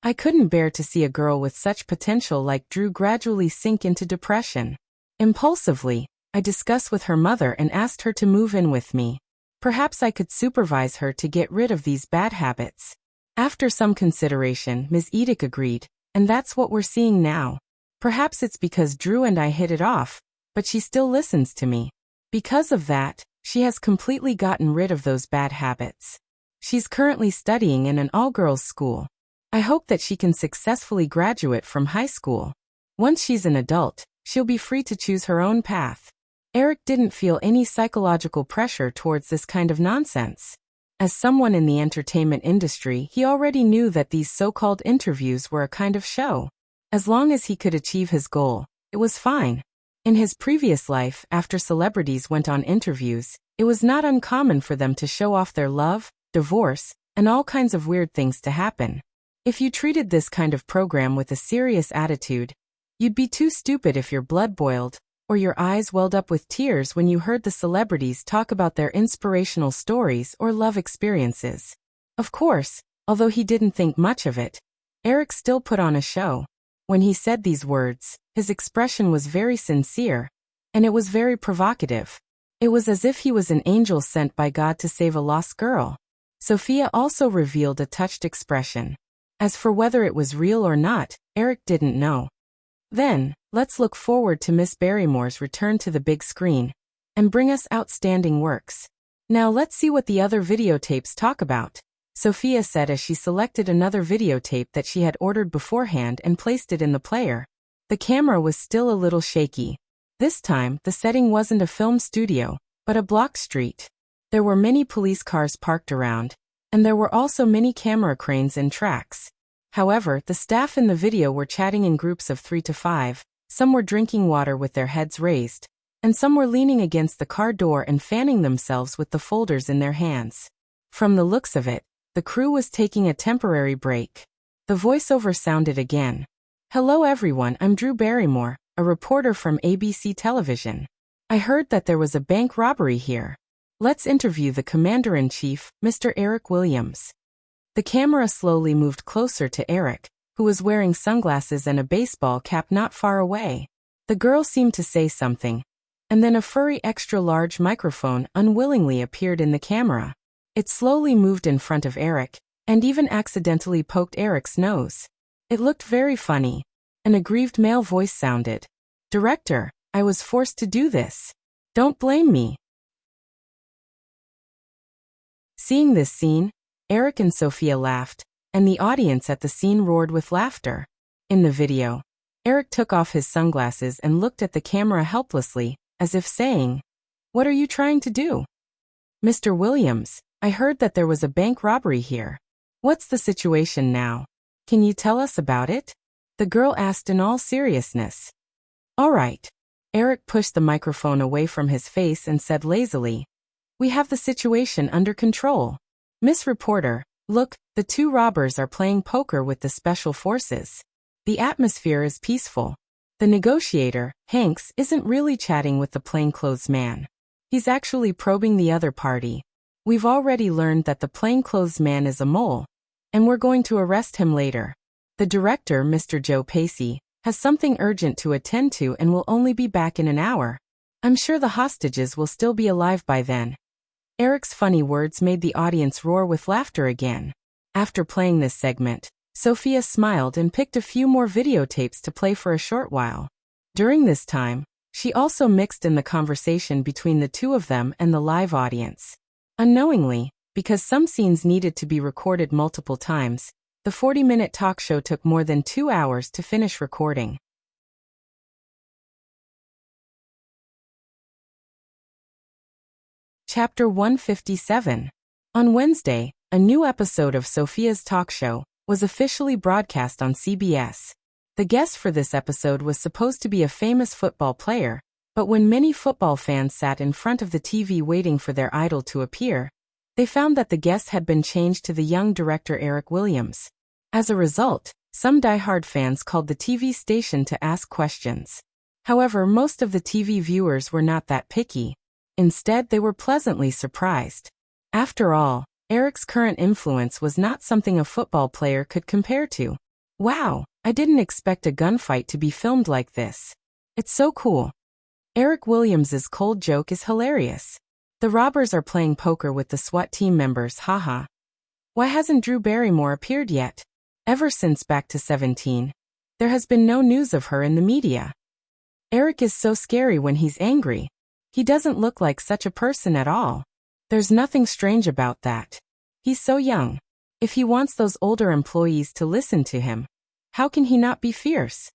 I couldn't bear to see a girl with such potential like Drew gradually sink into depression. Impulsively, I discussed with her mother and asked her to move in with me. Perhaps I could supervise her to get rid of these bad habits. After some consideration, Ms. Edick agreed, and that's what we're seeing now. Perhaps it's because Drew and I hit it off, but she still listens to me. Because of that, she has completely gotten rid of those bad habits. She's currently studying in an all-girls school. I hope that she can successfully graduate from high school. Once she's an adult, she'll be free to choose her own path." Eric didn't feel any psychological pressure towards this kind of nonsense. As someone in the entertainment industry, he already knew that these so-called interviews were a kind of show. As long as he could achieve his goal, it was fine. In his previous life, after celebrities went on interviews, it was not uncommon for them to show off their love, divorce, and all kinds of weird things to happen. If you treated this kind of program with a serious attitude, you'd be too stupid if your blood boiled, or your eyes welled up with tears when you heard the celebrities talk about their inspirational stories or love experiences. Of course, although he didn't think much of it, Eric still put on a show. When he said these words, his expression was very sincere, and it was very provocative. It was as if he was an angel sent by God to save a lost girl. Sophia also revealed a touched expression. As for whether it was real or not, Eric didn't know. Then, let's look forward to Miss Barrymore's return to the big screen and bring us outstanding works. Now let's see what the other videotapes talk about, Sophia said as she selected another videotape that she had ordered beforehand and placed it in the player. The camera was still a little shaky. This time, the setting wasn't a film studio, but a block street. There were many police cars parked around, and there were also many camera cranes and tracks. However, the staff in the video were chatting in groups of 3 to 5, some were drinking water with their heads raised, and some were leaning against the car door and fanning themselves with the folders in their hands. From the looks of it, the crew was taking a temporary break. The voiceover sounded again. "Hello everyone, I'm Drew Barrymore, a reporter from ABC Television. I heard that there was a bank robbery here. Let's interview the Commander-in-Chief, Mr. Eric Williams." The camera slowly moved closer to Eric, who was wearing sunglasses and a baseball cap not far away. The girl seemed to say something, and then a furry extra-large microphone unwillingly appeared in the camera. It slowly moved in front of Eric, and even accidentally poked Eric's nose. It looked very funny. An aggrieved male voice sounded. "Director, I was forced to do this. Don't blame me." Seeing this scene, Eric and Sophia laughed, and the audience at the scene roared with laughter. In the video, Eric took off his sunglasses and looked at the camera helplessly, as if saying, "What are you trying to do?" "Mr. Williams, I heard that there was a bank robbery here. What's the situation now? Can you tell us about it?" the girl asked in all seriousness. "All right." Eric pushed the microphone away from his face and said lazily, "We have the situation under control. Miss Reporter, look, the two robbers are playing poker with the special forces. The atmosphere is peaceful. The negotiator, Hanks, isn't really chatting with the plainclothes man. He's actually probing the other party. We've already learned that the plainclothes man is a mole, and we're going to arrest him later. The director, Mr. Joe Pacey, has something urgent to attend to and will only be back in an hour. I'm sure the hostages will still be alive by then. Eric's funny words made the audience roar with laughter again. After playing this segment, Sophia smiled and picked a few more videotapes to play for a short while. During this time, she also mixed in the conversation between the two of them and the live audience. Unknowingly, because some scenes needed to be recorded multiple times, the 40-minute talk show took more than 2 hours to finish recording. Chapter 157. On Wednesday, a new episode of Sophia's talk show was officially broadcast on CBS. The guest for this episode was supposed to be a famous football player, but when many football fans sat in front of the TV waiting for their idol to appear, they found that the guest had been changed to the young director Eric Williams. As a result, some die-hard fans called the TV station to ask questions. However, most of the TV viewers were not that picky. Instead, they were pleasantly surprised. After all, Eric's current influence was not something a football player could compare to. Wow, I didn't expect a gunfight to be filmed like this. It's so cool. Eric Williams's cold joke is hilarious. The robbers are playing poker with the SWAT team members, haha. Why hasn't Drew Barrymore appeared yet? Ever since Back to 17, there has been no news of her in the media. Eric is so scary when he's angry. He doesn't look like such a person at all. There's nothing strange about that. He's so young. If he wants those older employees to listen to him, how can he not be fierce?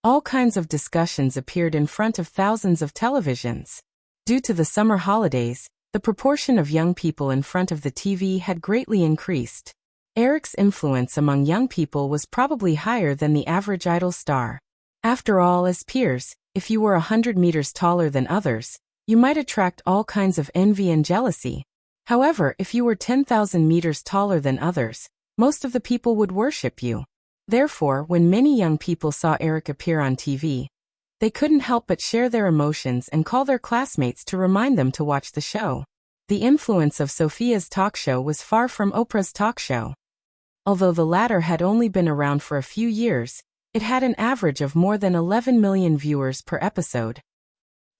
All kinds of discussions appeared in front of thousands of televisions. Due to the summer holidays, the proportion of young people in front of the TV had greatly increased. Eric's influence among young people was probably higher than the average idol star. After all, as peers, if you were 100 meters taller than others, you might attract all kinds of envy and jealousy. However, if you were 10,000 meters taller than others, most of the people would worship you. Therefore, when many young people saw Eric appear on TV, they couldn't help but share their emotions and call their classmates to remind them to watch the show. The influence of Sophia's talk show was far from Oprah's talk show. Although the latter had only been around for a few years, it had an average of more than 11 million viewers per episode.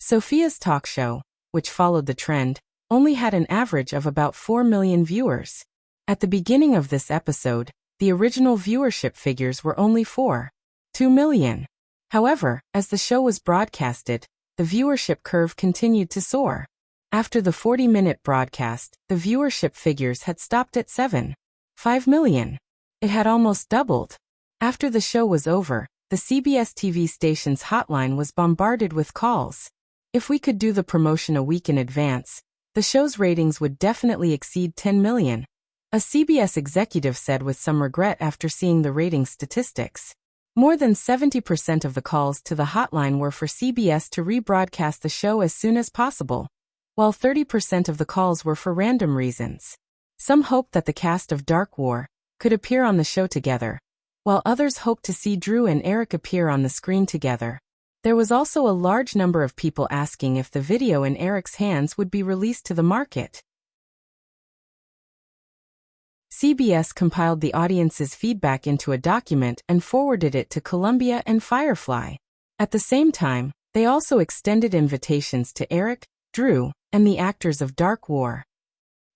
Sophia's talk show, which followed the trend, only had an average of about 4 million viewers. At the beginning of this episode, the original viewership figures were only 4.2 million. However, as the show was broadcasted, the viewership curve continued to soar. After the 40-minute broadcast, the viewership figures had stopped at 7.5 million. It had almost doubled. After the show was over, the CBS TV station's hotline was bombarded with calls. If we could do the promotion a week in advance, the show's ratings would definitely exceed 10 million. A CBS executive said with some regret after seeing the ratings statistics. More than 70% of the calls to the hotline were for CBS to rebroadcast the show as soon as possible, while 30% of the calls were for random reasons. Some hoped that the cast of Dark War could appear on the show together, while others hoped to see Drew and Eric appear on the screen together. There was also a large number of people asking if the video in Eric's hands would be released to the market. CBS compiled the audience's feedback into a document and forwarded it to Columbia and Firefly. At the same time, they also extended invitations to Eric, Drew, and the actors of Dark War.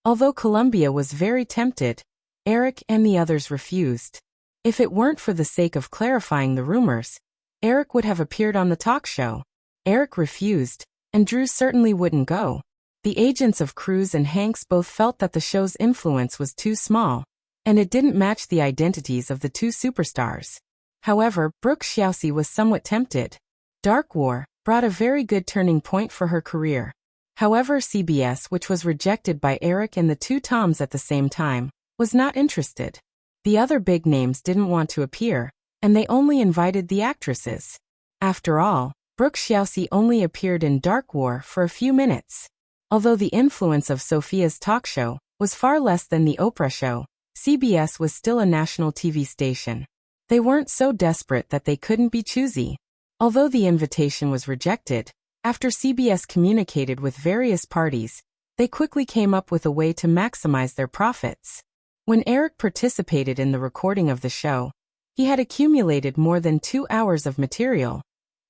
Although Columbia was very tempted, Eric and the others refused. If it weren't for the sake of clarifying the rumors, Eric would have appeared on the talk show. Eric refused, and Drew certainly wouldn't go. The agents of Cruz and Hanks both felt that the show's influence was too small, and it didn't match the identities of the two superstars. However, Brooke Shields was somewhat tempted. Dark War brought a very good turning point for her career. However, CBS, which was rejected by Eric and the two Toms at the same time, was not interested. The other big names didn't want to appear, and they only invited the actresses. After all, Brooke Shields only appeared in Dark War for a few minutes. Although the influence of Sophia's talk show was far less than the Oprah show, CBS was still a national TV station. They weren't so desperate that they couldn't be choosy. Although the invitation was rejected, after CBS communicated with various parties, they quickly came up with a way to maximize their profits. When Eric participated in the recording of the show, he had accumulated more than 2 hours of material,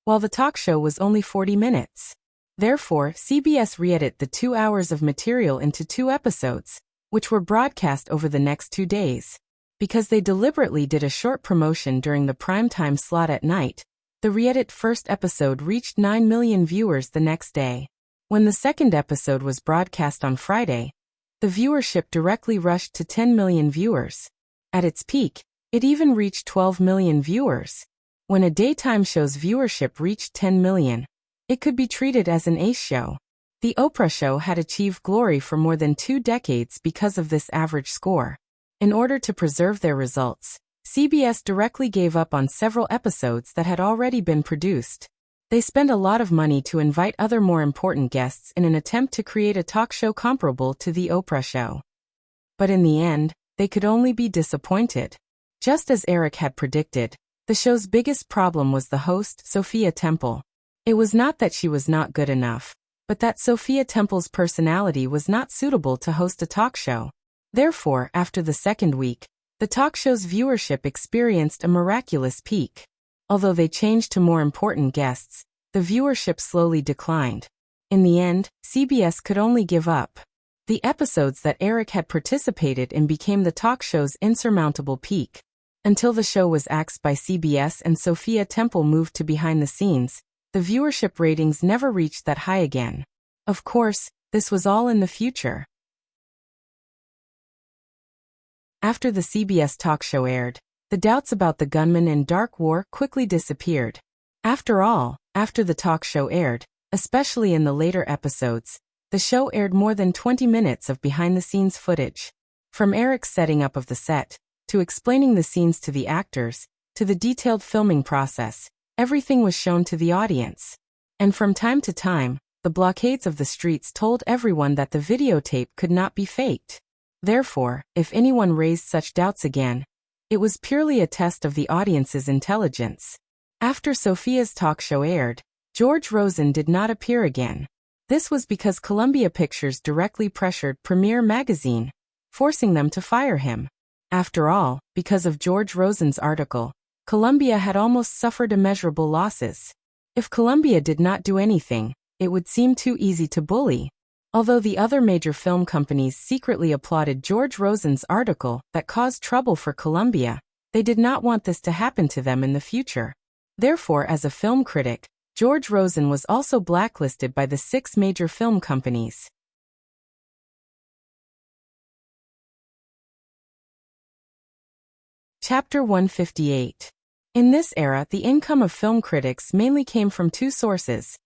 while the talk show was only 40 minutes. Therefore, CBS re-edited the 2 hours of material into 2 episodes, which were broadcast over the next 2 days. Because they deliberately did a short promotion during the primetime slot at night, the re-edited first episode reached 9 million viewers the next day. When the second episode was broadcast on Friday, the viewership directly rushed to 10 million viewers. At its peak, it even reached 12 million viewers. When a daytime show's viewership reached 10 million, it could be treated as an ace show. The Oprah show had achieved glory for more than 2 decades because of this average score. In order to preserve their results, CBS directly gave up on several episodes that had already been produced. They spent a lot of money to invite other more important guests in an attempt to create a talk show comparable to The Oprah Show. But in the end, they could only be disappointed. Just as Eric had predicted, the show's biggest problem was the host, Sophia Temple. It was not that she was not good enough, but that Sophia Temple's personality was not suitable to host a talk show. Therefore, after the second week, the talk show's viewership experienced a miraculous peak. Although they changed to more important guests, the viewership slowly declined. In the end, CBS could only give up. The episodes that Eric had participated in became the talk show's insurmountable peak. Until the show was axed by CBS and Sophia Temple moved to behind the scenes, the viewership ratings never reached that high again. Of course, this was all in the future. After the CBS talk show aired, the doubts about the gunman in Dark War quickly disappeared. After all, after the talk show aired, especially in the later episodes, the show aired more than 20 minutes of behind-the-scenes footage. From Eric's setting up of the set, to explaining the scenes to the actors, to the detailed filming process, everything was shown to the audience. And from time to time, the blockades of the streets told everyone that the videotape could not be faked. Therefore, if anyone raised such doubts again, it was purely a test of the audience's intelligence. After Sophia's talk show aired, George Rosen did not appear again. This was because Columbia Pictures directly pressured Premiere Magazine, forcing them to fire him. After all, because of George Rosen's article, Columbia had almost suffered immeasurable losses. If Columbia did not do anything, it would seem too easy to bully. Although the other major film companies secretly applauded George Rosen's article that caused trouble for Columbia, they did not want this to happen to them in the future. Therefore, as a film critic, George Rosen was also blacklisted by the 6 major film companies. Chapter 158. In this era, the income of film critics mainly came from 2 sources: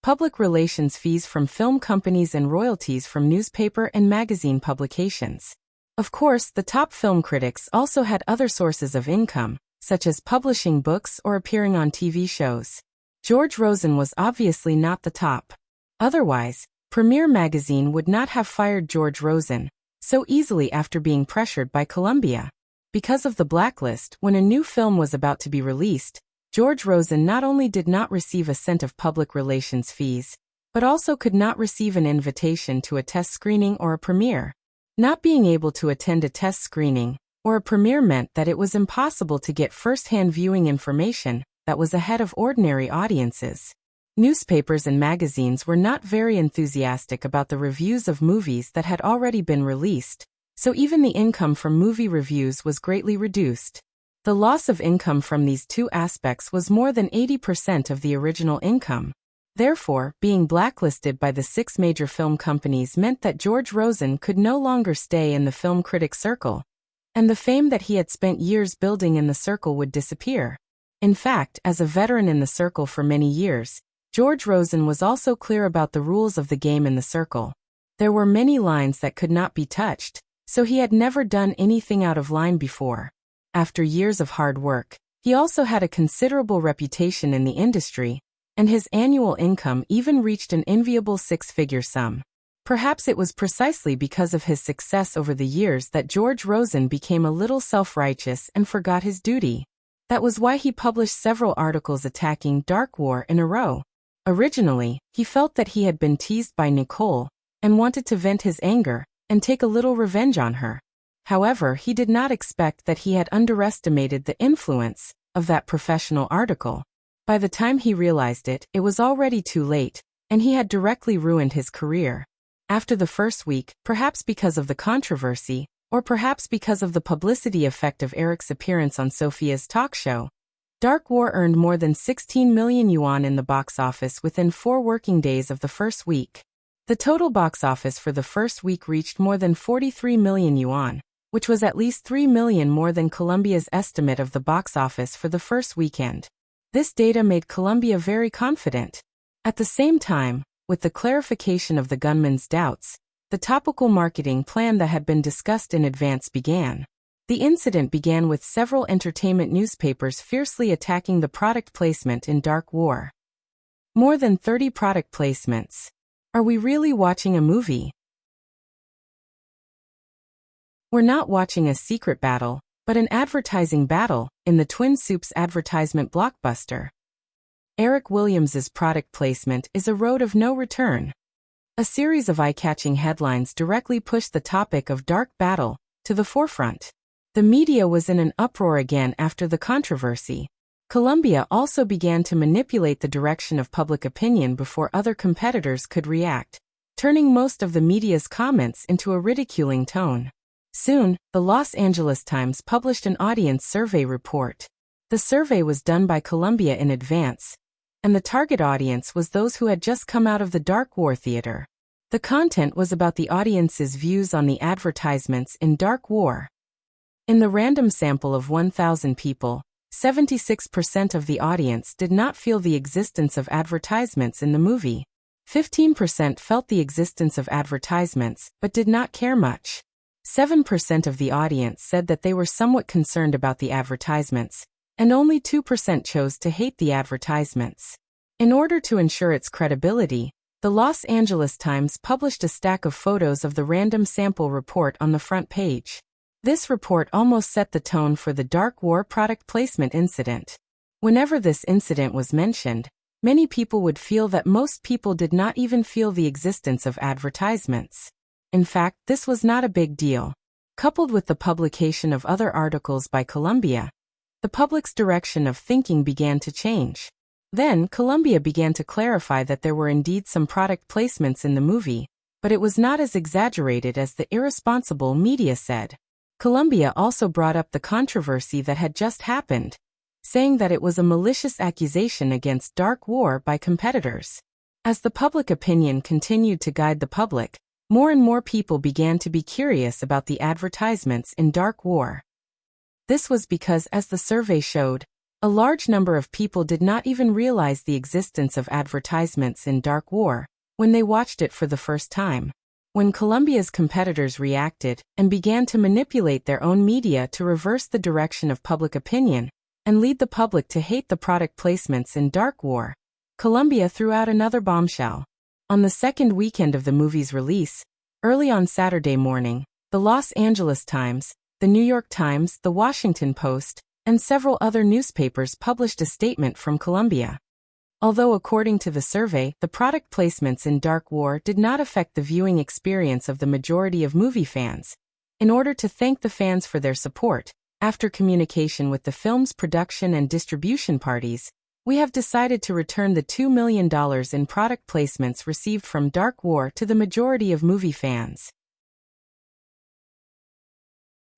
public relations fees from film companies and royalties from newspaper and magazine publications. Of course, the top film critics also had other sources of income, such as publishing books or appearing on TV shows. George Rosen was obviously not the top. Otherwise, Premiere Magazine would not have fired George Rosen so easily after being pressured by Columbia. Because of the blacklist, when a new film was about to be released, George Rosen not only did not receive a cent of public relations fees, but also could not receive an invitation to a test screening or a premiere. Not being able to attend a test screening or a premiere meant that it was impossible to get first-hand viewing information that was ahead of ordinary audiences. Newspapers and magazines were not very enthusiastic about the reviews of movies that had already been released, so even the income from movie reviews was greatly reduced. The loss of income from these 2 aspects was more than 80% of the original income. Therefore, being blacklisted by the 6 major film companies meant that George Rosen could no longer stay in the film critic circle, and the fame that he had spent years building in the circle would disappear. In fact, as a veteran in the circle for many years, George Rosen was also clear about the rules of the game in the circle. There were many lines that could not be touched, so he had never done anything out of line before. After years of hard work, he also had a considerable reputation in the industry, and his annual income even reached an enviable 6-figure sum. Perhaps it was precisely because of his success over the years that George Rosen became a little self-righteous and forgot his duty. That was why he published several articles attacking Dark War in a row. Originally, he felt that he had been teased by Nicole and wanted to vent his anger and take a little revenge on her. However, he did not expect that he had underestimated the influence of that professional article. By the time he realized it, it was already too late, and he had directly ruined his career. After the first week, perhaps because of the controversy, or perhaps because of the publicity effect of Eric's appearance on Sophia's talk show, Dark War earned more than 16 million yuan in the box office within 4 working days of the first week. The total box office for the first week reached more than 43 million yuan, which was at least 3 million more than Colombia's estimate of the box office for the first weekend. This data made Colombia very confident. At the same time, with the clarification of the gunman's doubts, the topical marketing plan that had been discussed in advance began. The incident began with several entertainment newspapers fiercely attacking the product placement in Dark War. More than 30 product placements. Are we really watching a movie? We're not watching a secret battle, but an advertising battle in the Twin Soups advertisement blockbuster. Eric Williams's product placement is a road of no return. A series of eye-catching headlines directly pushed the topic of Dark Battle to the forefront. The media was in an uproar again after the controversy. Colombia also began to manipulate the direction of public opinion before other competitors could react, turning most of the media's comments into a ridiculing tone. Soon, the Los Angeles Times published an audience survey report. The survey was done by Colombia in advance, and the target audience was those who had just come out of the Dark War theater. The content was about the audience's views on the advertisements in Dark War. In the random sample of 1,000 people, 76% of the audience did not feel the existence of advertisements in the movie. 15% felt the existence of advertisements, but did not care much. 7% of the audience said that they were somewhat concerned about the advertisements, and only 2% chose to hate the advertisements. In order to ensure its credibility, the Los Angeles Times published a stack of photos of the random sample report on the front page. This report almost set the tone for the Dark War product placement incident. Whenever this incident was mentioned, many people would feel that most people did not even feel the existence of advertisements. In fact, this was not a big deal. Coupled with the publication of other articles by Colombia, the public's direction of thinking began to change. Then, Colombia began to clarify that there were indeed some product placements in the movie, but it was not as exaggerated as the irresponsible media said. Colombia also brought up the controversy that had just happened, saying that it was a malicious accusation against Dark War by competitors. As the public opinion continued to guide the public, more and more people began to be curious about the advertisements in Dark War. This was because, as the survey showed, a large number of people did not even realize the existence of advertisements in Dark War when they watched it for the first time. When Colombia's competitors reacted and began to manipulate their own media to reverse the direction of public opinion and lead the public to hate the product placements in Dark War, Colombia threw out another bombshell. On the second weekend of the movie's release, early on Saturday morning, the Los Angeles Times, the New York Times, the Washington Post, and several other newspapers published a statement from Colombia. Although according to the survey, the product placements in Dark War did not affect the viewing experience of the majority of movie fans. In order to thank the fans for their support, after communication with the film's production and distribution parties, we have decided to return the $2 million in product placements received from Dark War to the majority of movie fans.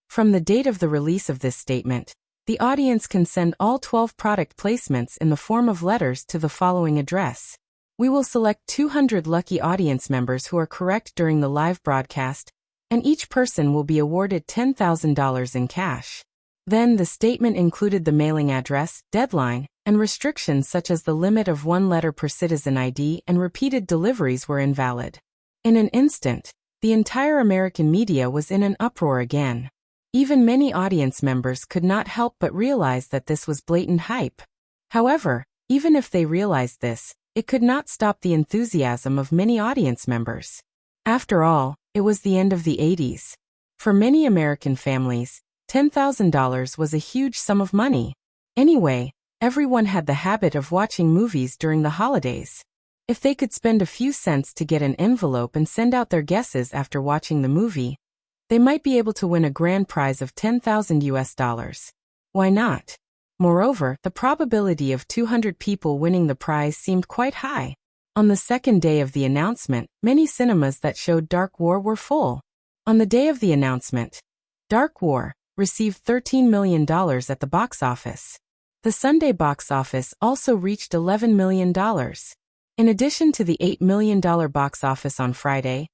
From the date of the release of this statement, the audience can send all 12 product placements in the form of letters to the following address. We will select 200 lucky audience members who are correct during the live broadcast, and each person will be awarded $10,000 in cash. Then the statement included the mailing address, deadline, and restrictions such as the limit of 1 letter per citizen ID and repeated deliveries were invalid. In an instant, the entire American media was in an uproar again. Even many audience members could not help but realize that this was blatant hype. However, even if they realized this, it could not stop the enthusiasm of many audience members. After all, it was the end of the 80s. For many American families, $10,000 was a huge sum of money. Anyway, everyone had the habit of watching movies during the holidays. If they could spend a few cents to get an envelope and send out their guesses after watching the movie, they might be able to win a grand prize of $10,000. Why not? Moreover, the probability of 200 people winning the prize seemed quite high. On the second day of the announcement, many cinemas that showed Dark War were full. On the day of the announcement, Dark War received $13 million at the box office. The Sunday box office also reached $11 million. In addition to the $8 million box office on Friday,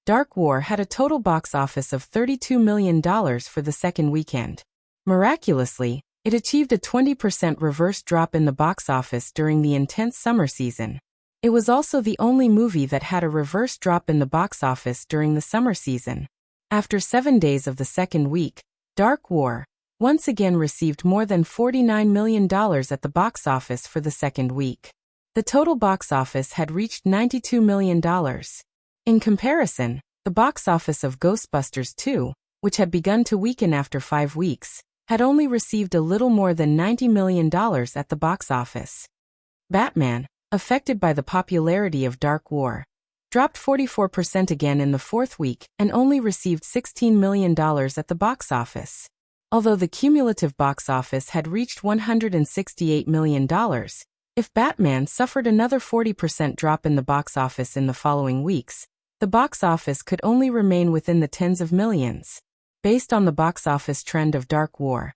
Dark War had a total box office of $32 million for the second weekend. Miraculously, it achieved a 20% reverse drop in the box office during the intense summer season. It was also the only movie that had a reverse drop in the box office during the summer season. After 7 days of the second week, Dark War once again received more than $49 million at the box office for the second week. The total box office had reached $92 million. In comparison, the box office of Ghostbusters 2, which had begun to weaken after 5 weeks, had only received a little more than $90 million at the box office. Batman, affected by the popularity of Dark War, dropped 44% again in the fourth week and only received $16 million at the box office. Although the cumulative box office had reached $168 million, if Batman suffered another 40% drop in the box office in the following weeks, the box office could only remain within the tens of millions. Based on the box office trend of Dark War,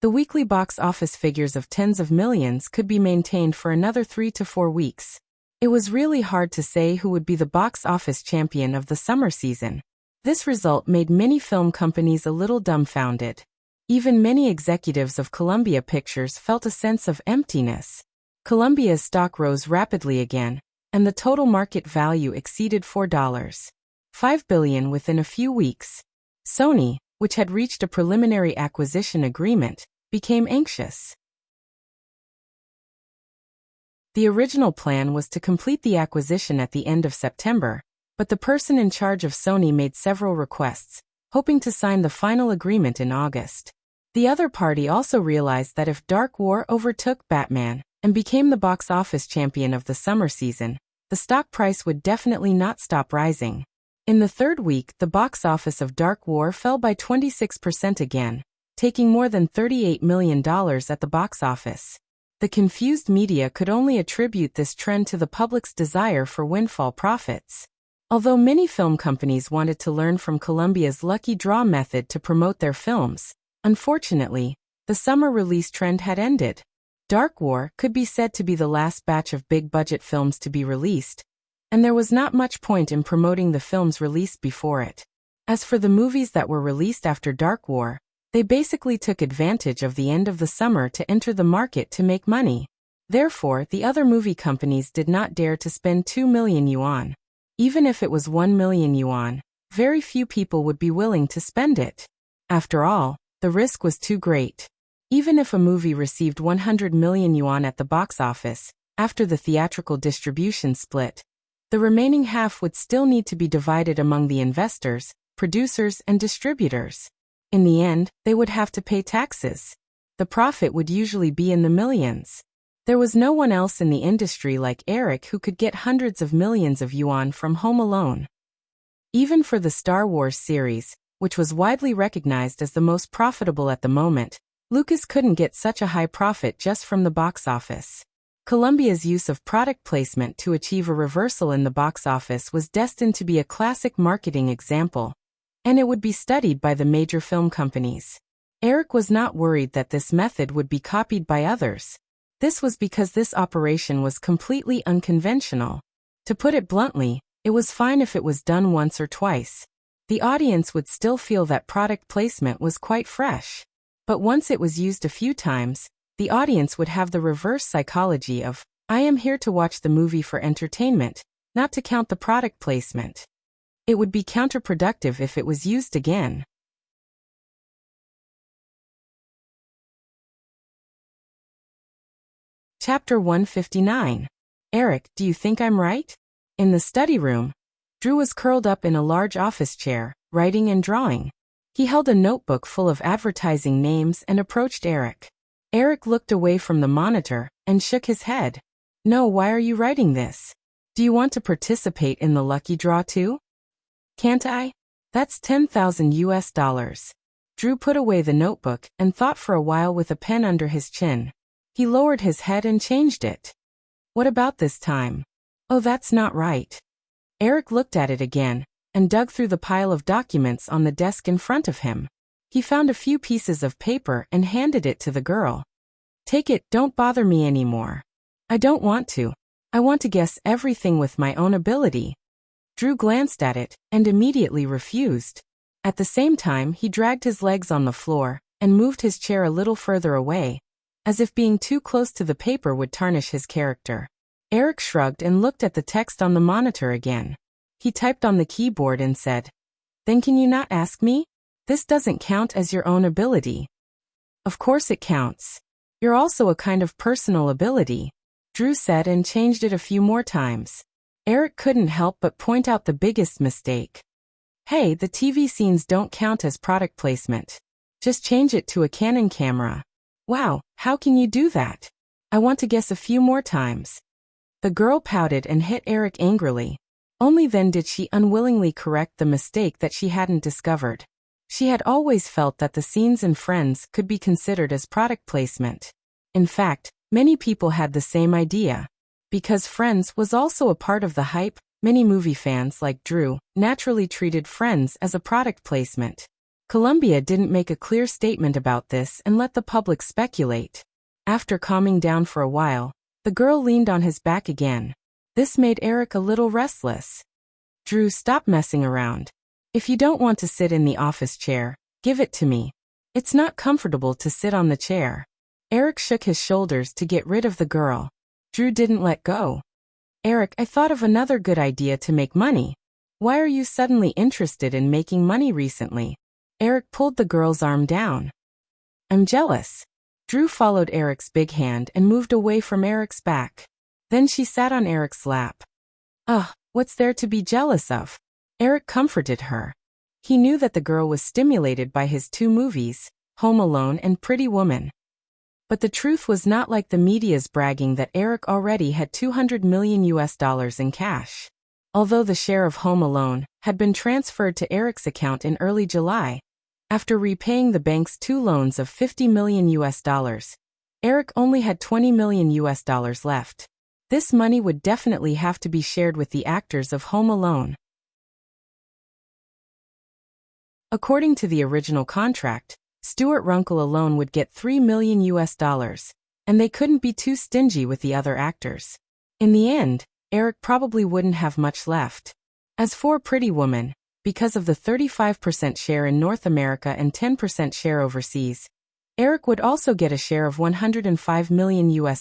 the weekly box office figures of tens of millions could be maintained for another 3 to 4 weeks. It was really hard to say who would be the box office champion of the summer season. This result made many film companies a little dumbfounded. Even many executives of Columbia Pictures felt a sense of emptiness. Columbia's stock rose rapidly again, and the total market value exceeded $4.5 billion within a few weeks. Sony, which had reached a preliminary acquisition agreement, became anxious. The original plan was to complete the acquisition at the end of September, but the person in charge of Sony made several requests, hoping to sign the final agreement in August. The other party also realized that if Dark War overtook Batman and became the box office champion of the summer season, the stock price would definitely not stop rising. In the third week, the box office of Dark War fell by 26% again, taking more than $38 million at the box office. The confused media could only attribute this trend to the public's desire for windfall profits. Although many film companies wanted to learn from Columbia's lucky draw method to promote their films, unfortunately, the summer release trend had ended. Dark War could be said to be the last batch of big-budget films to be released, and there was not much point in promoting the films released before it. As for the movies that were released after Dark War, they basically took advantage of the end of the summer to enter the market to make money. Therefore, the other movie companies did not dare to spend 2 million yuan. Even if it was 1 million yuan, very few people would be willing to spend it. After all, the risk was too great. Even if a movie received 100 million yuan at the box office, after the theatrical distribution split, the remaining half would still need to be divided among the investors, producers, and distributors. In the end, they would have to pay taxes. The profit would usually be in the millions. There was no one else in the industry like Eric who could get hundreds of millions of yuan from Home Alone. Even for the Star Wars series, which was widely recognized as the most profitable at the moment, Lucas couldn't get such a high profit just from the box office. Columbia's use of product placement to achieve a reversal in the box office was destined to be a classic marketing example, and it would be studied by the major film companies. Eric was not worried that this method would be copied by others. This was because this operation was completely unconventional. To put it bluntly, it was fine if it was done once or twice. The audience would still feel that product placement was quite fresh. But once it was used a few times, the audience would have the reverse psychology of, I am here to watch the movie for entertainment, not to count the product placement. It would be counterproductive if it was used again. Chapter 159. Eric, do you think I'm right? In the study room, Drew was curled up in a large office chair, writing and drawing. He held a notebook full of advertising names and approached Eric. Eric looked away from the monitor and shook his head. No, why are you writing this? Do you want to participate in the lucky draw too? Can't I? That's $10,000. Drew put away the notebook and thought for a while with a pen under his chin. He lowered his head and changed it. What about this time? Oh, that's not right. Eric looked at it again and dug through the pile of documents on the desk in front of him. He found a few pieces of paper and handed it to the girl. Take it, don't bother me anymore. I don't want to. I want to guess everything with my own ability. Drew glanced at it and immediately refused. At the same time, he dragged his legs on the floor and moved his chair a little further away, as if being too close to the paper would tarnish his character. Eric shrugged and looked at the text on the monitor again. He typed on the keyboard and said, Then can you not ask me? This doesn't count as your own ability. Of course it counts. You're also a kind of personal ability, Drew said and changed it a few more times. Eric couldn't help but point out the biggest mistake. Hey, the TV scenes don't count as product placement. Just change it to a Canon camera. Wow, how can you do that? I want to guess a few more times. The girl pouted and hit Eric angrily. Only then did she unwillingly correct the mistake that she hadn't discovered. She had always felt that the scenes in Friends could be considered as product placement. In fact, many people had the same idea. Because Friends was also a part of the hype, many movie fans like Drew naturally treated Friends as a product placement. Columbia didn't make a clear statement about this and let the public speculate. After calming down for a while, the girl leaned on his back again. This made Eric a little restless. Drew, stop messing around. If you don't want to sit in the office chair, give it to me. It's not comfortable to sit on the chair. Eric shook his shoulders to get rid of the girl. Drew didn't let go. Eric, I thought of another good idea to make money. Why are you suddenly interested in making money recently? Eric pulled the girl's arm down. I'm jealous. Drew followed Eric's big hand and moved away from Eric's back. Then she sat on Eric's lap. Ugh, what's there to be jealous of? Eric comforted her. He knew that the girl was stimulated by his two movies, Home Alone and Pretty Woman. But the truth was not like the media's bragging that Eric already had $200 million in cash. Although the share of Home Alone had been transferred to Eric's account in early July, after repaying the bank's two loans of $50 million, Eric only had $20 million left. This money would definitely have to be shared with the actors of Home Alone. According to the original contract, Stuart Runkle alone would get $3 million, and they couldn't be too stingy with the other actors. In the end, Eric probably wouldn't have much left. As for Pretty Woman, because of the 35% share in North America and 10% share overseas, Eric would also get a share of $105 million.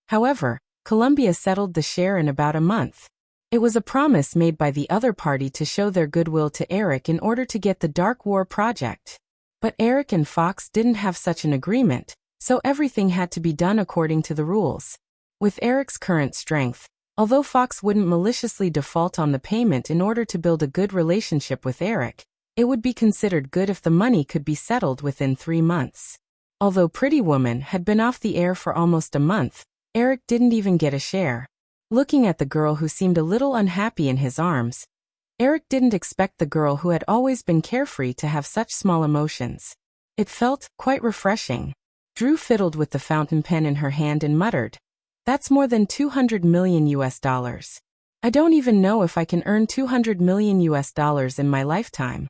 However, Columbia settled the share in about a month. It was a promise made by the other party to show their goodwill to Eric in order to get the Dark War project. But Eric and Fox didn't have such an agreement, so everything had to be done according to the rules. With Eric's current strength, although Fox wouldn't maliciously default on the payment in order to build a good relationship with Eric, it would be considered good if the money could be settled within 3 months. Although Pretty Woman had been off the air for almost a month, Eric didn't even get a share. Looking at the girl who seemed a little unhappy in his arms, Eric didn't expect the girl who had always been carefree to have such small emotions. It felt quite refreshing. Drew fiddled with the fountain pen in her hand and muttered, That's more than $200 million. I don't even know if I can earn $200 million in my lifetime.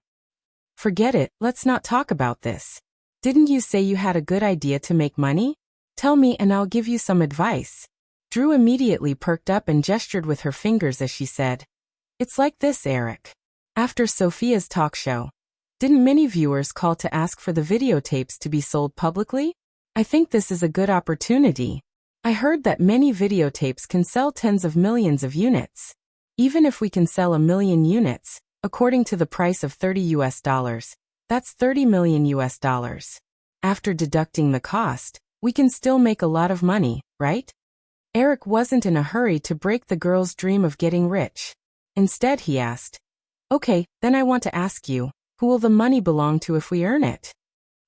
Forget it, let's not talk about this. Didn't you say you had a good idea to make money? Tell me and I'll give you some advice. Drew immediately perked up and gestured with her fingers as she said, It's like this, Eric. After Sophia's talk show, didn't many viewers call to ask for the videotapes to be sold publicly? I think this is a good opportunity. I heard that many videotapes can sell tens of millions of units. Even if we can sell 1 million units, according to the price of $30, that's $30 million. After deducting the cost, we can still make a lot of money, right? Eric wasn't in a hurry to break the girl's dream of getting rich. Instead, he asked, Okay, then I want to ask you, who will the money belong to if we earn it?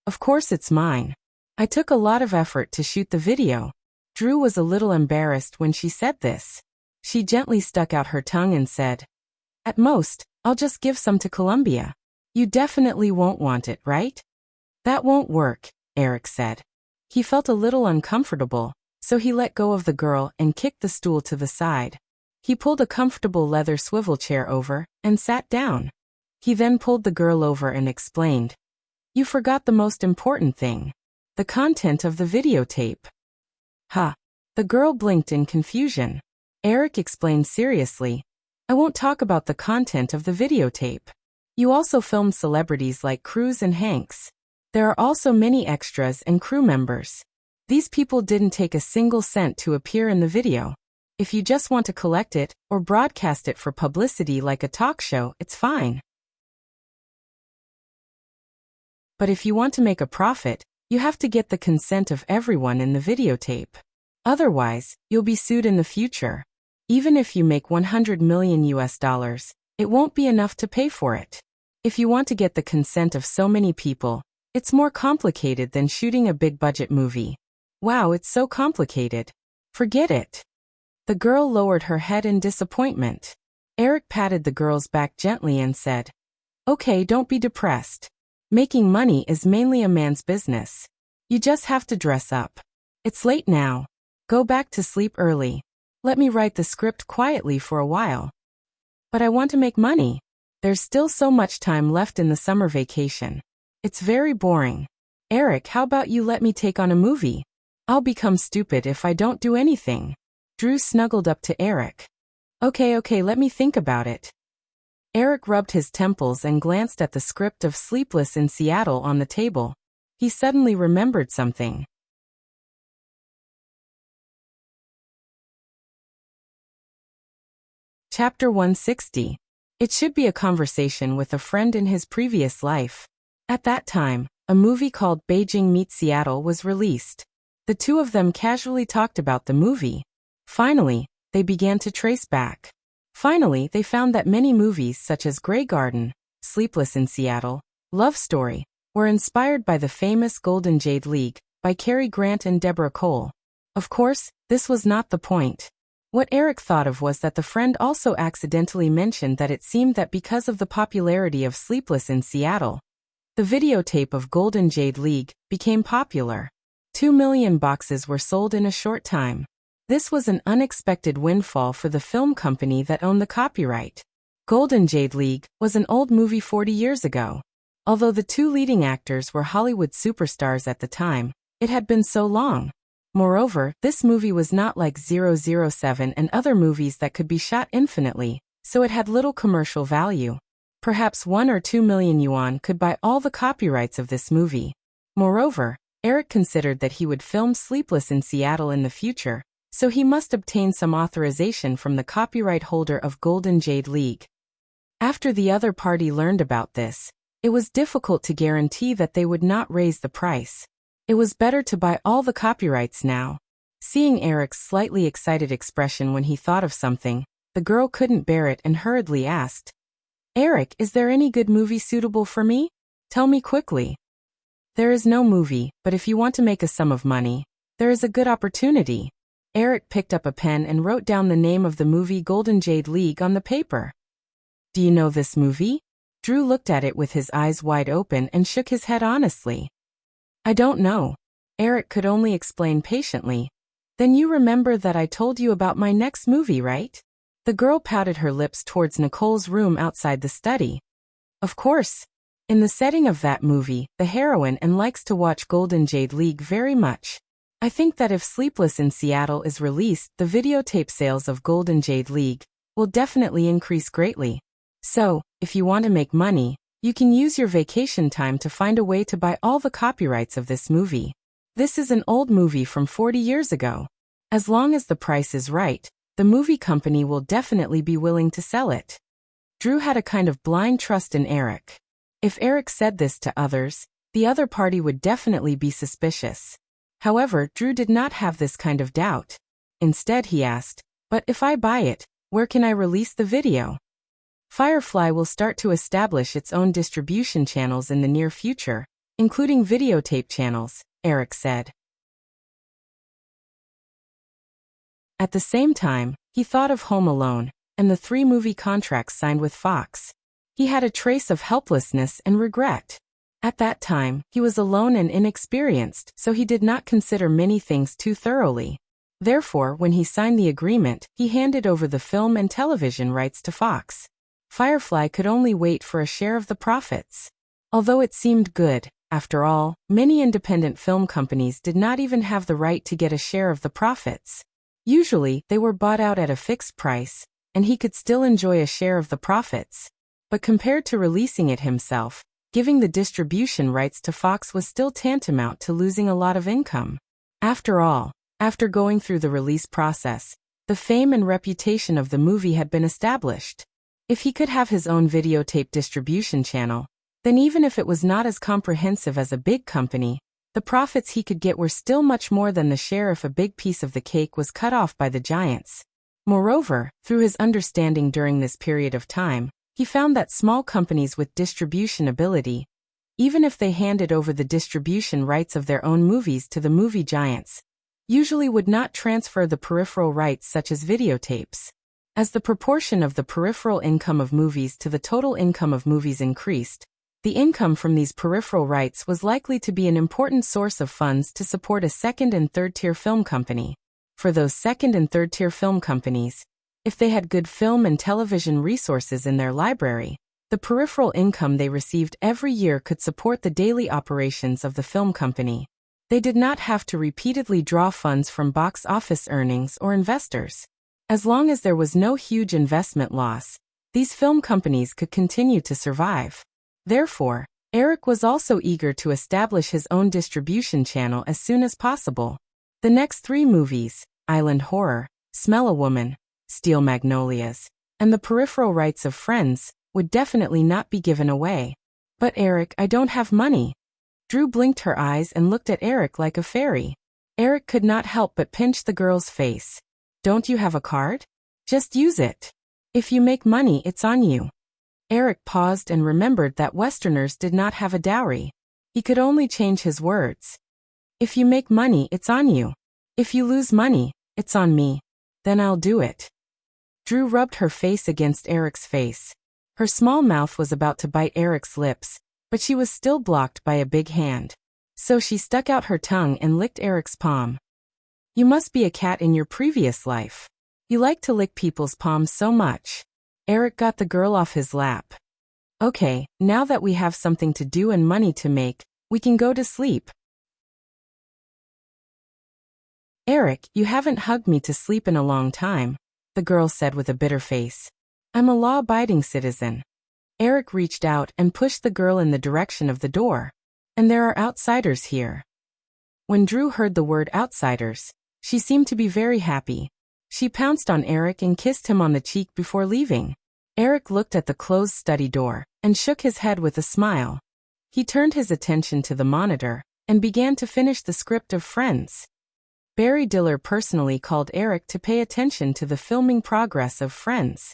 Of course it's mine. I took a lot of effort to shoot the video. Drew was a little embarrassed when she said this. She gently stuck out her tongue and said, "At most, I'll just give some to Columbia. You definitely won't want it, right?" "That won't work," Eric said. He felt a little uncomfortable, so he let go of the girl and kicked the stool to the side. He pulled a comfortable leather swivel chair over and sat down. He then pulled the girl over and explained, "You forgot the most important thing. The content of the videotape." "Huh." The girl blinked in confusion. Eric explained seriously, "I won't talk about the content of the videotape. You also filmed celebrities like Cruz and Hanks. There are also many extras and crew members. These people didn't take a single cent to appear in the video. If you just want to collect it or broadcast it for publicity like a talk show, it's fine. But if you want to make a profit, you have to get the consent of everyone in the videotape. Otherwise, you'll be sued in the future. Even if you make $100 million, it won't be enough to pay for it. If you want to get the consent of so many people, it's more complicated than shooting a big-budget movie. Wow, it's so complicated. Forget it." The girl lowered her head in disappointment. Eric patted the girl's back gently and said, "Okay, don't be depressed. Making money is mainly a man's business. You just have to dress up. It's late now. Go back to sleep early. Let me write the script quietly for a while." "But I want to make money. There's still so much time left in the summer vacation. It's very boring. Eric, how about you let me take on a movie? I'll become stupid if I don't do anything." Drew snuggled up to Eric. Okay, let me think about it." Eric rubbed his temples and glanced at the script of Sleepless in Seattle on the table. He suddenly remembered something. Chapter 160. It should be a conversation with a friend in his previous life. At that time, a movie called Beijing Meets Seattle was released. The two of them casually talked about the movie. Finally, they began to trace back. Finally, they found that many movies such as Grey Garden, Sleepless in Seattle, Love Story, were inspired by the famous Golden Jade League by Cary Grant and Deborah Cole. Of course, this was not the point. What Eric thought of was that the friend also accidentally mentioned that it seemed that because of the popularity of Sleepless in Seattle, the videotape of Golden Jade League became popular. 2 million boxes were sold in a short time. This was an unexpected windfall for the film company that owned the copyright. Golden Jade League was an old movie 40 years ago. Although the two leading actors were Hollywood superstars at the time, it had been so long. Moreover, this movie was not like 007 and other movies that could be shot infinitely, so it had little commercial value. Perhaps 1 or 2 million yuan could buy all the copyrights of this movie. Moreover, Eric considered that he would film Sleepless in Seattle in the future, so he must obtain some authorization from the copyright holder of Golden Jade League. After the other party learned about this, it was difficult to guarantee that they would not raise the price. It was better to buy all the copyrights now. Seeing Eric's slightly excited expression when he thought of something, the girl couldn't bear it and hurriedly asked, "Eric, is there any good movie suitable for me? Tell me quickly." "There is no movie, but if you want to make a sum of money, there is a good opportunity." Eric picked up a pen and wrote down the name of the movie Golden Jade League on the paper. "Do you know this movie?" Drew looked at it with his eyes wide open and shook his head honestly. "I don't know." Eric could only explain patiently. "Then you remember that I told you about my next movie, right?" The girl pouted her lips towards Nicole's room outside the study. "Of course. In the setting of that movie, the heroine and likes to watch Golden Jade League very much. I think that if Sleepless in Seattle is released, the videotape sales of Golden Jade League will definitely increase greatly. So, if you want to make money, you can use your vacation time to find a way to buy all the copyrights of this movie. This is an old movie from 40 years ago. As long as the price is right, the movie company will definitely be willing to sell it." Drew had a kind of blind trust in Eric. If Eric said this to others, the other party would definitely be suspicious. However, Drew did not have this kind of doubt. Instead, he asked, "But if I buy it, where can I release the video?" Firefly will start to establish its own distribution channels in the near future, including videotape channels, Eric said. At the same time, he thought of Home Alone and the 3 movie contracts signed with Fox. He had a trace of helplessness and regret. At that time, he was alone and inexperienced, so he did not consider many things too thoroughly. Therefore, when he signed the agreement, he handed over the film and television rights to Fox. Firefly could only wait for a share of the profits. Although it seemed good, after all, many independent film companies did not even have the right to get a share of the profits. Usually, they were bought out at a fixed price, and he could still enjoy a share of the profits. But compared to releasing it himself, giving the distribution rights to Fox was still tantamount to losing a lot of income. After all, after going through the release process, the fame and reputation of the movie had been established. If he could have his own videotape distribution channel, then even if it was not as comprehensive as a big company, the profits he could get were still much more than the share if a big piece of the cake was cut off by the giants. Moreover, through his understanding during this period of time, he found that small companies with distribution ability, even if they handed over the distribution rights of their own movies to the movie giants, usually would not transfer the peripheral rights such as videotapes. As the proportion of the peripheral income of movies to the total income of movies increased, the income from these peripheral rights was likely to be an important source of funds to support a second and third-tier film company. For those second and third-tier film companies, if they had good film and television resources in their library, the peripheral income they received every year could support the daily operations of the film company. They did not have to repeatedly draw funds from box office earnings or investors. As long as there was no huge investment loss, these film companies could continue to survive. Therefore, Eric was also eager to establish his own distribution channel as soon as possible. The next 3 movies, Island Horror, Smell a Woman, Steel Magnolias, and the peripheral rights of Friends, would definitely not be given away. But Eric, I don't have money. Drew blinked her eyes and looked at Eric like a fairy. Eric could not help but pinch the girl's face. Don't you have a card? Just use it. If you make money, it's on you. Eric paused and remembered that Westerners did not have a dowry. He could only change his words. If you make money, it's on you. If you lose money, it's on me. Then I'll do it. Drew rubbed her face against Eric's face. Her small mouth was about to bite Eric's lips, but she was still blocked by a big hand. So she stuck out her tongue and licked Eric's palm. You must be a cat in your previous life. You like to lick people's palms so much. Eric got the girl off his lap. Okay, now that we have something to do and money to make, we can go to sleep. Eric, you haven't hugged me to sleep in a long time, the girl said with a bitter face. I'm a law-abiding citizen. Eric reached out and pushed the girl in the direction of the door. And there are outsiders here. When Drew heard the word outsiders, she seemed to be very happy. She pounced on Eric and kissed him on the cheek before leaving. Eric looked at the closed study door and shook his head with a smile. He turned his attention to the monitor and began to finish the script of Friends. Barry Diller personally called Eric to pay attention to the filming progress of Friends.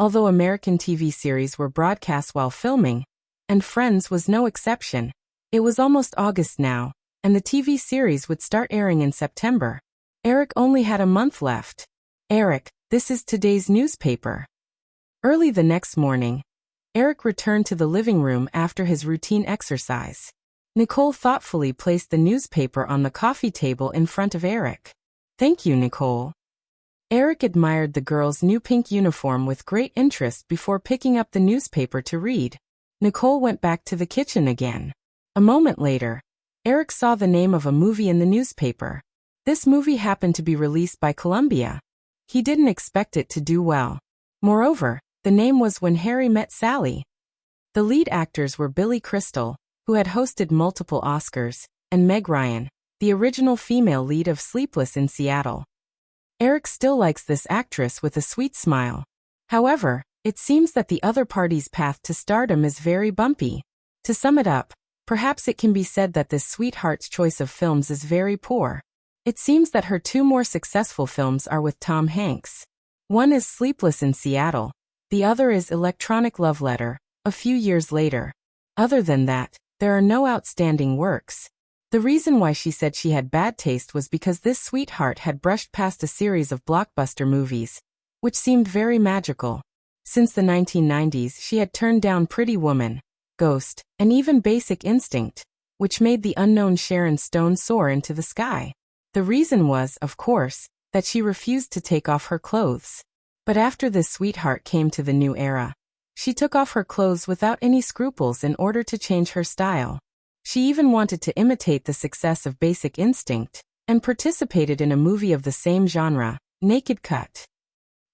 Although American TV series were broadcast while filming, and Friends was no exception, it was almost August now, and the TV series would start airing in September. Eric only had a month left. Eric, this is today's newspaper. Early the next morning, Eric returned to the living room after his routine exercise. Nicole thoughtfully placed the newspaper on the coffee table in front of Eric. Thank you, Nicole. Eric admired the girl's new pink uniform with great interest before picking up the newspaper to read. Nicole went back to the kitchen again. A moment later, Eric saw the name of a movie in the newspaper. This movie happened to be released by Columbia. He didn't expect it to do well. Moreover, the name was When Harry Met Sally. The lead actors were Billy Crystal, who had hosted multiple Oscars, and Meg Ryan, the original female lead of Sleepless in Seattle. Eric still likes this actress with a sweet smile. However, it seems that the other party's path to stardom is very bumpy. To sum it up, perhaps it can be said that this sweetheart's choice of films is very poor. It seems that her 2 more successful films are with Tom Hanks. One is Sleepless in Seattle. The other is Electronic Love Letter, a few years later. Other than that, there are no outstanding works. The reason why she said she had bad taste was because this sweetheart had brushed past a series of blockbuster movies, which seemed very magical. Since the 1990s, she had turned down Pretty Woman, Ghost, and even Basic Instinct, which made the unknown Sharon Stone soar into the sky. The reason was, of course, that she refused to take off her clothes. But after this sweetheart came to the new era, she took off her clothes without any scruples in order to change her style. She even wanted to imitate the success of Basic Instinct, and participated in a movie of the same genre, Naked Cut.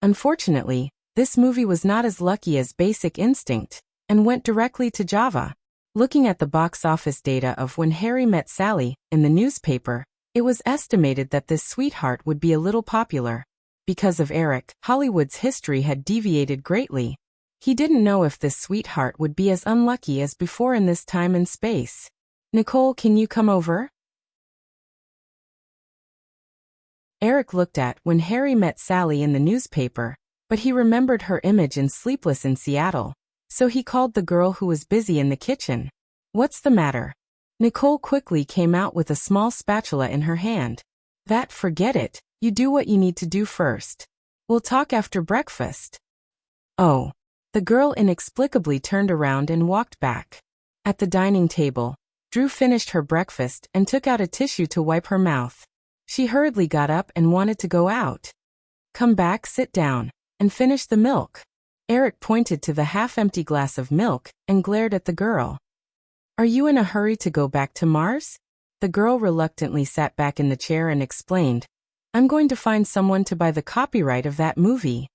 Unfortunately, this movie was not as lucky as Basic Instinct, and went directly to Java. Looking at the box office data of When Harry Met Sally in the newspaper, it was estimated that this sweetheart would be a little popular. Because of Eric, Hollywood's history had deviated greatly. He didn't know if this sweetheart would be as unlucky as before in this time and space. Nicole, can you come over? Eric looked at When Harry Met Sally in the newspaper, but he remembered her image in Sleepless in Seattle, so he called the girl who was busy in the kitchen. What's the matter? Nicole quickly came out with a small spatula in her hand. Forget it, you do what you need to do first. We'll talk after breakfast. Oh. The girl inexplicably turned around and walked back. At the dining table, Drew finished her breakfast and took out a tissue to wipe her mouth. She hurriedly got up and wanted to go out. Come back, sit down, and finish the milk. Eric pointed to the half-empty glass of milk and glared at the girl. Are you in a hurry to go back to Mars? The girl reluctantly sat back in the chair and explained, I'm going to find someone to buy the copyright of that movie.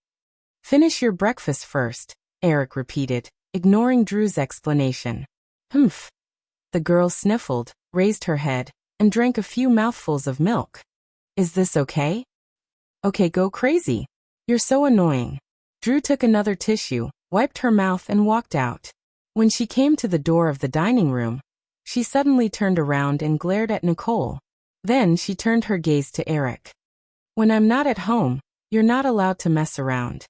Finish your breakfast first, Eric repeated, ignoring Drew's explanation. Humph. The girl sniffled, raised her head, and drank a few mouthfuls of milk. Is this okay? Okay, go crazy. You're so annoying. Drew took another tissue, wiped her mouth and walked out. When she came to the door of the dining room, she suddenly turned around and glared at Nicole. Then she turned her gaze to Eric. When I'm not at home, you're not allowed to mess around.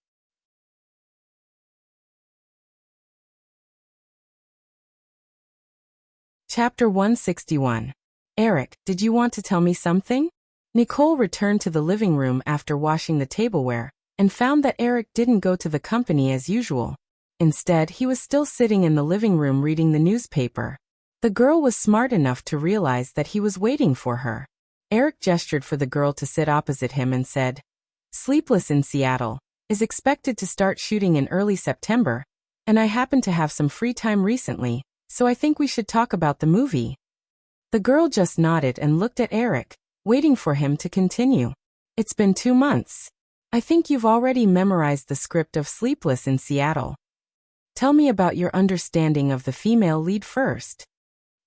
Chapter 161. Eric, did you want to tell me something? Nicole returned to the living room after washing the tableware, and found that Eric didn't go to the company as usual. Instead, he was still sitting in the living room reading the newspaper. The girl was smart enough to realize that he was waiting for her. Eric gestured for the girl to sit opposite him and said, Sleepless in Seattle is expected to start shooting in early September, and I happen to have some free time recently, so I think we should talk about the movie. The girl just nodded and looked at Eric, waiting for him to continue. It's been 2 months. I think you've already memorized the script of Sleepless in Seattle. Tell me about your understanding of the female lead first.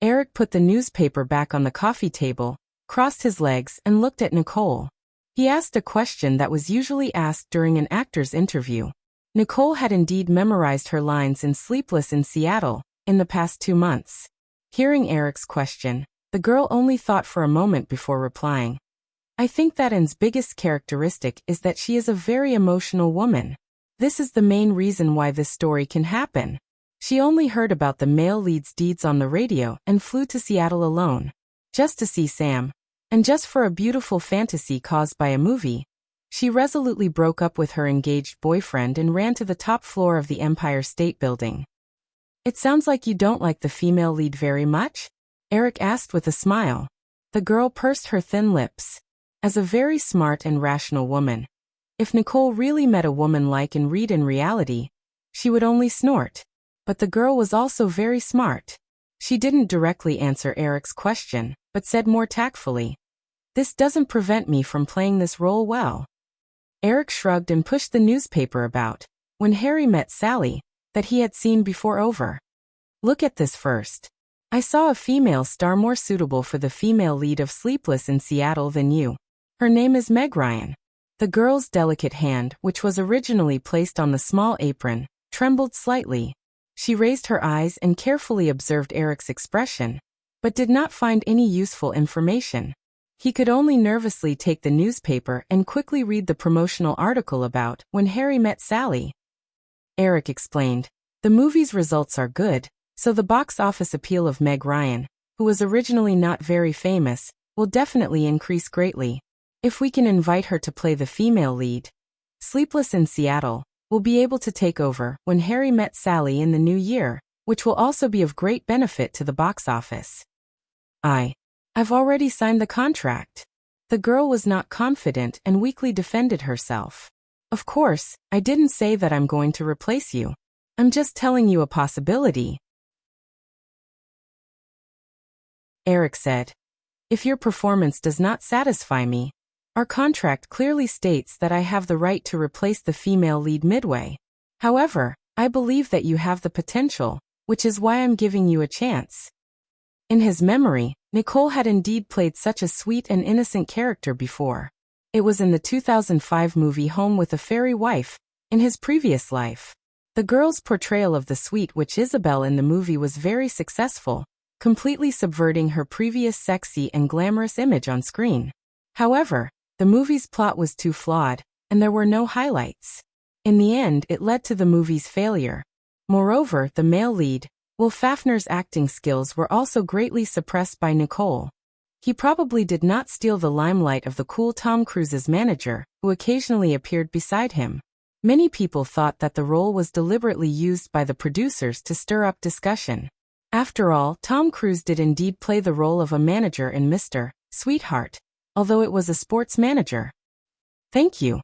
Eric put the newspaper back on the coffee table, crossed his legs and looked at Nicole. He asked a question that was usually asked during an actor's interview. Nicole had indeed memorized her lines in Sleepless in Seattle in the past 2 months. Hearing Eric's question, the girl only thought for a moment before replying. I think that Anne's biggest characteristic is that she is a very emotional woman. This is the main reason why this story can happen. She only heard about the male lead's deeds on the radio and flew to Seattle alone. Just to see Sam. And just for a beautiful fantasy caused by a movie. She resolutely broke up with her engaged boyfriend and ran to the top floor of the Empire State Building. It sounds like you don't like the female lead very much? Eric asked with a smile. The girl pursed her thin lips. As a very smart and rational woman, if Nicole really met a woman like Anne Reid in reality, she would only snort. But the girl was also very smart. She didn't directly answer Eric's question, but said more tactfully, This doesn't prevent me from playing this role well. Eric shrugged and pushed the newspaper about, When Harry Met Sally, that he had seen before over. Look at this first. I saw a female star more suitable for the female lead of Sleepless in Seattle than you. Her name is Meg Ryan. The girl's delicate hand, which was originally placed on the small apron, trembled slightly. She raised her eyes and carefully observed Eric's expression, but did not find any useful information. He could only nervously take the newspaper and quickly read the promotional article about When Harry Met Sally. Eric explained, the movie's results are good, so the box office appeal of Meg Ryan, who was originally not very famous, will definitely increase greatly. If we can invite her to play the female lead, Sleepless in Seattle will be able to take over When Harry Met Sally in the new year, which will also be of great benefit to the box office. I've already signed the contract. The girl was not confident and weakly defended herself. Of course, I didn't say that I'm going to replace you. I'm just telling you a possibility. Eric said, if your performance does not satisfy me, our contract clearly states that I have the right to replace the female lead midway. However, I believe that you have the potential, which is why I'm giving you a chance. In his memory, Nicole had indeed played such a sweet and innocent character before. It was in the 2005 movie Home with a Fairy Wife. In his previous life, the girl's portrayal of the sweet witch Isabel in the movie was very successful, completely subverting her previous sexy and glamorous image on screen. However, the movie's plot was too flawed, and there were no highlights. In the end, it led to the movie's failure. Moreover, the male lead, Will Fafner's acting skills were also greatly suppressed by Nicole. He probably did not steal the limelight of the cool Tom Cruise's manager, who occasionally appeared beside him. Many people thought that the role was deliberately used by the producers to stir up discussion. After all, Tom Cruise did indeed play the role of a manager in Mr. Sweetheart, although it was a sports manager. Thank you.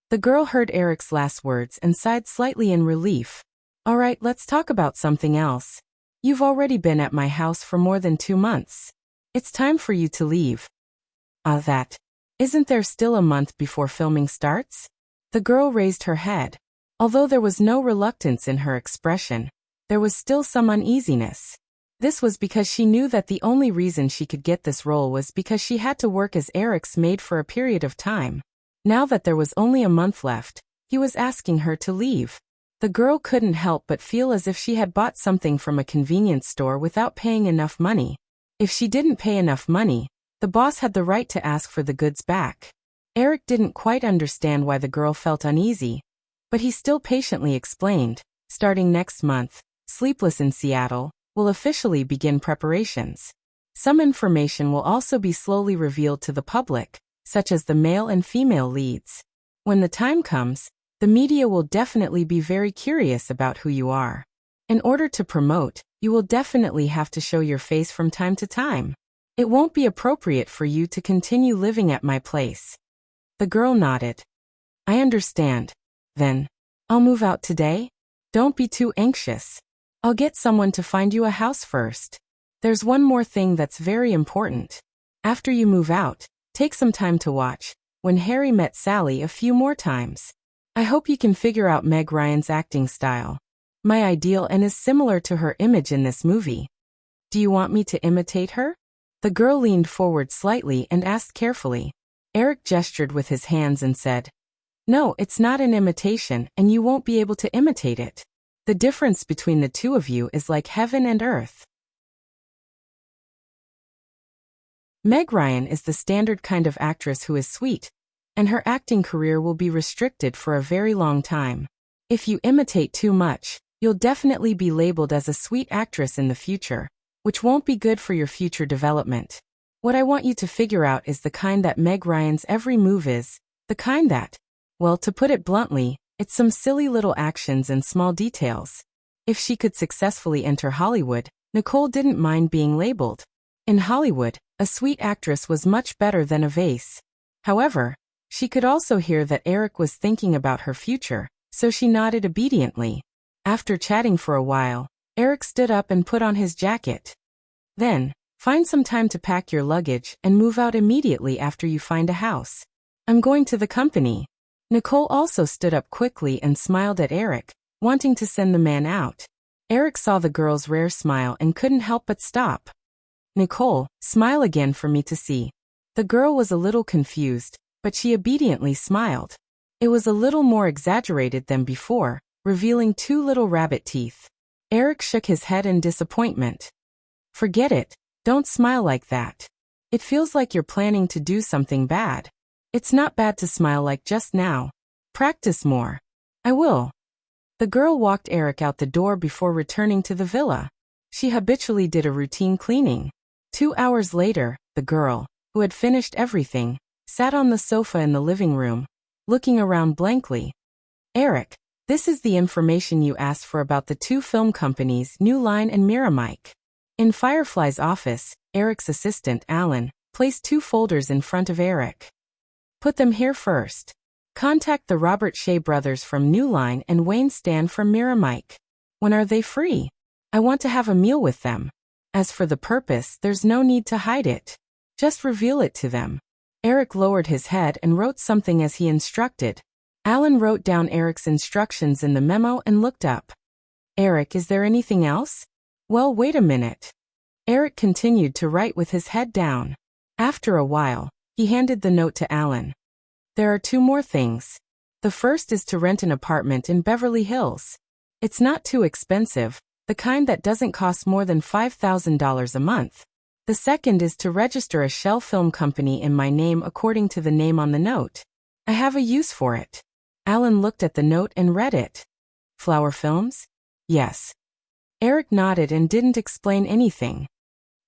The girl heard Eric's last words and sighed slightly in relief. All right, let's talk about something else. You've already been at my house for more than 2 months. It's time for you to leave. Isn't there still a month before filming starts? The girl raised her head. Although there was no reluctance in her expression, there was still some uneasiness. This was because she knew that the only reason she could get this role was because she had to work as Eric's maid for a period of time. Now that there was only a month left, he was asking her to leave. The girl couldn't help but feel as if she had bought something from a convenience store without paying enough money. If she didn't pay enough money, the boss had the right to ask for the goods back. Eric didn't quite understand why the girl felt uneasy, but he still patiently explained, starting next month, Sleepless in Seattle will officially begin preparations. Some information will also be slowly revealed to the public, such as the male and female leads. When the time comes, the media will definitely be very curious about who you are. In order to promote, you will definitely have to show your face from time to time. It won't be appropriate for you to continue living at my place. The girl nodded. I understand. Then, I'll move out today? Don't be too anxious. I'll get someone to find you a house first. There's one more thing that's very important. After you move out, take some time to watch When Harry Met Sally a few more times. I hope you can figure out Meg Ryan's acting style. My ideal and is similar to her image in this movie. Do you want me to imitate her? The girl leaned forward slightly and asked carefully. Eric gestured with his hands and said, No, it's not an imitation and you won't be able to imitate it. The difference between the two of you is like heaven and earth. Meg Ryan is the standard kind of actress who is sweet, and her acting career will be restricted for a very long time. If you imitate too much, you'll definitely be labeled as a sweet actress in the future, which won't be good for your future development. What I want you to figure out is the kind that Meg Ryan's every move is, the kind that, well, to put it bluntly, it's some silly little actions and small details. If she could successfully enter Hollywood, Nicole didn't mind being labeled. In Hollywood, a sweet actress was much better than a vase. However, she could also hear that Eric was thinking about her future, so she nodded obediently. After chatting for a while, Eric stood up and put on his jacket. Then, find some time to pack your luggage and move out immediately after you find a house. I'm going to the company. Nicole also stood up quickly and smiled at Eric, wanting to send the man out. Eric saw the girl's rare smile and couldn't help but stop. Nicole, smile again for me to see. The girl was a little confused, but she obediently smiled. It was a little more exaggerated than before, revealing 2 little rabbit teeth. Eric shook his head in disappointment. Forget it, don't smile like that. It feels like you're planning to do something bad. It's not bad to smile like just now. Practice more. I will. The girl walked Eric out the door before returning to the villa. She habitually did a routine cleaning. 2 hours later, the girl, who had finished everything, sat on the sofa in the living room, looking around blankly. Eric, this is the information you asked for about the two film companies New Line and Miramax. In Firefly's office, Eric's assistant, Alan, placed 2 folders in front of Eric. Put them here first. Contact the Robert Shea brothers from New Line and Wayne Stan from Miramax. When are they free? I want to have a meal with them. As for the purpose, there's no need to hide it. Just reveal it to them. Eric lowered his head and wrote something as he instructed. Alan wrote down Eric's instructions in the memo and looked up. Eric, is there anything else? Well, wait a minute. Eric continued to write with his head down. After a while, he handed the note to Alan. There are 2 more things. The first is to rent an apartment in Beverly Hills. It's not too expensive, the kind that doesn't cost more than $5,000 a month. The second is to register a shell film company in my name according to the name on the note. I have a use for it. Alan looked at the note and read it. Flower Films? Yes. Eric nodded and didn't explain anything.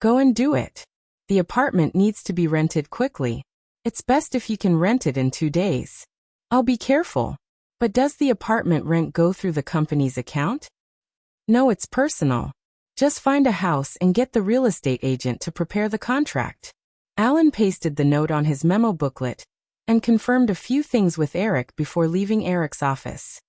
Go and do it. The apartment needs to be rented quickly. It's best if you can rent it in 2 days. I'll be careful. But does the apartment rent go through the company's account? No, it's personal. Just find a house and get the real estate agent to prepare the contract. Alan pasted the note on his memo booklet and confirmed a few things with Eric before leaving Eric's office.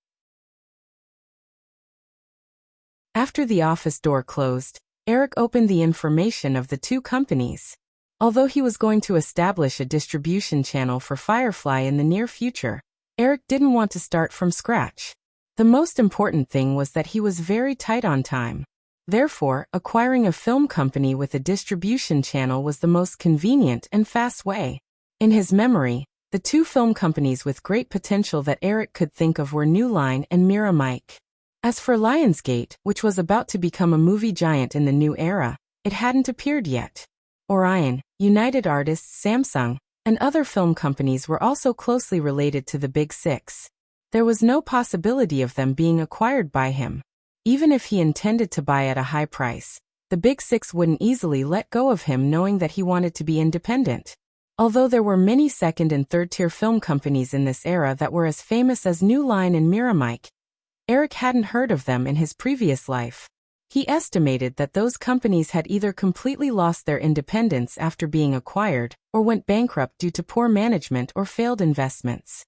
After the office door closed, Eric opened the information of the 2 companies. Although he was going to establish a distribution channel for Firefly in the near future, Eric didn't want to start from scratch. The most important thing was that he was very tight on time. Therefore, acquiring a film company with a distribution channel was the most convenient and fast way. In his memory, the 2 film companies with great potential that Eric could think of were New Line and Miramax. As for Lionsgate, which was about to become a movie giant in the new era, it hadn't appeared yet. Orion, United Artists, Samsung, and other film companies were also closely related to the Big Six. There was no possibility of them being acquired by him. Even if he intended to buy at a high price, the Big Six wouldn't easily let go of him knowing that he wanted to be independent. Although there were many second- and third-tier film companies in this era that were as famous as New Line and Miramax, Eric hadn't heard of them in his previous life. He estimated that those companies had either completely lost their independence after being acquired, or went bankrupt due to poor management or failed investments.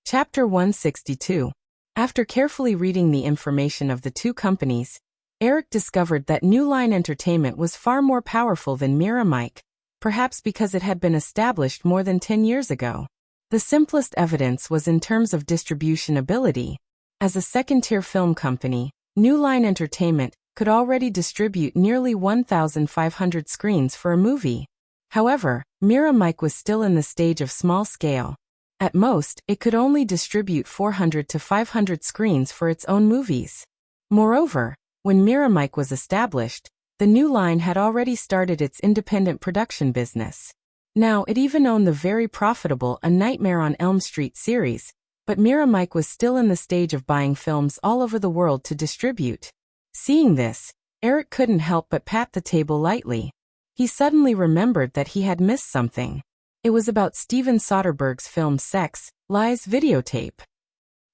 Chapter 162. After carefully reading the information of the 2 companies, Eric discovered that New Line Entertainment was far more powerful than Miramax, perhaps because it had been established more than 10 years ago. The simplest evidence was in terms of distribution ability. As a second-tier film company, New Line Entertainment could already distribute nearly 1,500 screens for a movie. However, Miramax was still in the stage of small scale. At most, it could only distribute 400 to 500 screens for its own movies. Moreover, when Miramax was established, the New Line had already started its independent production business. Now it even owned the very profitable A Nightmare on Elm Street series, but Miramax was still in the stage of buying films all over the world to distribute. Seeing this, Eric couldn't help but pat the table lightly. He suddenly remembered that he had missed something. It was about Steven Soderbergh's film Sex, Lies videotape.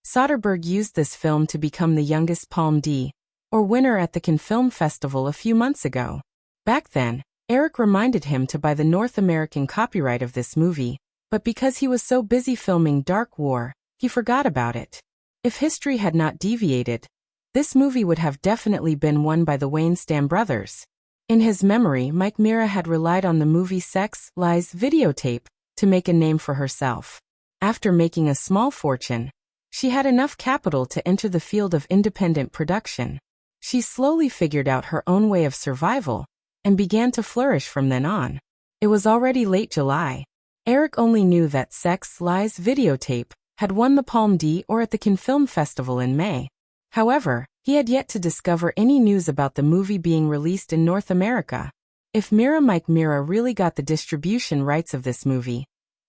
Soderbergh used this film to become the youngest Palme d'Or, or winner at the Cannes Film Festival a few months ago. Back then, Eric reminded him to buy the North American copyright of this movie, but because he was so busy filming Dark War, he forgot about it. If history had not deviated, this movie would have definitely been won by the Wayne Stan brothers. In his memory, Mike Mira had relied on the movie Sex, Lies videotape to make a name for herself. After making a small fortune, she had enough capital to enter the field of independent production. She slowly figured out her own way of survival and began to flourish from then on. It was already late July. Eric only knew that Sex, Lies videotape had won the Palme d'Or at the Cannes Film Festival in May. However, he had yet to discover any news about the movie being released in North America. If Miramax Mira really got the distribution rights of this movie,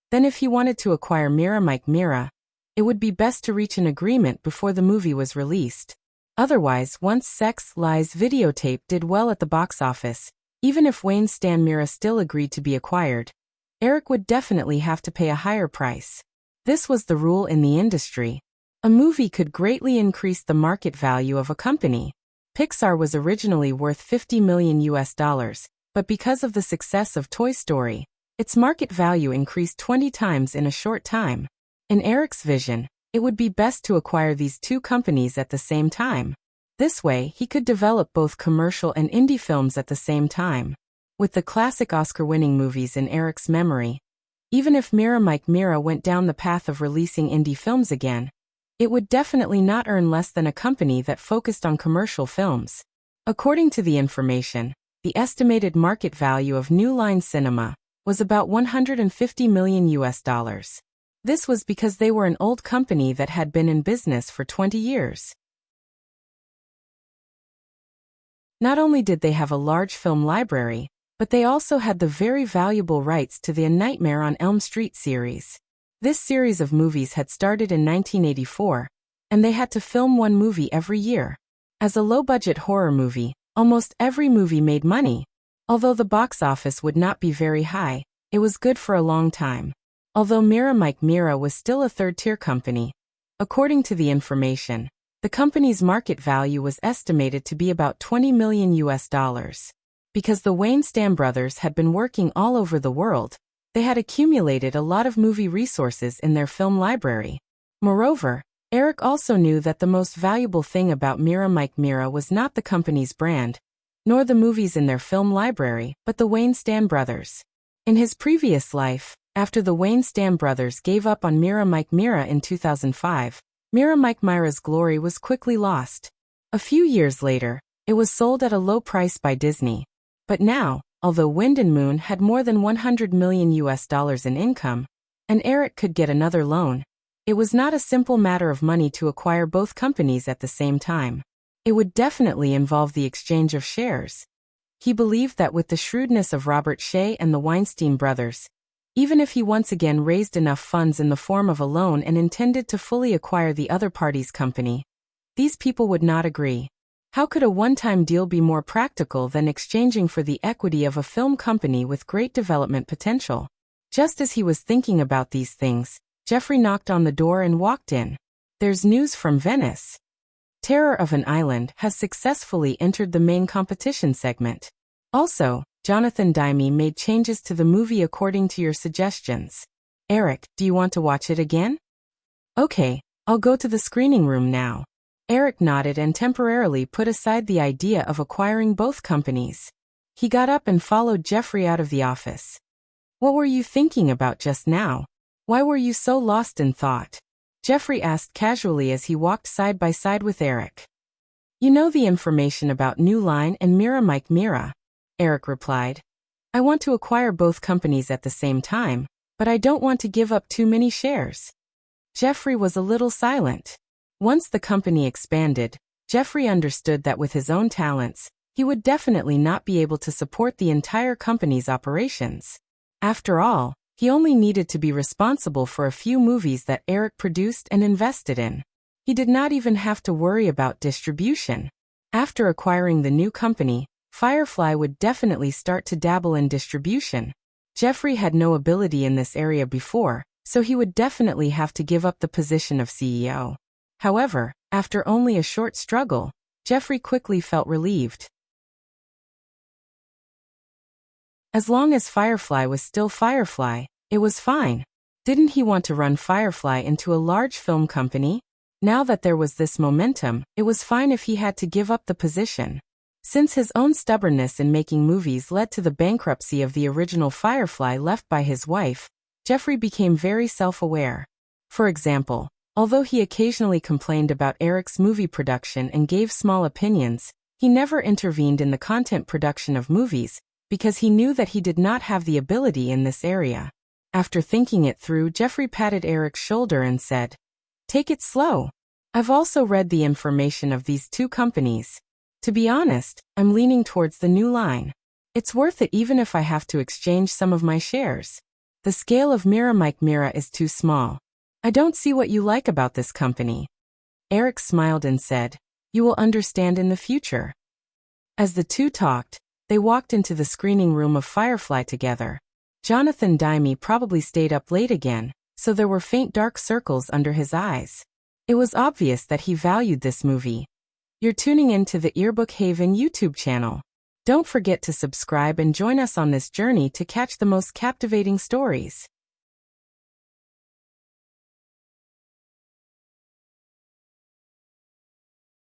then if he wanted to acquire Miramax Mira, It would be best to reach an agreement before the movie was released. Otherwise, once Sex, Lies videotape did well at the box office, even if Wayne Stan Mira still agreed to be acquired, Eric would definitely have to pay a higher price. This was the rule in the industry. A movie could greatly increase the market value of a company. Pixar was originally worth $50 million, but because of the success of Toy Story, its market value increased 20 times in a short time. In Eric's vision, it would be best to acquire these two companies at the same time. This way, he could develop both commercial and indie films at the same time. With the classic Oscar-winning movies in Eric's memory, even if Mira Mike Mira went down the path of releasing indie films again, it would definitely not earn less than a company that focused on commercial films. According to the information, the estimated market value of New Line Cinema was about $150 million. This was because they were an old company that had been in business for 20 years. Not only did they have a large film library, but they also had the very valuable rights to the A Nightmare on Elm Street series. This series of movies had started in 1984, and they had to film one movie every year. As a low-budget horror movie, almost every movie made money. Although the box office would not be very high, it was good for a long time. Although Mira Mike Mira was still a third-tier company, according to the information, the company's market value was estimated to be about $20 million. Because the Wayne Stan brothers had been working all over the world, they had accumulated a lot of movie resources in their film library. Moreover, Eric also knew that the most valuable thing about Mira Mike Mira was not the company's brand, nor the movies in their film library, but the Wayne Stan brothers. In his previous life, after the Wayne Stan brothers gave up on Mira Mike Mira in 2005, Mira Mike Mira's glory was quickly lost. A few years later, it was sold at a low price by Disney. But now, although Wind and Moon had more than $100 million in income, and Eric could get another loan, it was not a simple matter of money to acquire both companies at the same time. It would definitely involve the exchange of shares. He believed that with the shrewdness of Robert Shea and the Weinstein brothers, even if he once again raised enough funds in the form of a loan and intended to fully acquire the other party's company, these people would not agree. How could a one-time deal be more practical than exchanging for the equity of a film company with great development potential? Just as he was thinking about these things, Jeffrey knocked on the door and walked in. There's news from Venice. Terror of an Island has successfully entered the main competition segment. Also, Jonathan Demme made changes to the movie according to your suggestions. Eric, do you want to watch it again? Okay, I'll go to the screening room now. Eric nodded and temporarily put aside the idea of acquiring both companies. He got up and followed Jeffrey out of the office. What were you thinking about just now? Why were you so lost in thought? Jeffrey asked casually as he walked side by side with Eric. You know the information about New Line and Mira Mike Mira, Eric replied. I want to acquire both companies at the same time, but I don't want to give up too many shares. Jeffrey was a little silent. Once the company expanded, Jeffrey understood that with his own talents, he would definitely not be able to support the entire company's operations. After all, he only needed to be responsible for a few movies that Eric produced and invested in. He did not even have to worry about distribution. After acquiring the new company, Firefly would definitely start to dabble in distribution. Jeffrey had no ability in this area before, so he would definitely have to give up the position of CEO. However, after only a short struggle, Jeffrey quickly felt relieved. As long as Firefly was still Firefly, it was fine. Didn't he want to run Firefly into a large film company? Now that there was this momentum, it was fine if he had to give up the position. Since his own stubbornness in making movies led to the bankruptcy of the original Firefly left by his wife, Jeffrey became very self-aware. For example, although he occasionally complained about Eric's movie production and gave small opinions, he never intervened in the content production of movies, because he knew that he did not have the ability in this area. After thinking it through, Jeffrey patted Eric's shoulder and said, "Take it slow. I've also read the information of these two companies. To be honest, I'm leaning towards the New Line. It's worth it even if I have to exchange some of my shares. The scale of Mira Mike Mira is too small. I don't see what you like about this company. Eric smiled and said, You will understand in the future. As the two talked, they walked into the screening room of Firefly together. Jonathan Dime probably stayed up late again, so there were faint dark circles under his eyes. It was obvious that he valued this movie. You're tuning into the Earbook Haven YouTube channel. Don't forget to subscribe and join us on this journey to catch the most captivating stories.